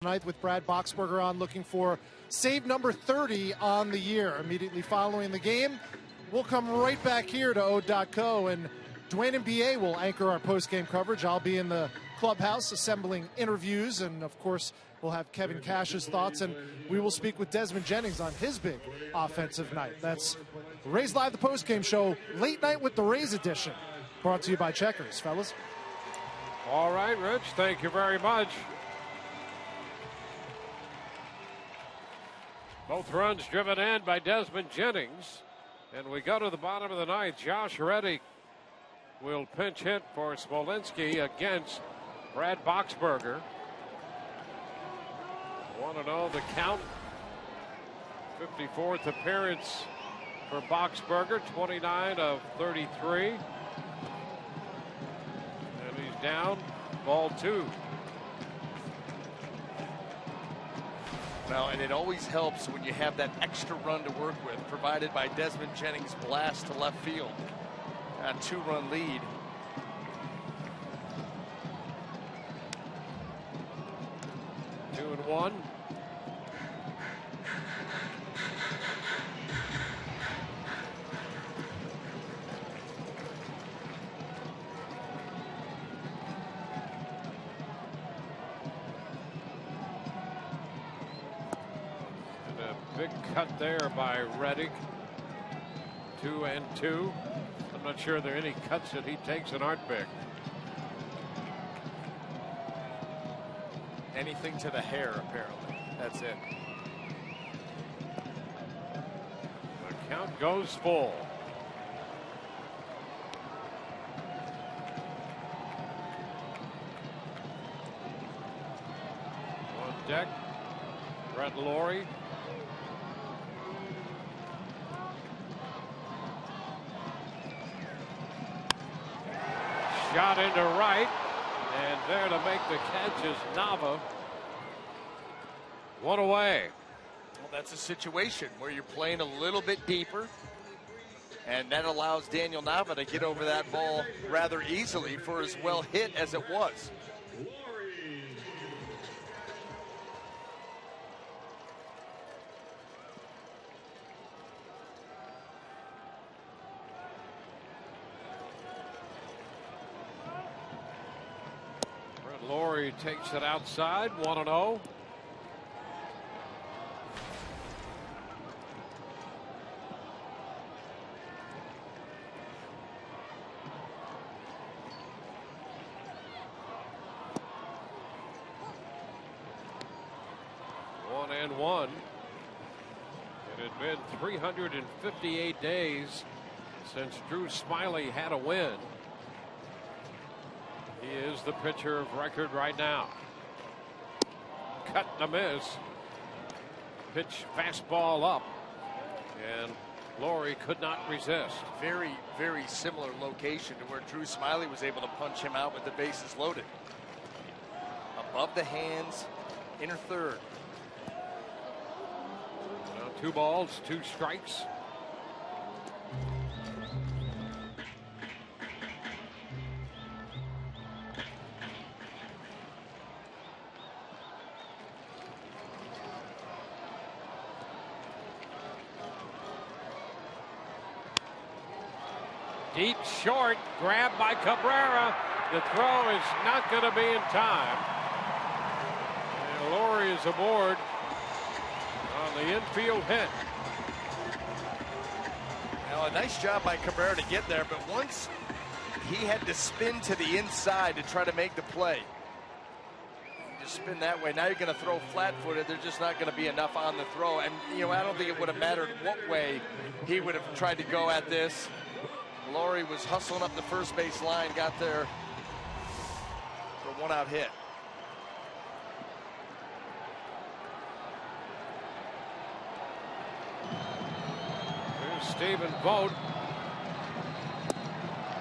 Tonight with Brad Boxberger on, looking for save number 30 on the year. Immediately following the game, we'll come right back here to O.co, and Dwayne and B.A. will anchor our post-game coverage. I'll be in the clubhouse assembling interviews, and of course we'll have Kevin Cash's thoughts, and we will speak with Desmond Jennings on his big offensive night. That's Rays Live, the post-game show, late night with the Rays edition, Brought to you by Checkers, fellas. All right, Rich, thank you very much. Both runs driven in by Desmond Jennings. And we go to the bottom of the ninth. Josh Reddick will pinch hit for Smolinski against Brad Boxberger. 1-0 the count. 54th appearance for Boxberger, 29 of 33. And he's down, ball 2. Well, and it always helps when you have that extra run to work with, provided by Desmond Jennings' blast to left field. A 2-run lead. Two and one. Big cut there by Reddick. 2 and 2. I'm not sure there are any cuts that he takes that aren't big. Anything to the hair, apparently. That's it. The count goes full. On deck, Brett Lawrie. Shot into right, and there to make the catch is Nava. One away. Well, that's a situation where you're playing a little bit deeper, and that allows Daniel Nava to get over that ball rather easily for as well hit as it was. Lawrie takes it outside, 1-0. One and one. It had been 358 days since Drew Smyly had a win. He is the pitcher of record right now. Cut and a miss. Pitch fastball up. And Lawrie could not resist. Very, very similar location to where Drew Smyly was able to punch him out with the bases loaded. Above the hands, inner third. Now 2 balls, 2 strikes. Deep short, grabbed by Cabrera. The throw is not going to be in time. And Lawrie is aboard on the infield hit. Now, a nice job by Cabrera to get there, but once he had to spin to the inside to try to make the play. You just spin that way. Now you're going to throw flat-footed. There's just not going to be enough on the throw. And, you know, I don't think it would have mattered what way he would have tried to go at this. Lawrie was hustling up the first base line, got there for a 1-out hit. Here's Stephen Vogt.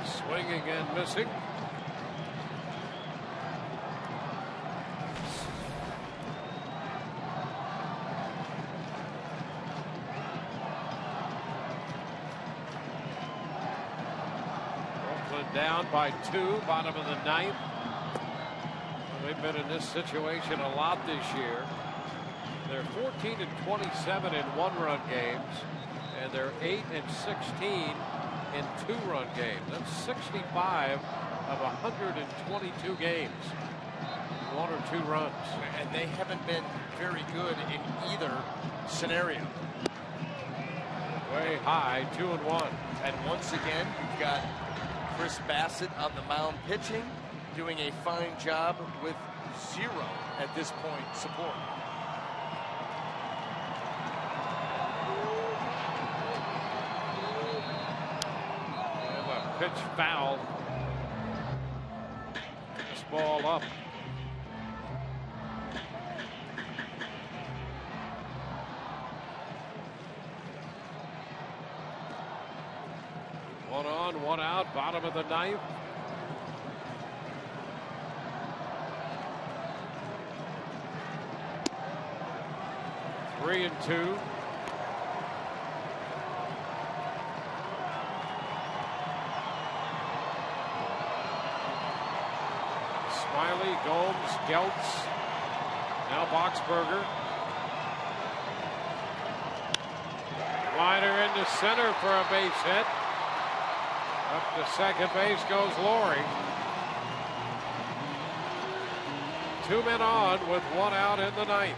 Swinging and missing. Down by 2, bottom of the ninth. They've been in this situation a lot this year. They're 14 and 27 in 1-run games, and they're 8 and 16 in 2-run games. That's 65 of 122 games, 1 or 2 runs. And they haven't been very good in either scenario. Way high, 2 and 1. And once again, you've got Chris Bassett on the mound pitching, doing a fine job with 0 at this point support. And a pitch foul. This ball up. One on, one out, bottom of the ninth. Three and two. Smiley, Gomes, Geltz, now Boxberger. Liner into center for a base hit. Up to second base goes Laurie. 2 men on with 1 out in the ninth.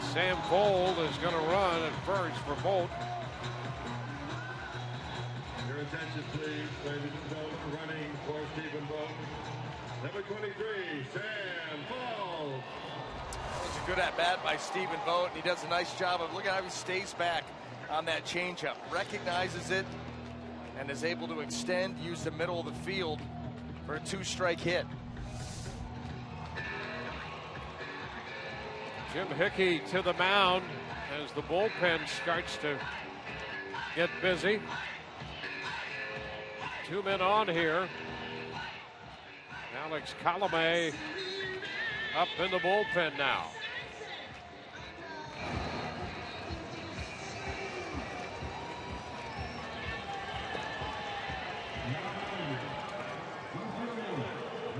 Sam Fold is going to run at first for Bolt. Your attention, please, ladies and gentlemen. Running for Stephen Bolt. Number 23, Sam Fold. It's a good at-bat by Stephen Vogt, and he does a nice job of looking how he stays back on that changeup, recognizes it, and is able to extend, use the middle of the field for a 2-strike hit. Jim Hickey to the mound as the bullpen starts to get busy. 2 men on here. Alex Colomé up in the bullpen now.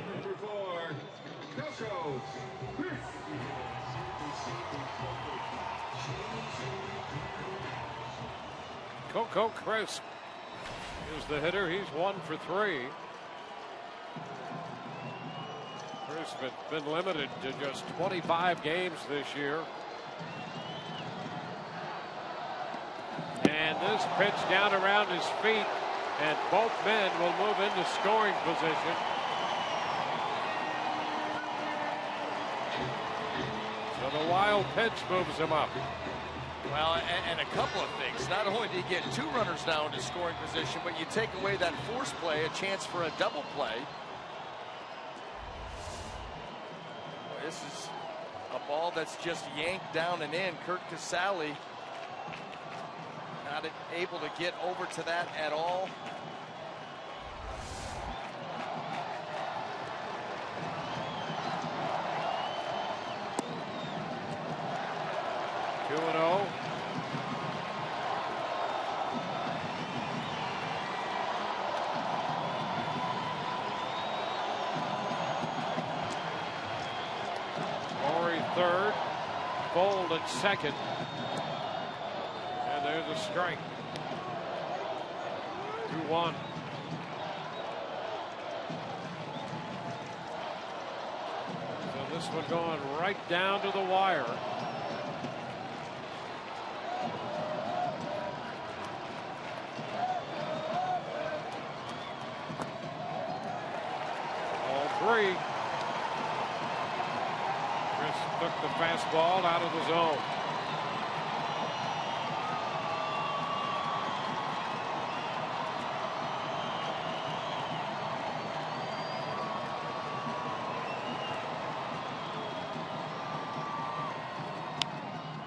Number 4, Astros. Coco Crisp is the hitter. He's 1 for 3. Crisp has been limited to just 25 games this year. And this pitch down around his feet, and both men will move into scoring position. So the wild pitch moves him up. Well, and a couple of things. Not only do you get 2 runners now into scoring position, but you take away that force play, a chance for a double play. Well, this is a ball that's just yanked down and in. Kurt Casale not able to get over to that at all. Two and 0. Laurie third, Fold at second, and there's a strike. 2-1. So this one going right down to the wire. Chris took the fastball out of the zone.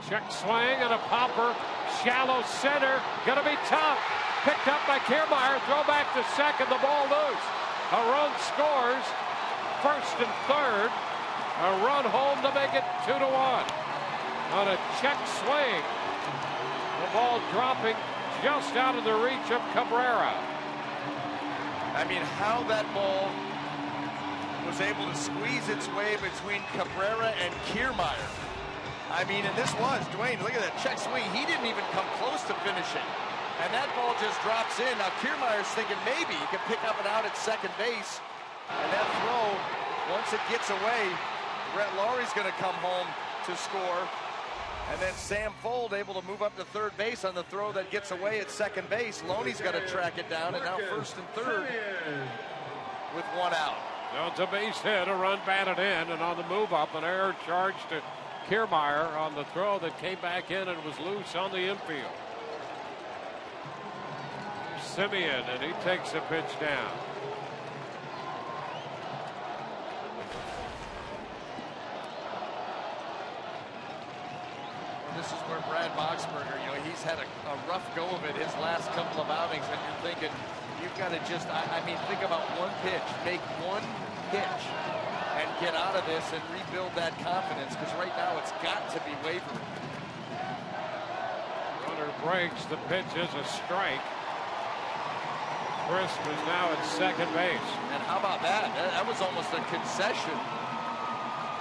Check swing and a popper. Shallow center. Gonna be tough. Picked up by Kiermaier. Throw back to second. The ball loose. A run scores. First and third. A run home to make it 2-1. On a check swing. The ball dropping just out of the reach of Cabrera. I mean, how that ball was able to squeeze its way between Cabrera and Kiermaier. I mean, and this was, Dwayne, look at that check swing. He didn't even come close to finishing. And that ball just drops in. Now, Kiermaier's thinking maybe he can pick up and out at second base. And that throw, once it gets away, Brett Laurie's going to come home to score. And then Sam Fold able to move up to third base on the throw that gets away at second base. Loney's got to track it down, and now first and third with one out. Now it's a base hit, a run batted in, and on the move up, an error charged to Kiermaier on the throw that came back in and was loose on the infield. Simeon, and he takes a pitch down. This is where Brad Boxberger, he's had a rough go of it his last couple of outings, and you're thinking, you've got to just, I mean, think about one pitch, make one pitch, and get out of this and rebuild that confidence, because right now it's got to be wavering. Runner breaks, the pitch is a strike. Crisp is now at second base. And how about that? That was almost a concession.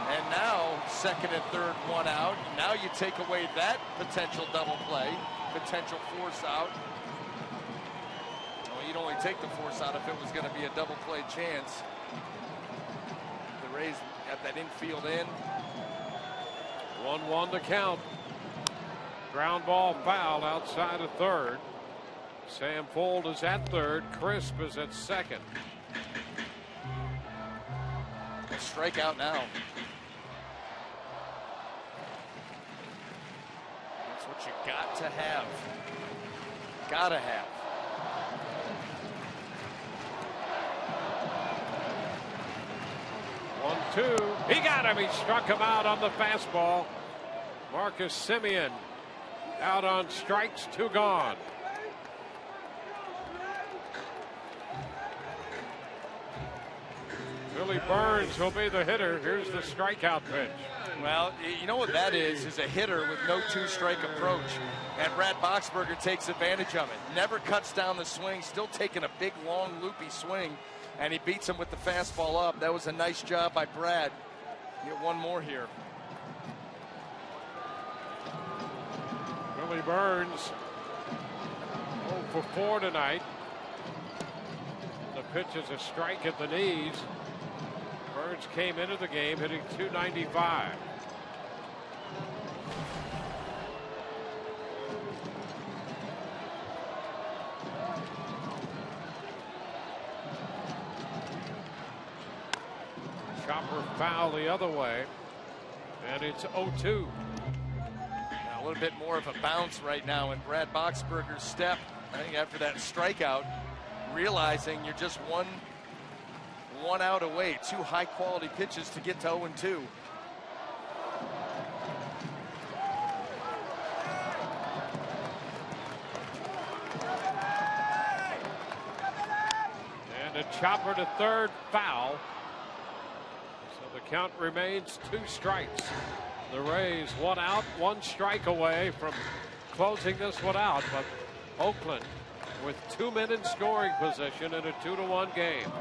And now, second and third, one out. Now you take away that potential double play, potential force out. Well, you'd only take the force out if it was going to be a double play chance. The Rays got that infield in. 1-1 to count. Ground ball foul outside of third. Sam Fold is at third. Crisp is at second. A strikeout now. That's what you got to have. Gotta have. One, two. He got him. He struck him out on the fastball. Marcus Simeon out on strikes, 2 gone. Billy Burns will be the hitter. Here's the strikeout pitch. Well, you know what that is a hitter with no 2-strike approach. And Brad Boxberger takes advantage of it. Never cuts down the swing, still taking a big, long, loopy swing. And he beats him with the fastball up. That was a nice job by Brad. Get one more here. Billy Burns 0 for 4 tonight. The pitch is a strike at the knees. Burns came into the game hitting .295. Chopper foul the other way, and it's 0-2. A little bit more of a bounce right now in Brad Boxberger's step. I think after that strikeout, realizing you're just one out away. 2 high-quality pitches to get to 0-2. And a chopper to third, foul. So the count remains 2 strikes. The Rays 1 out, 1 strike away from closing this one out, but Oakland with 2 men in scoring position in a 2-1 game.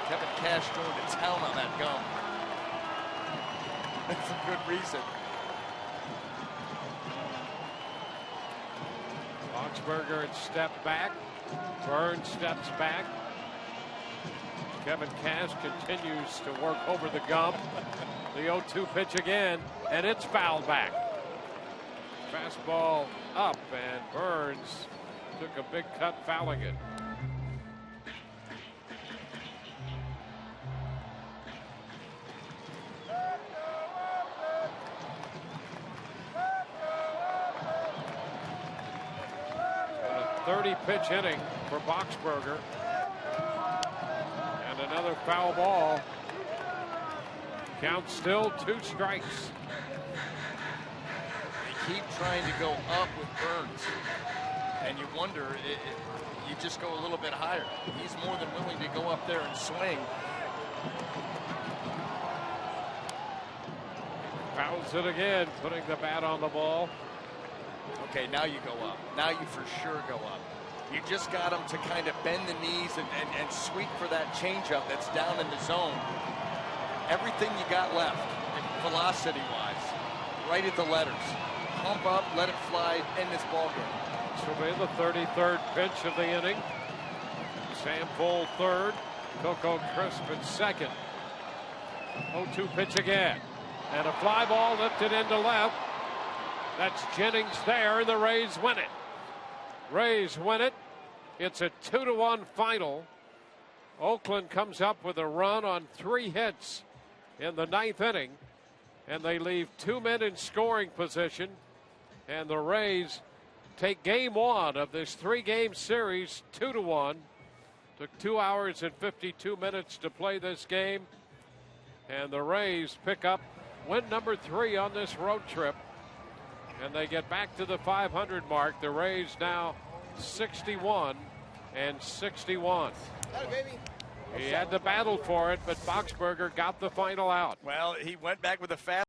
Kevin Cash going to town on that gum. That's a good reason. Boxberger had stepped back. Burns steps back. Kevin Cash continues to work over the gum. The 0-2 pitch again, and it's fouled back. Fastball up, and Burns took a big cut fouling it. A 30-pitch inning for Boxberger. And another foul ball. Count still 2 strikes. They keep trying to go up with Burns. And you wonder, you just go a little bit higher. He's more than willing to go up there and swing. Fouls it again, putting the bat on the ball. Okay, now you go up. Now you for sure go up. You just got him to kind of bend the knees and sweep for that changeup that's down in the zone. Everything you got left, velocity-wise, right at the letters. Pump up, let it fly, end this ball game. This will be the 33rd pitch of the inning. Sam Full third. Coco Crisp in second. 0-2 pitch again. And a fly ball lifted into left. That's Jennings there, and the Rays win it. Rays win it. It's a 2-1 final. Oakland comes up with a run on 3 hits in the 9th inning, and they leave 2 men in scoring position. And the Rays take game 1 of this 3-game series 2-1. Took 2 hours and 52 minutes to play this game. And the Rays pick up win number 3 on this road trip. And they get back to the 500 mark. The Rays now 61 and 61. He had to battle for it, but Boxberger got the final out. Well, he went back with a fast.